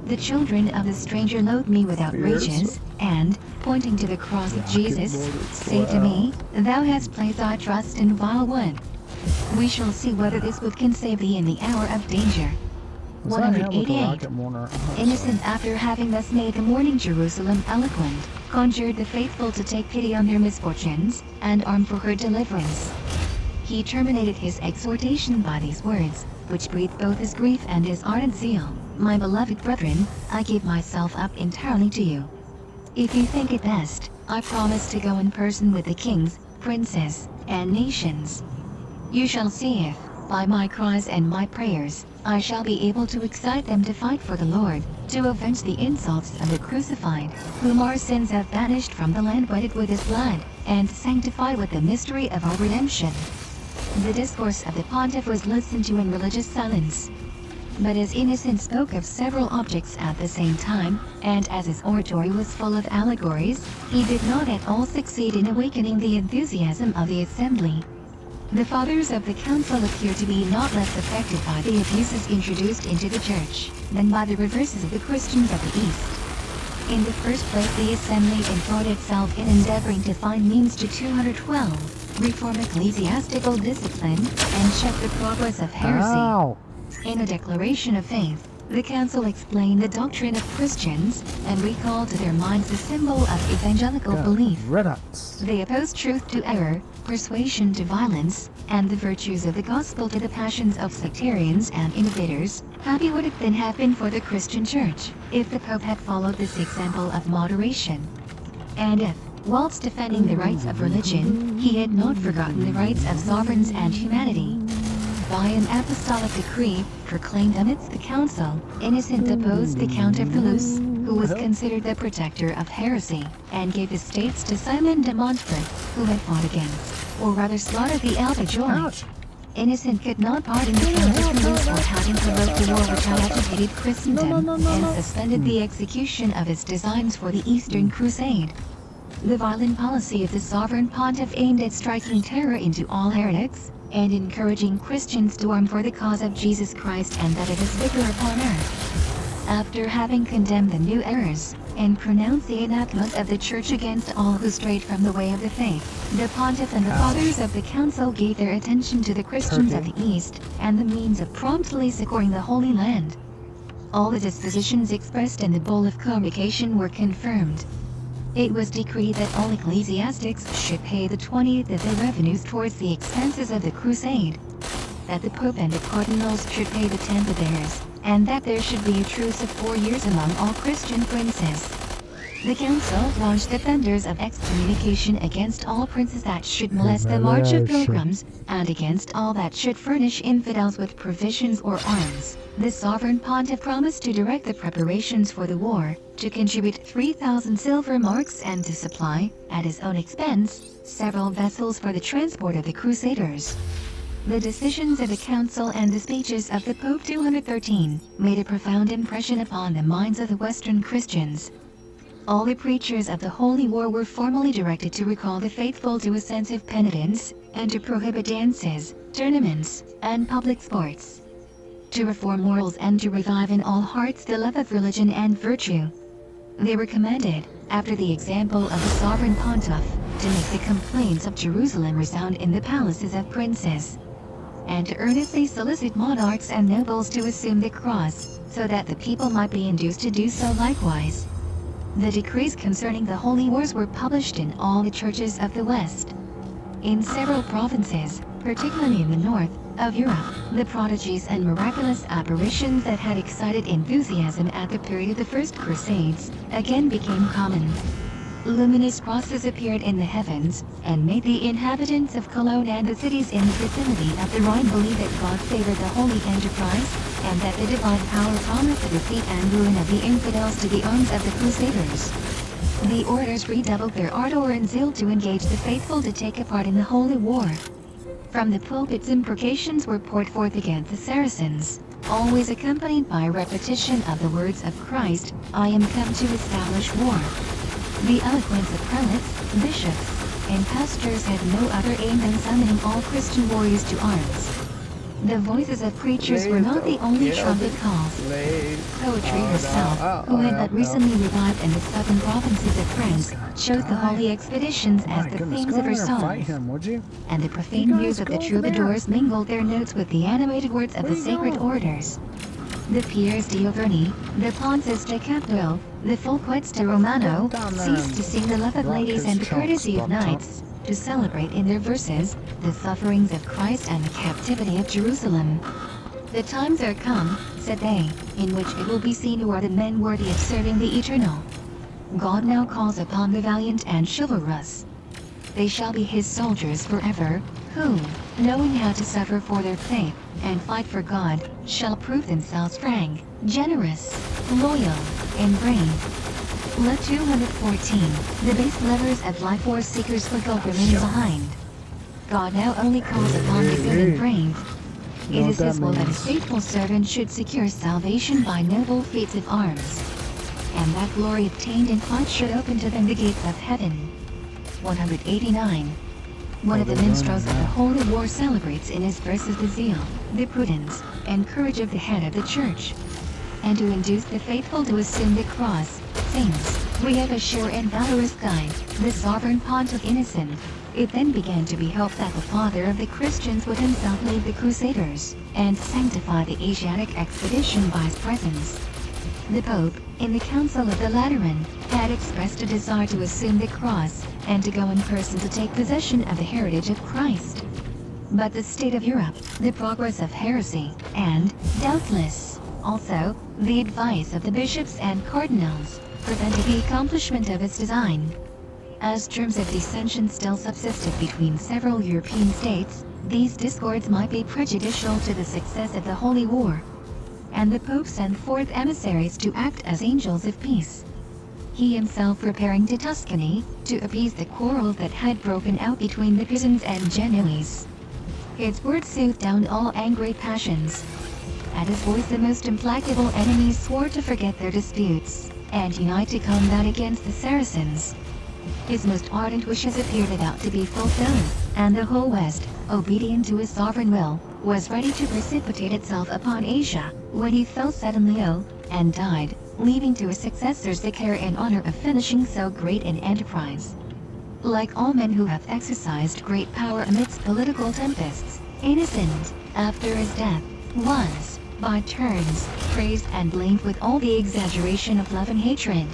B: The children of the stranger loathe me with outrages, and, pointing to the cross of Jesus, say to me, Thou hast placed thy trust in vile wood. We shall see whether this wood can save thee in the hour of danger. 188. Innocent, after having thus made the mourning Jerusalem eloquent, conjured the faithful to take pity on her misfortunes, and arm for her deliverance. He terminated his exhortation by these words, which breathed both his grief and his ardent zeal. My beloved brethren, I give myself up entirely to you. If you think it best, I promise to go in person with the kings, princes, and nations. You shall see if, by my cries and my prayers, I shall be able to excite them to fight for the Lord, to avenge the insults of the crucified, whom our sins have banished from the land wedded with his blood, and sanctified with the mystery of our redemption. The discourse of the pontiff was listened to in religious silence. But as Innocent spoke of several objects at the same time, and as his oratory was full of allegories, he did not at all succeed in awakening the enthusiasm of the assembly. The fathers of the council appear to be not less affected by the abuses introduced into the church than by the reverses of the Christians of the East. In the first place, the assembly employed itself in endeavoring to find means to 212, reform ecclesiastical discipline, and check the progress of heresy.
A: Ow.
B: In a declaration of faith, the council explained the doctrine of Christians and recalled to their minds the symbol of evangelical belief.
A: Red Hots.
B: They opposed truth to error, persuasion to violence, and the virtues of the gospel to the passions of sectarians and innovators. Happy would it then have been for the Christian Church if the Pope had followed this example of moderation. And if, whilst defending the rights of religion, he had not forgotten the rights of sovereigns and humanity. By an apostolic decree, proclaimed amidst the council, Innocent deposed the Count of Toulouse, who was considered the protector of heresy, and gave his states to Simon de Montfort, who had fought against, or rather slaughtered the Alpha Joy. Innocent could not pardon the Count of Toulouse for having provoked the war which had agitated Christendom, and suspended the execution of his designs for the Eastern Crusade. The violent policy of the sovereign pontiff aimed at striking terror into all heretics, and encouraging Christians to arm for the cause of Jesus Christ and that of his vicar upon earth. After having condemned the new errors, and pronounced the enactment of the Church against all who strayed from the way of the faith, the pontiff and the fathers of the council gave their attention to the Christians of the East, and the means of promptly succoring the Holy Land. All the dispositions expressed in the Bull of Convocation were confirmed. It was decreed that all ecclesiastics should pay the 20th of their revenues towards the expenses of the crusade, that the Pope and the cardinals should pay the 10th of theirs, and that there should be a truce of 4 years among all Christian princes. The council launched the thunders of excommunication against all princes that should molest the march of pilgrims, and against all that should furnish infidels with provisions or arms. The sovereign pontiff promised to direct the preparations for the war, to contribute 3,000 silver marks and to supply, at his own expense, several vessels for the transport of the crusaders. The decisions of the council and the speeches of the Pope 213 made a profound impression upon the minds of the Western Christians. All the preachers of the Holy War were formally directed to recall the faithful to a sense of penitence, and to prohibit dances, tournaments, and public sports. To reform morals and to revive in all hearts the love of religion and virtue. They were commanded, after the example of the sovereign pontiff, to make the complaints of Jerusalem resound in the palaces of princes, and to earnestly solicit monarchs and nobles to assume the cross, so that the people might be induced to do so likewise. The decrees concerning the holy wars were published in all the churches of the West. In several provinces, particularly in the north of Europe, the prodigies and miraculous apparitions that had excited enthusiasm at the period of the First Crusades again became common. Luminous crosses appeared in the heavens, and made the inhabitants of Cologne and the cities in the vicinity of the Rhine believe that God favored the holy enterprise, and that the divine power promised the defeat and ruin of the infidels to the arms of the crusaders. The orders redoubled their ardor and zeal to engage the faithful to take a part in the holy war. From the pulpits imprecations were poured forth against the Saracens, always accompanied by a repetition of the words of Christ, "I am come to establish war." The eloquence of prelates, bishops, and pastors had no other aim than summoning all Christian warriors to arms. The voices of preachers were not the only trumpet calls. Poetry herself, who had but recently revived in the southern provinces of France, chose the holy expeditions as the themes of her songs. And the profane muse of the troubadours mingled their notes with the animated words of the sacred orders. The Piers di Auvergne, the Ponces de Capdo, the Folquets de Romano, ceased to sing the love of ladies and the courtesy of knights, to celebrate in their verses the sufferings of Christ and the captivity of Jerusalem. "The times are come," said they, "in which it will be seen who are the men worthy of serving the Eternal. God now calls upon the valiant and chivalrous. They shall be his soldiers forever, who, knowing how to suffer for their faith, and fight for God, shall prove themselves frank, generous, loyal, and brave." Let 214, the base levers of life force seekers for gold remain behind. God now only calls upon the good and brave.
A: You know
B: It
A: what
B: is
A: that
B: his will that his
A: means?
B: faithful servant should secure salvation by noble feats of arms, and that glory obtained in fight should open to them the gates of heaven. 189. One of the minstrels of the Holy War celebrates in his verses the zeal, the prudence, and courage of the head of the Church. And to induce the faithful to assume the cross, sings, "We have a sure and valorous guide, the sovereign Pontiff Innocent." It then began to be hoped that the father of the Christians would himself lead the Crusaders, and sanctify the Asiatic expedition by his presence. The Pope, in the Council of the Lateran, had expressed a desire to assume the cross, and to go in person to take possession of the heritage of Christ. But the state of Europe, the progress of heresy, and, doubtless, also, the advice of the bishops and cardinals, prevented the accomplishment of its design. As germs of dissension still subsisted between several European states, these discords might be prejudicial to the success of the Holy War. And the Pope sent forth emissaries to act as angels of peace. He himself repairing to Tuscany, to appease the quarrels that had broken out between the Pisans and Genoese. His words soothed down all angry passions. At his voice the most implacable enemies swore to forget their disputes, and unite to combat against the Saracens. His most ardent wishes appeared about to be fulfilled, and the whole West, obedient to his sovereign will, was ready to precipitate itself upon Asia, when he fell suddenly ill, and died, leaving to his successors the care and honor of finishing so great an enterprise. Like all men who have exercised great power amidst political tempests, Innocent, after his death, was, by turns, praised and blamed with all the exaggeration of love and hatred.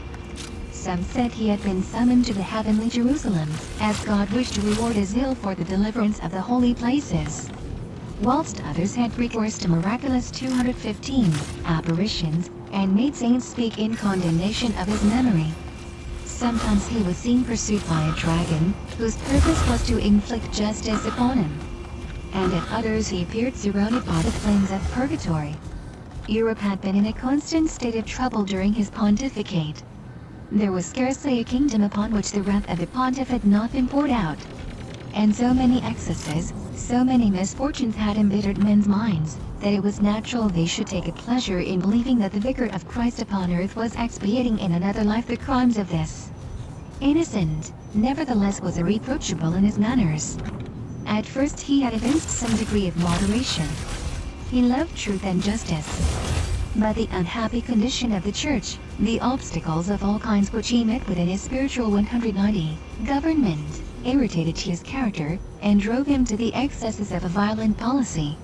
B: Some said he had been summoned to the heavenly Jerusalem, as God wished to reward his zeal for the deliverance of the holy places. Whilst others had recourse to miraculous 215 apparitions, and made saints speak in condemnation of his memory. Sometimes he was seen pursued by a dragon, whose purpose was to inflict justice upon him. And at others he appeared surrounded by the flames of purgatory. Europe had been in a constant state of trouble during his pontificate. There was scarcely a kingdom upon which the wrath of the pontiff had not been poured out. And so many excesses, so many misfortunes had embittered men's minds, that it was natural they should take a pleasure in believing that the Vicar of Christ upon earth was expiating in another life the crimes of this. Innocent, nevertheless, was irreproachable in his manners. At first he had evinced some degree of moderation. He loved truth and justice. But the unhappy condition of the Church, the obstacles of all kinds which he met with in his spiritual 190 government, irritated his character, and drove him to the excesses of a violent policy.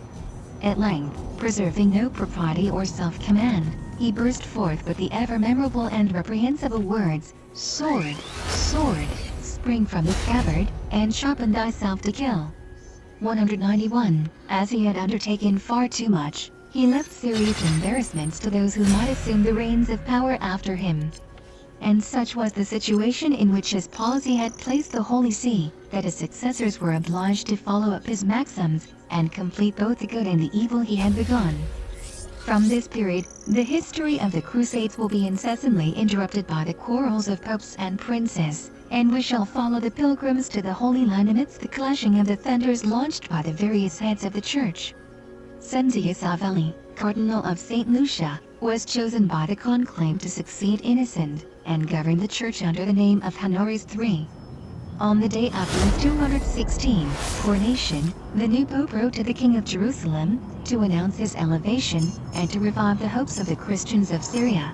B: At length, preserving no propriety or self-command, he burst forth with the ever-memorable and reprehensible words, "Sword, sword, spring from the scabbard, and sharpen thyself to kill." 191. As he had undertaken far too much, he left serious embarrassments to those who might assume the reins of power after him. And such was the situation in which his policy had placed the Holy See, that his successors were obliged to follow up his maxims, and complete both the good and the evil he had begun. From this period, the history of the Crusades will be incessantly interrupted by the quarrels of popes and princes, and we shall follow the pilgrims to the Holy Land amidst the clashing of the thunders launched by the various heads of the Church. Sentius Savelli, Cardinal of St. Lucia, was chosen by the conclave to succeed Innocent, and govern the Church under the name of Honorius III. On the day after his 216 coronation, the new Pope wrote to the King of Jerusalem, to announce his elevation, and to revive the hopes of the Christians of Syria.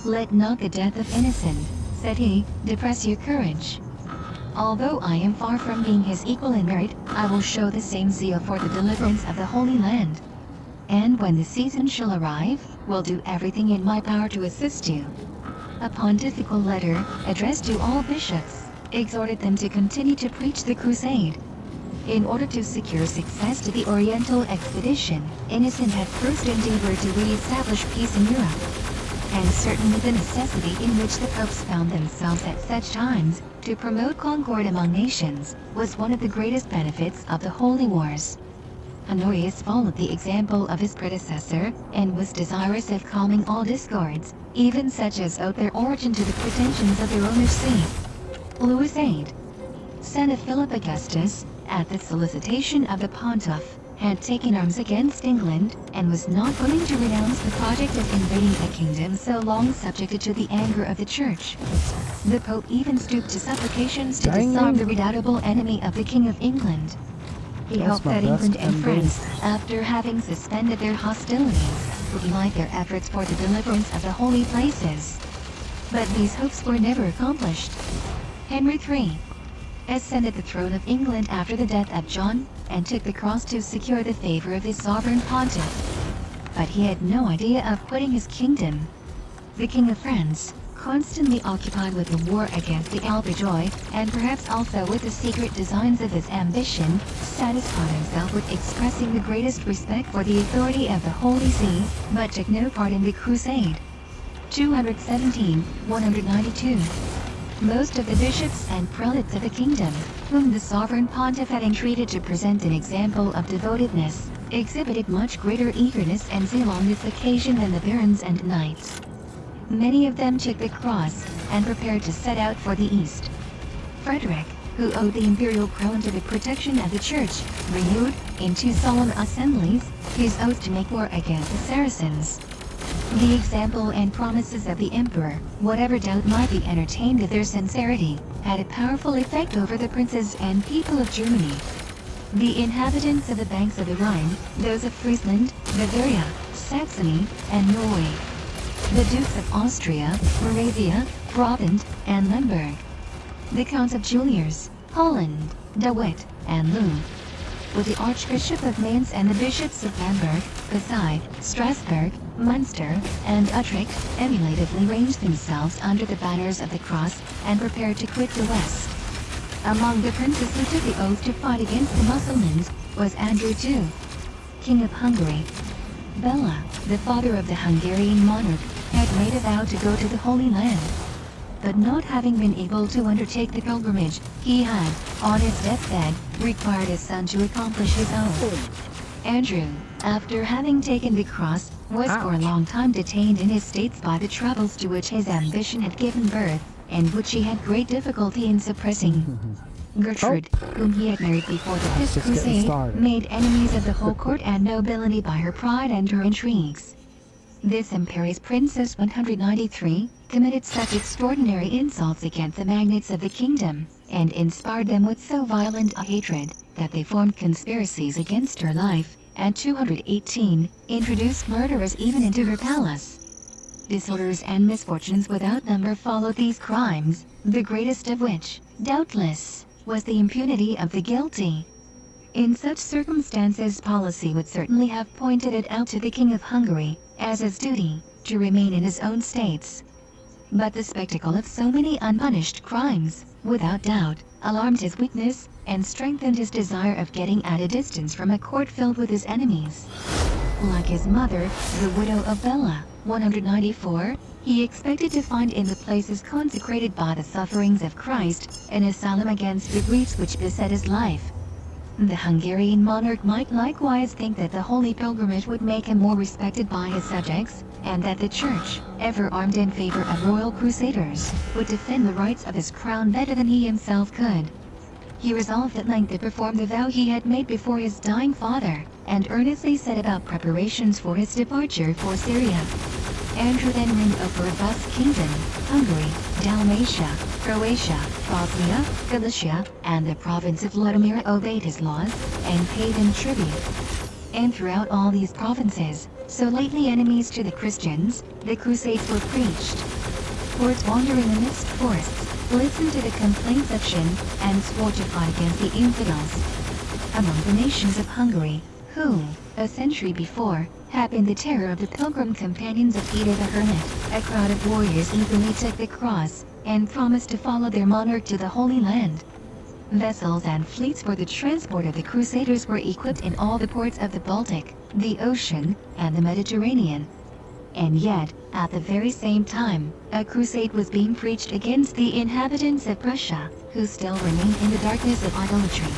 B: "Let not the death of Innocent," said he, "depress your courage. Although I am far from being his equal in merit, I will show the same zeal for the deliverance of the Holy Land. And when the season shall arrive, will do everything in my power to assist you." A pontifical letter, addressed to all bishops, exhorted them to continue to preach the crusade. In order to secure success to the Oriental expedition, Innocent had first endeavored to re-establish peace in Europe. And certainly the necessity in which the popes found themselves at such times, to promote concord among nations, was one of the greatest benefits of the Holy Wars. Honorius followed the example of his predecessor, and was desirous of calming all discords, even such as owed their origin to the pretensions of the Romish see. Louis VIII, son of Philip Augustus, at the solicitation of the Pontiff, had taken arms against England, and was not willing to renounce the project of invading a kingdom so long subjected to the anger of the Church. The Pope even stooped to supplications to disarm the redoubtable enemy of the King of England. He hoped that England and France, after having suspended their hostilities, would unite their efforts for the deliverance of the holy places. But these hopes were never accomplished. Henry III ascended the throne of England after the death of John, and took the cross to secure the favor of his sovereign pontiff. But he had no idea of quitting his kingdom. The King of France, constantly occupied with the war against the Albigeois, and perhaps also with the secret designs of his ambition, satisfied himself with expressing the greatest respect for the authority of the Holy See, but took no part in the crusade. 217-192. Most of the bishops and prelates of the kingdom, whom the sovereign pontiff had entreated to present an example of devotedness, exhibited much greater eagerness and zeal on this occasion than the barons and knights. Many of them took the cross, and prepared to set out for the east. Frederick, who owed the imperial crown to the protection of the church, renewed, in 2 solemn assemblies, his oath to make war against the Saracens. The example and promises of the emperor, whatever doubt might be entertained of their sincerity, had a powerful effect over the princes and people of Germany. The inhabitants of the banks of the Rhine, those of Friesland, Bavaria, Saxony, and Norway, the dukes of Austria, Moravia, Brabant, and Limburg, the counts of Juliers, Holland, De Witt, and Loo, with the Archbishop of Mainz and the bishops of Bamberg, Versailles, Strasbourg, Munster, and Utrecht, emulatively ranged themselves under the banners of the cross, and prepared to quit the West. Among the princes who took the oath to fight against the Mussulmans was Andrew II, King of Hungary. Bela, the father of the Hungarian monarch, had made a vow to go to the Holy Land. But not having been able to undertake the pilgrimage, he had, on his deathbed, required his son to accomplish his oath. Andrew, after having taken the cross, was for a long time detained in his states by the troubles to which his ambition had given birth, and which he had great difficulty in suppressing. Gertrude, whom he had married before the Fifth Crusade, made enemies of the whole court and nobility by her pride and her intrigues. This imperious princess 193 committed such extraordinary insults against the magnates of the kingdom, and inspired them with so violent a hatred, that they formed conspiracies against her life, and 218 introduced murderers even into her palace. Disorders and misfortunes without number followed these crimes, the greatest of which, doubtless, was the impunity of the guilty. In such circumstances, policy would certainly have pointed it out to the King of Hungary, as his duty, to remain in his own states. But the spectacle of so many unpunished crimes, without doubt, alarmed his weakness, and strengthened his desire of getting at a distance from a court filled with his enemies. Like his mother, the widow of Bela, 194, he expected to find in the places consecrated by the sufferings of Christ, an asylum against the griefs which beset his life. The Hungarian monarch might likewise think that the holy pilgrimage would make him more respected by his subjects, and that the Church, ever armed in favor of royal crusaders, would defend the rights of his crown better than he himself could. He resolved at length to perform the vow he had made before his dying father, and earnestly set about preparations for his departure for Syria. Andrew then reigned over a vast kingdom, Hungary, Dalmatia, Croatia, Bosnia, Galicia, and the province of Vladimir obeyed his laws, and paid him tribute. And throughout all these provinces, so lately enemies to the Christians, the Crusades were preached. Hordes wandering amidst forests, listened to the complaints of Shin, and swore to fight against the infidels. Among the nations of Hungary, who, a century before, had been the terror of the pilgrim companions of Peter the Hermit, a crowd of warriors eagerly took the cross, and promised to follow their monarch to the Holy Land. Vessels and fleets for the transport of the Crusaders were equipped in all the ports of the Baltic, the Ocean, and the Mediterranean. And yet, at the very same time, a crusade was being preached against the inhabitants of Prussia, who still remained in the darkness of idolatry.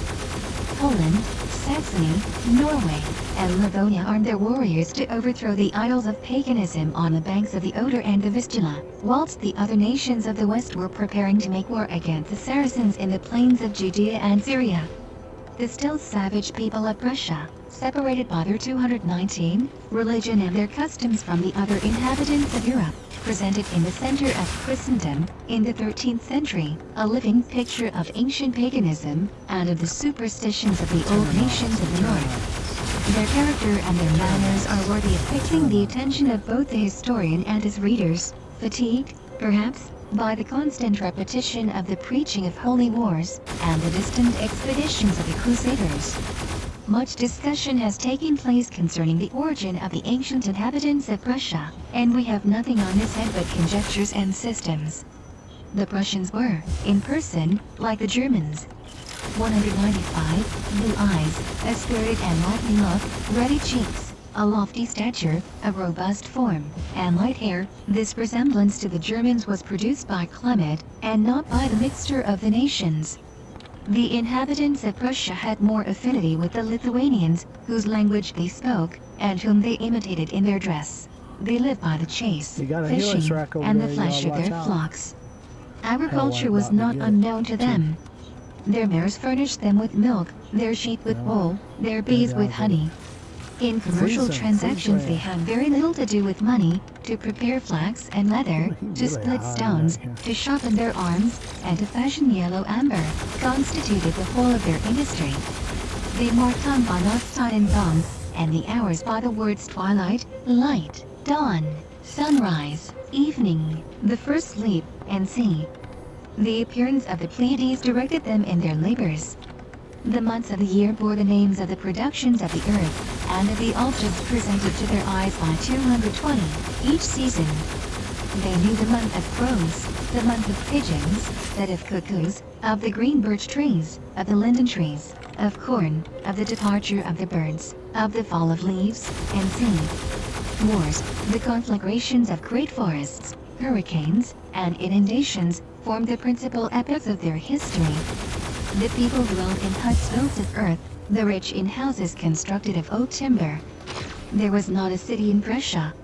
B: Poland, Saxony, Norway, and Livonia armed their warriors to overthrow the idols of paganism on the banks of the Oder and the Vistula, whilst the other nations of the West were preparing to make war against the Saracens in the plains of Judea and Syria. the still savage people of Prussia, separated by their 219, religion and their customs from the other inhabitants of Europe, presented in the center of Christendom, in the 13th century, a living picture of ancient paganism, and of the superstitions of the old nations of the North. Their character and their manners are worthy of fixing the attention of both the historian and his readers, fatigued, perhaps, by the constant repetition of the preaching of holy wars, and the distant expeditions of the Crusaders. Much discussion has taken place concerning the origin of the ancient inhabitants of Prussia, and we have nothing on this head but conjectures and systems. The Prussians were, in person, like the Germans. 195, blue eyes, a spirited and lively look, ruddy cheeks, a lofty stature, a robust form, and light hair. This resemblance to the Germans was produced by climate, and not by the mixture of the nations. The inhabitants of Prussia had more affinity with the Lithuanians, whose language they spoke, and whom they imitated in their dress. They lived by the chase, fishing, and the flesh of their flocks. Agriculture was not unknown to them. Their mares furnished them with milk, their sheep with wool, their bees with honey. In commercial transactions they had very little to do with money, to prepare flax and leather, to split stones, to sharpen their arms, and to fashion yellow amber, constituted the whole of their industry. They marked time by Nochtide and dawn, and the hours by the words twilight, light, dawn, sunrise, evening, the first sleep, and sea. The appearance of the Pleiades directed them in their labors. The months of the year bore the names of the productions of the earth, and of the objects presented to their eyes by 220, each season. They knew the month of crows, the month of pigeons, that of cuckoos, of the green birch trees, of the linden trees, of corn, of the departure of the birds, of the fall of leaves, and sea. Wars, the conflagrations of great forests, hurricanes, and inundations, formed the principal epochs of their history. The people dwelled in huts built of earth, the rich in houses constructed of oak timber. There was not a city in Prussia.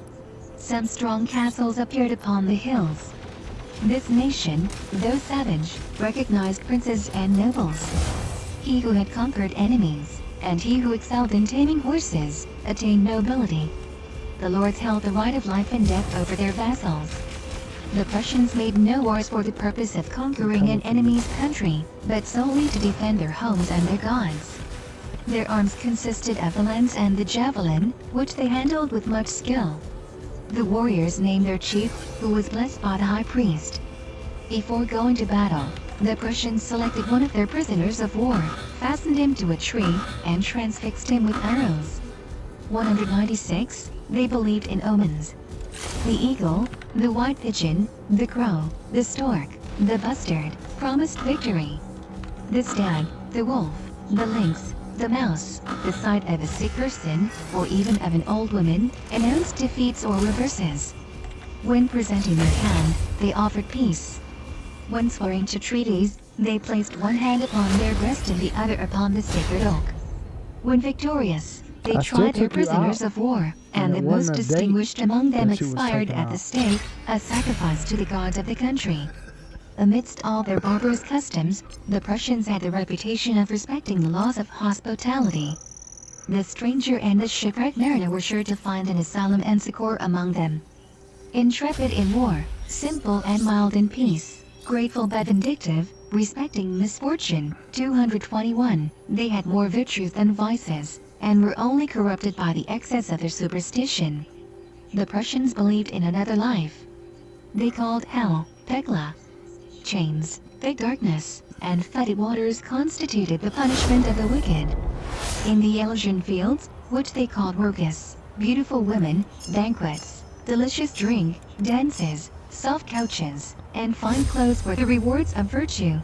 B: Some strong castles appeared upon the hills. This nation, though savage, recognized princes and nobles. He who had conquered enemies, and he who excelled in taming horses, attained nobility. The lords held the right of life and death over their vassals. The Prussians made no wars for the purpose of conquering an enemy's country, but solely to defend their homes and their gods. Their arms consisted of the lance and the javelin, which they handled with much skill. The warriors named their chief, who was blessed by the high priest. Before going to battle, the Prussians selected one of their prisoners of war, fastened him to a tree, and transfixed him with arrows. 196, they believed in omens. The eagle, the white pigeon, the crow, the stork, the bustard, promised victory. The stag, the wolf, the lynx, the mouse, the sight of a sick person, or even of an old woman, announced defeats or reverses. When presenting their hand, they offered peace. When swearing to treaties, they placed one hand upon their breast and the other upon the sacred oak. When victorious, they tried their prisoners of war, and the most distinguished among them expired at the stake, a sacrifice to the gods of the country. Amidst all their barbarous customs, the Prussians had the reputation of respecting the laws of hospitality. The stranger and the shipwrecked mariner were sure to find an asylum and succor among them. Intrepid in war, simple and mild in peace, grateful but vindictive, respecting misfortune. 221, they had more virtues than vices, and were only corrupted by the excess of their superstition. The Prussians believed in another life. They called hell, Pekla. Chains, thick darkness, and fetid waters constituted the punishment of the wicked. In the Elysian fields, which they called Workus, beautiful women, banquets, delicious drink, dances, soft couches, and fine clothes were the rewards of virtue.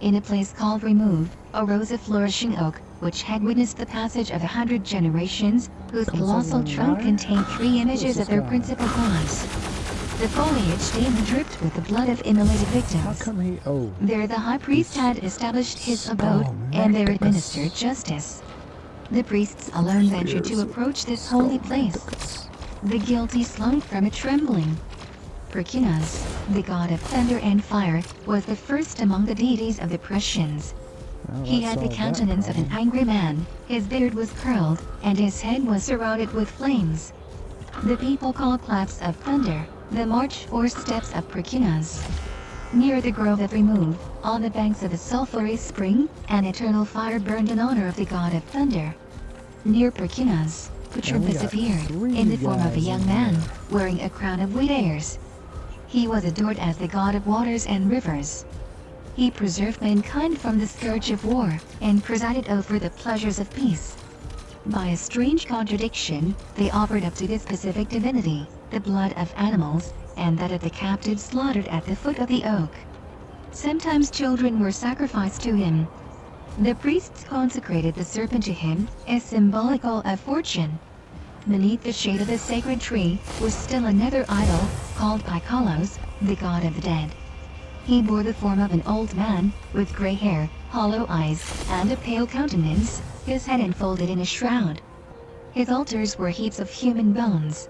B: In a place called Remove, arose a flourishing oak, which had witnessed the passage of 100 generations, whose colossal trunk contained 3 images of their principal gods. The foliage stained and dripped with the blood of immolated victims. There the high priest had established his abode, and there administered justice. The priests alone ventured to approach this holy place. The guilty slunk from it trembling. Perkinas, the god of thunder and fire, was the first among the deities of the Prussians.
A: Well,
B: He
A: that
B: had the
A: solved that
B: countenance of an
A: problem.
B: angry man, his beard was curled, and his head was surrounded with flames. The people called claps of thunder, the march or steps of Perkinas. Near the Grove of Remove, on the banks of a sulphurous spring, an eternal fire burned in honor of the god of thunder. Near Perkinas, Patrobas
A: got
B: appeared,
A: 3
B: in the form of a
A: guys
B: young
A: in
B: man,
A: there.
B: wearing a crown of wheat ears. He was adored as the god of waters and rivers. He preserved mankind from the scourge of war, and presided over the pleasures of peace. By a strange contradiction, they offered up to this specific divinity the blood of animals, and that of the captives slaughtered at the foot of the oak. Sometimes children were sacrificed to him. The priests consecrated the serpent to him, as symbolical of fortune. Beneath the shade of the sacred tree was still another idol, called Pykalos, the god of the dead. He bore the form of an old man, with gray hair, hollow eyes, and a pale countenance, his head enfolded in a shroud. His altars were heaps of human bones.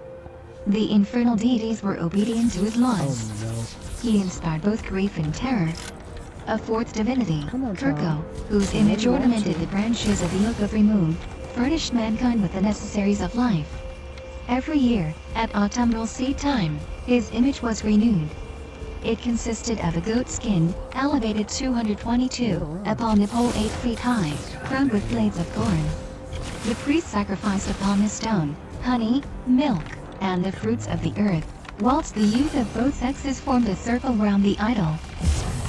B: The infernal deities were obedient to his laws.
A: Oh no.
B: He inspired both grief and terror. A fourth divinity,
A: Come on, Tom.
B: Kirko, whose
A: You know
B: image
A: you want
B: ornamented
A: to.
B: the branches of the oak of Remove, furnished mankind with the necessaries of life. Every year, at autumnal seed time, his image was renewed. It consisted of a goat skin, elevated 222, upon a pole 8 feet high, crowned with blades of thorn. The priest sacrificed upon the stone, honey, milk, and the fruits of the earth, whilst the youth of both sexes formed a circle round the idol.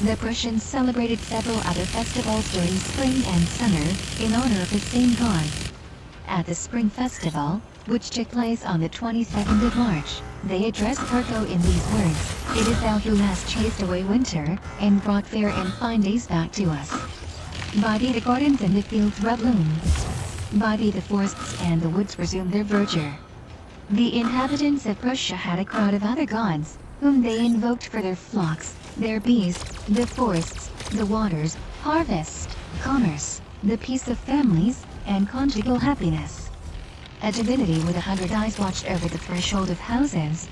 B: The Prussians celebrated several other festivals during spring and summer, in honor of the same god. At the Spring Festival, which took place on the 22nd of March, they addressed Kirko in these words: "It is thou who hast chased away winter, and brought fair and fine days back to us. By thee the gardens and the fields rebloom. By thee the forests and the woods resume their verdure." The inhabitants of Prussia had a crowd of other gods, whom they invoked for their flocks, their bees, the forests, the waters, harvest, commerce, the peace of families, and conjugal happiness. A divinity with 100 eyes watched over the threshold of houses.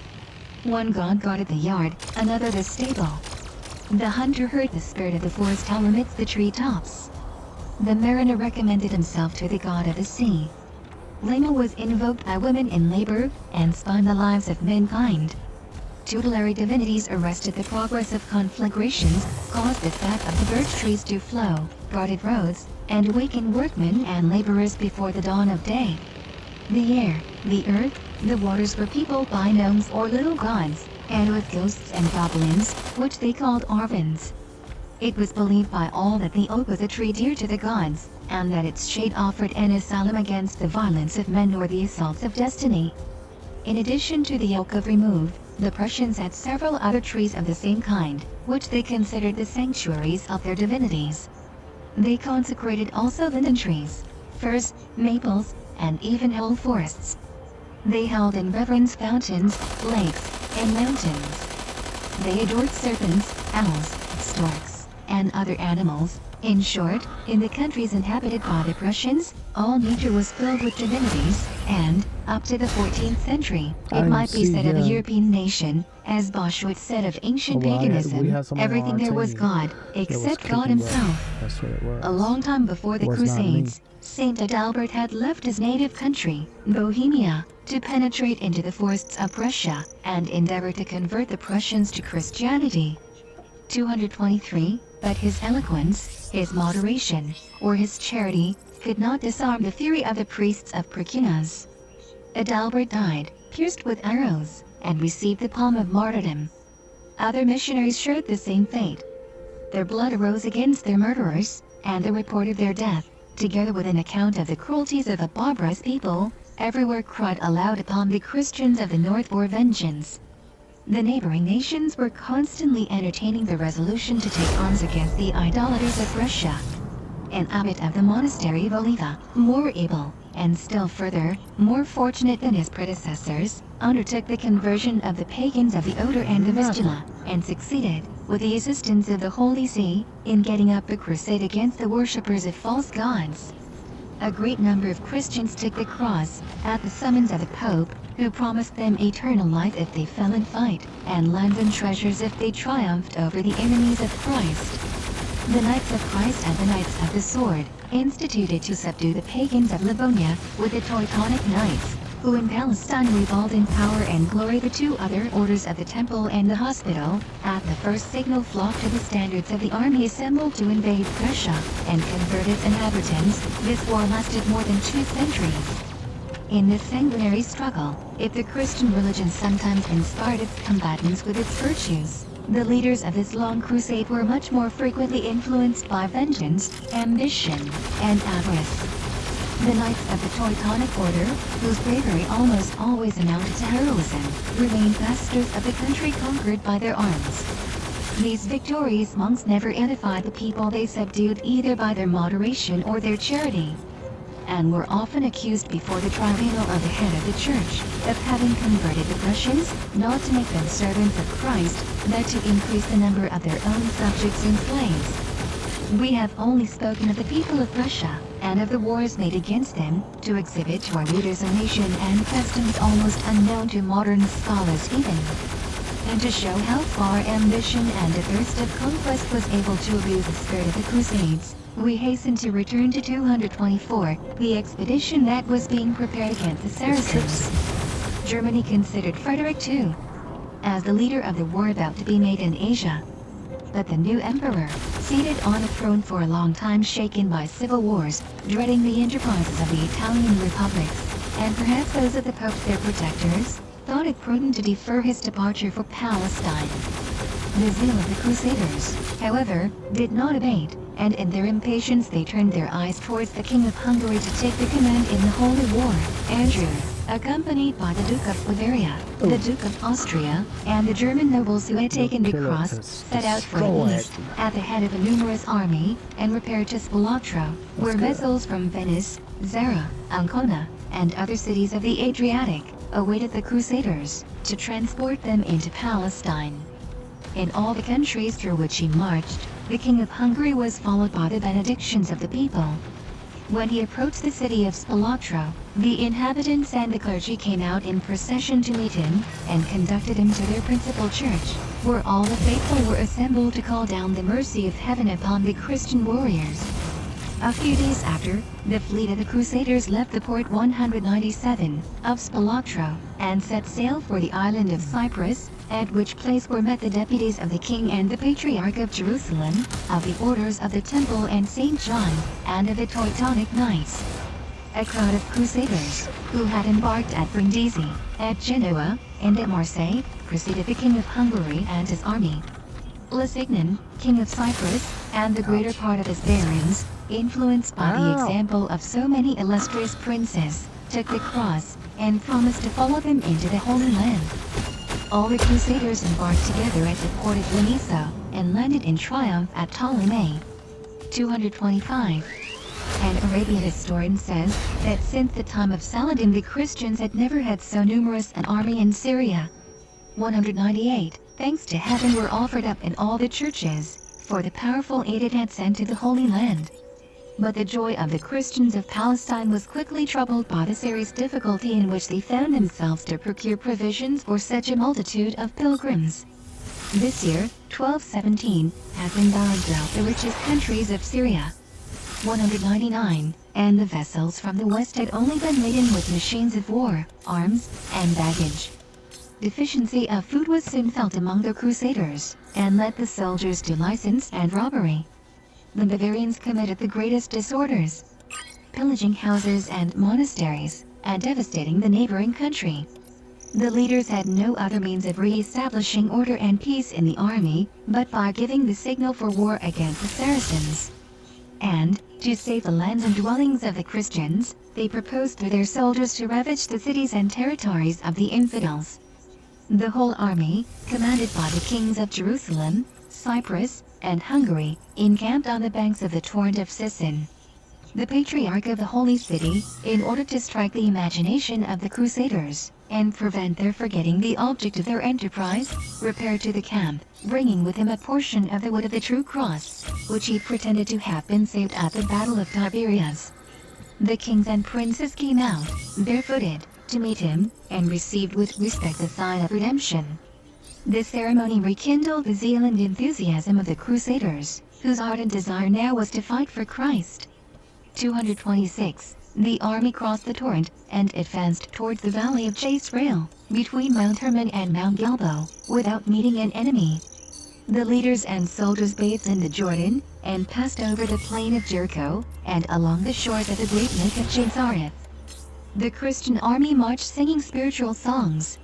B: One god guarded the yard, another the stable. The hunter heard the spirit of the forest howl amidst the treetops. The mariner recommended himself to the god of the sea. Lema was invoked by women in labor, and spun the lives of mankind. Tutelary divinities arrested the progress of conflagrations, caused the sap of the birch trees to flow, guarded roads, and wakened workmen and laborers before the dawn of day. The air, the earth, the waters were peopled by gnomes or little gods, and with ghosts and goblins, which they called Arvins. It was believed by all that the oak was a tree dear to the gods, and that its shade offered an asylum against the violence of men or the assaults of destiny. In addition to the oak of Remove, the Prussians had several other trees of the same kind, which they considered the sanctuaries of their divinities. They consecrated also linden trees, firs, maples, and even whole forests. They held in reverence fountains, lakes, and mountains. They adored serpents, owls, storks, and other animals. In short, in the countries inhabited by the Prussians, all nature was filled with divinities, and, up to the 14th century, it might be said of a European nation, as Boschwitz said of ancient paganism, everything there was God, except God himself.
A: That's what it was.
B: A long time before the
A: Was not me.
B: Crusades, Saint Adalbert had left his native country, Bohemia, to penetrate into the forests of Prussia, and endeavor to convert the Prussians to Christianity. 223, but his eloquence, his moderation, or his charity, could not disarm the fury of the priests of Perkinas. Adalbert died, pierced with arrows, and received the palm of martyrdom. Other missionaries shared the same fate. Their blood arose against their murderers, and the report of their death, together with an account of the cruelties of a barbarous people, everywhere cried aloud upon the Christians of the north for vengeance. The neighboring nations were constantly entertaining the resolution to take arms against the idolaters of Russia. An abbot of the monastery of Oliva, more able, and still further, more fortunate than his predecessors, undertook the conversion of the pagans of the Oder and the Vistula, and succeeded, with the assistance of the Holy See, in getting up a crusade against the worshippers of false gods. A great number of Christians took the cross, at the summons of the Pope, who promised them eternal life if they fell in fight, and lands and treasures if they triumphed over the enemies of Christ. the Knights of Christ and the Knights of the Sword, instituted to subdue the pagans of Livonia, with the Teutonic Knights, who in Palestine revolved in power and glory. The two other orders of the Temple and the Hospital, at the first signal flocked to the standards of the army assembled to invade Prussia, and convert its inhabitants. This war lasted more than 2 centuries. In this sanguinary struggle, if the Christian religion sometimes inspired its combatants with its virtues, the leaders of this long crusade were much more frequently influenced by vengeance, ambition, and avarice. The Knights of the Teutonic Order, whose bravery almost always amounted to heroism, remained masters of the country conquered by their arms. These victorious monks never edified the people they subdued either by their moderation or their charity, and were often accused before the tribunal of the head of the church of having converted the Prussians, not to make them servants of Christ, but to increase the number of their own subjects and slaves. We have only spoken of the people of Prussia, and of the wars made against them, to exhibit to our readers a nation and customs almost unknown to modern scholars even, and to show how far ambition and a thirst of conquest was able to abuse the spirit of the Crusades. We hasten to return to 224, the expedition that was being prepared against the Saracens. Germany considered Frederick II as the leader of the war about to be made in Asia. But the new emperor, seated on a throne for a long time shaken by civil wars, dreading the enterprises of the Italian republics, and perhaps those of the popes their protectors, thought it prudent to defer his departure for Palestine. The zeal of the Crusaders, however, did not abate, and in their impatience they turned their eyes towards the King of Hungary to take the command in the Holy War. Andrew, accompanied by the Duke of Bavaria, the Duke of Austria, and the German nobles who had taken the cross, set out for the east, at the head of a numerous army, and repaired to Spilotro, where vessels from Venice, Zara, Ancona, and other cities of the Adriatic awaited the Crusaders, to transport them into Palestine. In all the countries through which he marched, the King of Hungary was followed by the benedictions of the people. When he approached the city of Spilotro, the inhabitants and the clergy came out in procession to meet him, and conducted him to their principal church, where all the faithful were assembled to call down the mercy of heaven upon the Christian warriors. A few days after, the fleet of the Crusaders left the port 197 of Spilotro, and set sail for the island of Cyprus, at which place were met the deputies of the king and the Patriarch of Jerusalem, of the orders of the Temple and St. John, and of the Teutonic Knights. A crowd of Crusaders, who had embarked at Brindisi, at Genoa, and at Marseille, preceded the King of Hungary and his army. Lusignan, King of Cyprus, and the greater part of his barons, influenced by the example of so many illustrious princes, took the cross, and promised to follow them into the Holy Land. All the Crusaders embarked together at the port of Liniso, and landed in triumph at Ptolemais. 225. An Arabian historian says that since the time of Saladin the Christians had never had so numerous an army in Syria. 198. Thanks to heaven were offered up in all the churches, for the powerful aid it had sent to the Holy Land. But the joy of the Christians of Palestine was quickly troubled by the serious difficulty in which they found themselves to procure provisions for such a multitude of pilgrims. This year, 1217, had been barren throughout the richest countries of Syria. 199, and the vessels from the west had only been laden with machines of war, arms, and baggage. Deficiency of food was soon felt among the Crusaders, and led the soldiers to license and robbery. The Bavarians committed the greatest disorders, pillaging houses and monasteries, and devastating the neighboring country. The leaders had no other means of re-establishing order and peace in the army, but by giving the signal for war against the Saracens. And, to save the lands and dwellings of the Christians, they proposed to their soldiers to ravage the cities and territories of the infidels. The whole army, commanded by the kings of Jerusalem, Cyprus, and Hungary, encamped on the banks of the torrent of Sison. The Patriarch of the Holy City, in order to strike the imagination of the Crusaders, and prevent their forgetting the object of their enterprise, repaired to the camp, bringing with him a portion of the wood of the true cross, which he pretended to have been saved at the Battle of Tiberias. The kings and princes came out, barefooted, to meet him, and received with respect the sign of redemption. This ceremony rekindled the zeal and enthusiasm of the Crusaders, whose ardent desire now was to fight for Christ. 226. The army crossed the torrent and advanced towards the valley of Jezreel, between Mount Hermon and Mount Gilboa, without meeting an enemy. The leaders and soldiers bathed in the Jordan, and passed over the plain of Jericho, and along the shores of the great lake of Genezareth. The Christian army marched singing spiritual songs.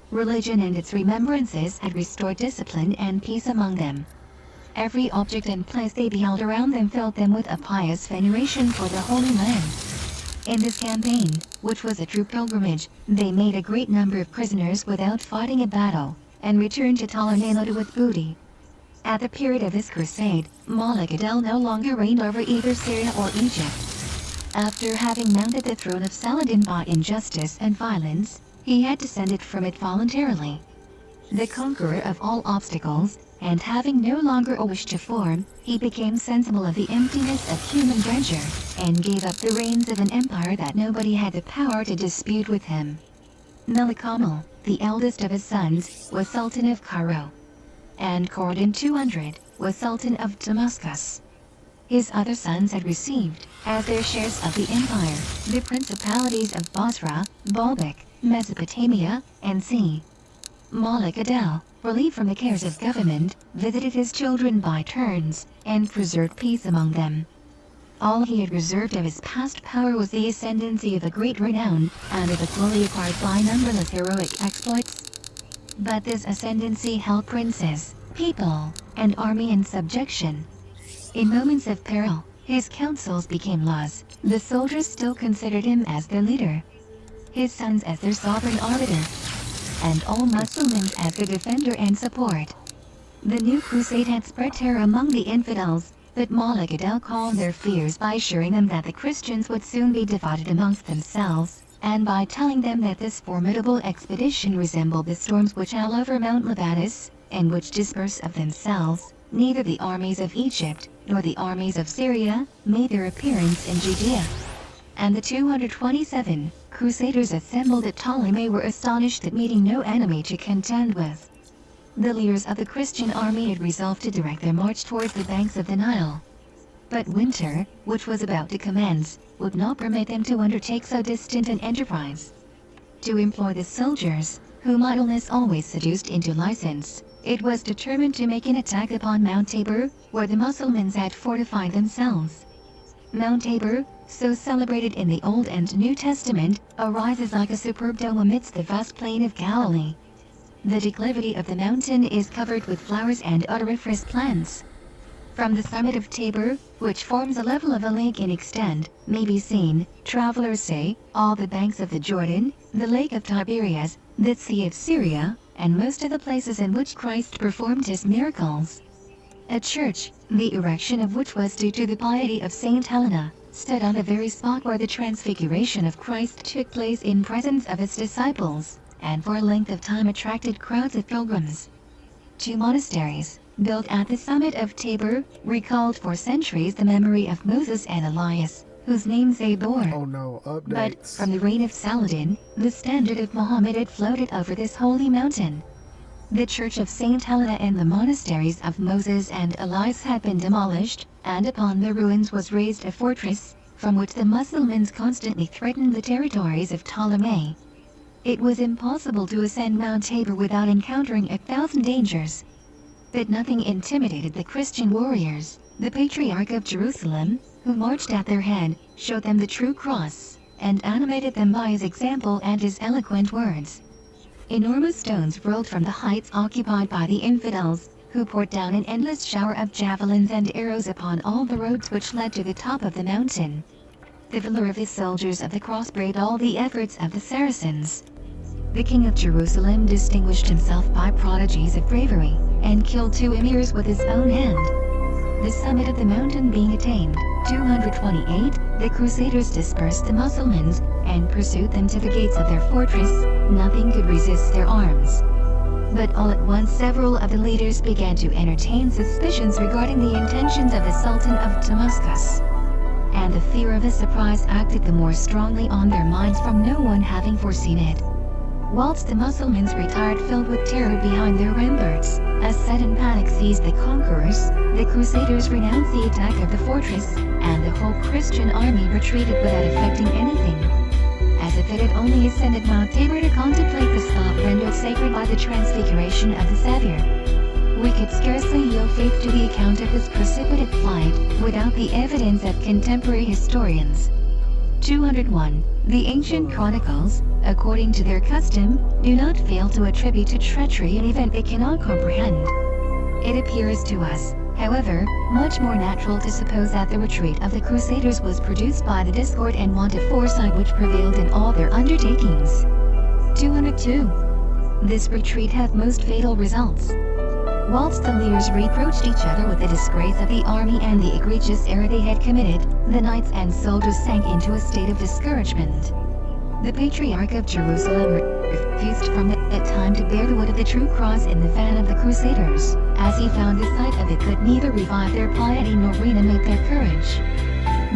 B: Religion and its remembrances had restored discipline and peace among them. Every object and place they beheld around them filled them with a pious veneration for the Holy Land. In this campaign, which was a true pilgrimage, they made a great number of prisoners without fighting a battle, and returned to Ptolemy loaded with booty. At the period of this crusade, Melik-Adel no longer reigned over either Syria or Egypt. After having mounted the throne of Saladin by injustice and violence, he had descended from it voluntarily. The conqueror of all obstacles, and having no longer a wish to form, he became sensible of the emptiness of human grandeur, and gave up the reins of an empire that nobody had the power to dispute with him. Melik-Amel, the eldest of his sons, was Sultan of Cairo, and Khordad 200 was Sultan of Damascus. His other sons had received, as their shares of the empire, the principalities of Basra, Baalbek, Mesopotamia, and C. Melik-Adel, relieved from the cares of government, visited his children by turns, and preserved peace among them. All he had reserved of his past power was the ascendancy of a great renown, and of a glory acquired by numberless heroic exploits. But this ascendancy held princes, people, and army in subjection. In moments of peril, his counsels became laws. The soldiers still considered him as their leader, his sons as their sovereign arbiter, and all Muslims as their defender and support. The new crusade had spread terror among the infidels, but Melik-Adel calmed their fears by assuring them that the Christians would soon be divided amongst themselves, and by telling them that this formidable expedition resembled the storms which howl over Mount Libanus, and which disperse of themselves. Neither the armies of Egypt, nor the armies of Syria, made their appearance in Judea. And the 227 Crusaders assembled at Ptolemy were astonished at meeting no enemy to contend with. The leaders of the Christian army had resolved to direct their march towards the banks of the Nile. But winter, which was about to commence, would not permit them to undertake so distant an enterprise. To employ the soldiers, whom idleness always seduced into license, it was determined to make an attack upon Mount Tabor, where the Mussulmans had fortified themselves. Mount Tabor, so celebrated in the Old and New Testament, arises like a superb dome amidst the vast plain of Galilee. The declivity of the mountain is covered with flowers and odoriferous plants. From the summit of Tabor, which forms a level of a lake in extent, may be seen, travelers say, all the banks of the Jordan, the lake of Tiberias, the Sea of Syria, and most of the places in which Christ performed his miracles. A church, the erection of which was due to the piety of Saint Helena, stood on the very spot where the transfiguration of Christ took place in presence of his disciples, and for a length of time attracted crowds of pilgrims. 2 monasteries, built at the summit of Tabor, recalled for centuries the memory of Moses and Elias, whose names they bore.
A: Oh no, updates.
B: But from the reign of Saladin, the standard of Muhammad had floated over this holy mountain. The church of Saint Helena and the monasteries of Moses and Elias had been demolished, and upon the ruins was raised a fortress, from which the Mussulmans constantly threatened the territories of Ptolemy. It was impossible to ascend Mount Tabor without encountering 1,000 dangers. But nothing intimidated the Christian warriors. The Patriarch of Jerusalem, who marched at their head, showed them the true cross, and animated them by his example and his eloquent words. Enormous stones rolled from the heights occupied by the infidels, who poured down an endless shower of javelins and arrows upon all the roads which led to the top of the mountain. The valor of the soldiers of the cross braved all the efforts of the Saracens. The King of Jerusalem distinguished himself by prodigies of bravery, and killed 2 emirs with his own hand. The summit of the mountain being attained, 228, the Crusaders dispersed the Mussulmans, and pursued them to the gates of their fortress. Nothing could resist their arms. But all at once several of the leaders began to entertain suspicions regarding the intentions of the Sultan of Damascus. And the fear of a surprise acted the more strongly on their minds from no one having foreseen it. Whilst the Mussulmans retired filled with terror behind their ramparts, a sudden panic seized the conquerors. The Crusaders renounced the attack of the fortress, and the whole Christian army retreated without effecting anything. As if it had only ascended Mount Tabor to contemplate the spot rendered sacred by the transfiguration of the Savior. We could scarcely yield faith to the account of this precipitate flight, without the evidence of contemporary historians. 201. The ancient chronicles, according to their custom, do not fail to attribute to treachery an event they cannot comprehend. It appears to us, however, much more natural to suppose that the retreat of the Crusaders was produced by the discord and want of foresight which prevailed in all their undertakings. 202. This retreat had most fatal results. Whilst the leaders reproached each other with the disgrace of the army and the egregious error they had committed, the knights and soldiers sank into a state of discouragement. The Patriarch of Jerusalem refused from that time to bear the wood of the true cross in the van of the Crusaders, as he found the sight of it could neither revive their piety nor reanimate their courage.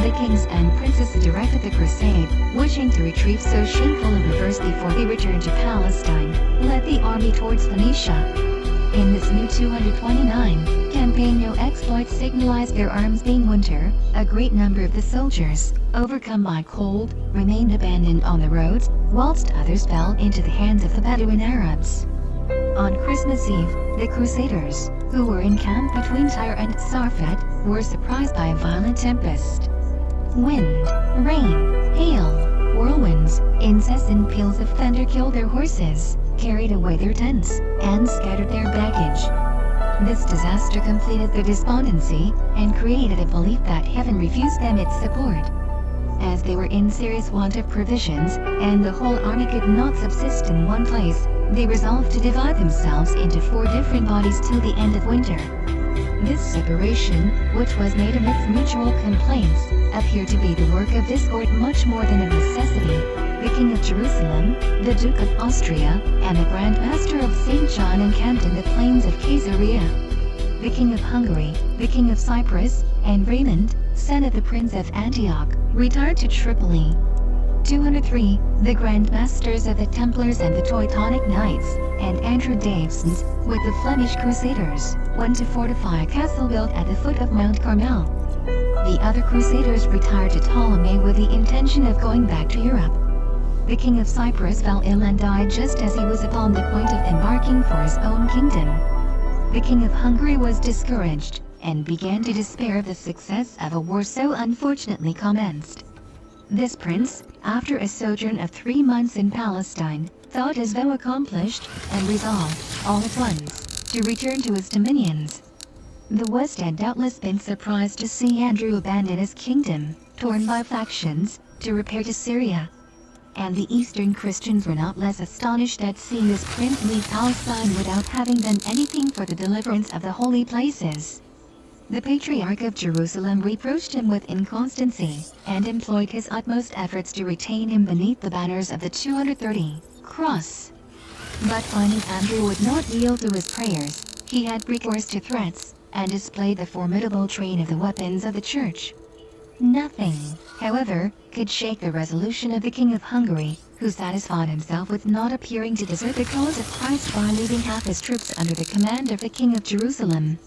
B: The kings and princes who directed the crusade, wishing to retrieve so shameful a reverse before they returned to Palestine, led the army towards Phoenicia. In this new 229 campaign, no exploits signalized their arms being winter. A great number of the soldiers, overcome by cold, remained abandoned on the roads, whilst others fell into the hands of the Bedouin Arabs. On Christmas Eve, the Crusaders, who were encamped between Tyre and Sarfat, were surprised by a violent tempest. Wind, rain, hail, whirlwinds, incessant peals of thunder killed their horses, carried away their tents, and scattered their baggage. This disaster completed their despondency, and created a belief that heaven refused them its support. As they were in serious want of provisions, and the whole army could not subsist in one place, they resolved to divide themselves into 4 different bodies till the end of winter. This separation, which was made amidst mutual complaints, appeared to be the work of discord much more than of necessity. The King of Jerusalem, the Duke of Austria, and the Grand Master of St. John encamped in the plains of Caesarea. The King of Hungary, the King of Cyprus, and Raymond, son of the Prince of Antioch, retired to Tripoli. 203. The Grand Masters of the Templars and the Teutonic Knights, and Andrew Davesons, with the Flemish Crusaders, went to fortify a castle built at the foot of Mount Carmel. The other Crusaders retired to Ptolemy with the intention of going back to Europe. The King of Cyprus fell ill and died just as he was upon the point of embarking for his own kingdom. The King of Hungary was discouraged, and began to despair of the success of a war so unfortunately commenced. This prince, after a sojourn of 3 months in Palestine, thought as though accomplished, and resolved, all at once, to return to his dominions. The West had doubtless been surprised to see Andrew abandon his kingdom, torn by factions, to repair to Syria. And the Eastern Christians were not less astonished at seeing this prince leave Palestine without having done anything for the deliverance of the holy places. The Patriarch of Jerusalem reproached him with inconstancy, and employed his utmost efforts to retain him beneath the banners of the 230 cross. But finding Andrew would not yield to his prayers, he had recourse to threats, and displayed the formidable train of the weapons of the Church. Nothing, however, could shake the resolution of the King of Hungary, who satisfied himself with not appearing to desert the cause of Christ by leaving half his troops under the command of the King of Jerusalem.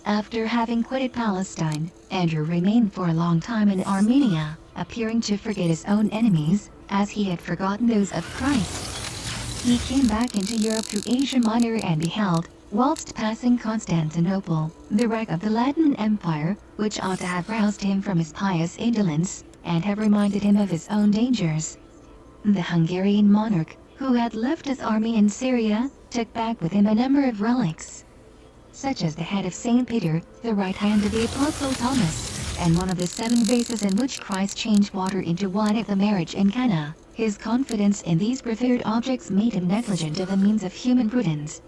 B: After having quitted Palestine, Andrew remained for a long time in Armenia, appearing to forget his own enemies, as he had forgotten those of Christ. He came back into Europe through Asia Minor and beheld, whilst passing Constantinople, the wreck of the Latin Empire, which ought to have roused him from his pious indolence, and have reminded him of his own dangers. The Hungarian monarch, who had left his army in Syria, took back with him a number of relics, such as the head of St. Peter, the right hand of the Apostle Thomas, and one of the 7 vases in which Christ changed water into wine at the marriage in Cana. His confidence in these revered objects made him negligent of the means of human prudence.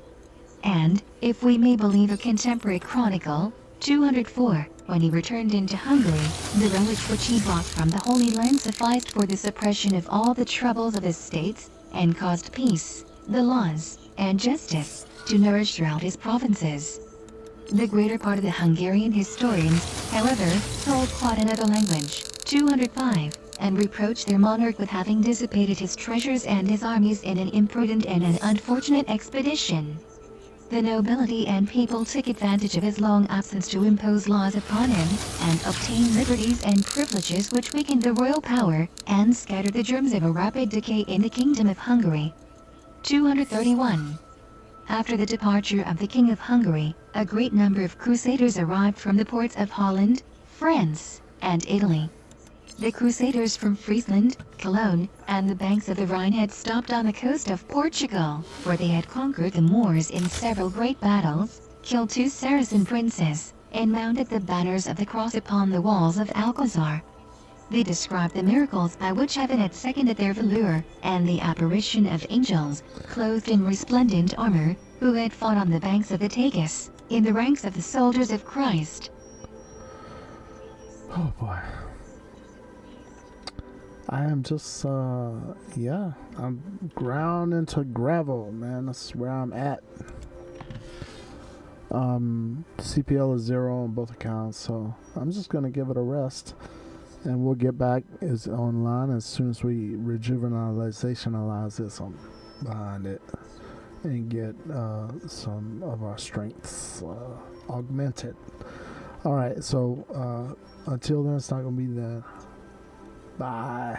B: And, if we may believe a contemporary chronicle, 204, when he returned into Hungary, the relics which he brought from the Holy Land sufficed for the suppression of all the troubles of his states, and caused peace, the laws, and justice, to nourish throughout his provinces. The greater part of the Hungarian historians, however, told quite another language. 205. and reproached their monarch with having dissipated his treasures and his armies in an imprudent and an unfortunate expedition. The nobility and people took advantage of his long absence to impose laws upon him, and obtain liberties and privileges which weakened the royal power, and scattered the germs of a rapid decay in the Kingdom of Hungary. 231. After the departure of the King of Hungary, a great number of crusaders arrived from the ports of Holland, France, and Italy. The crusaders from Friesland, Cologne, and the banks of the Rhine had stopped on the coast of Portugal, where they had conquered the Moors in several great battles, killed 2 Saracen princes, and mounted the banners of the cross upon the walls of Alcazar. They described the miracles by which heaven had seconded their valor, and the apparition of angels, clothed in resplendent armor, who had fought on the banks of the Tagus, in the ranks of the soldiers of Christ.
A: Oh boy. I am just, yeah, I'm ground into gravel, man. That's where I'm at. CPL is 0 on both accounts, so I'm just gonna give it a rest, and we'll get back is online as soon as we rejuvenationalize this behind it and get some of our strengths augmented. All right, so until then, it's not gonna be the bye.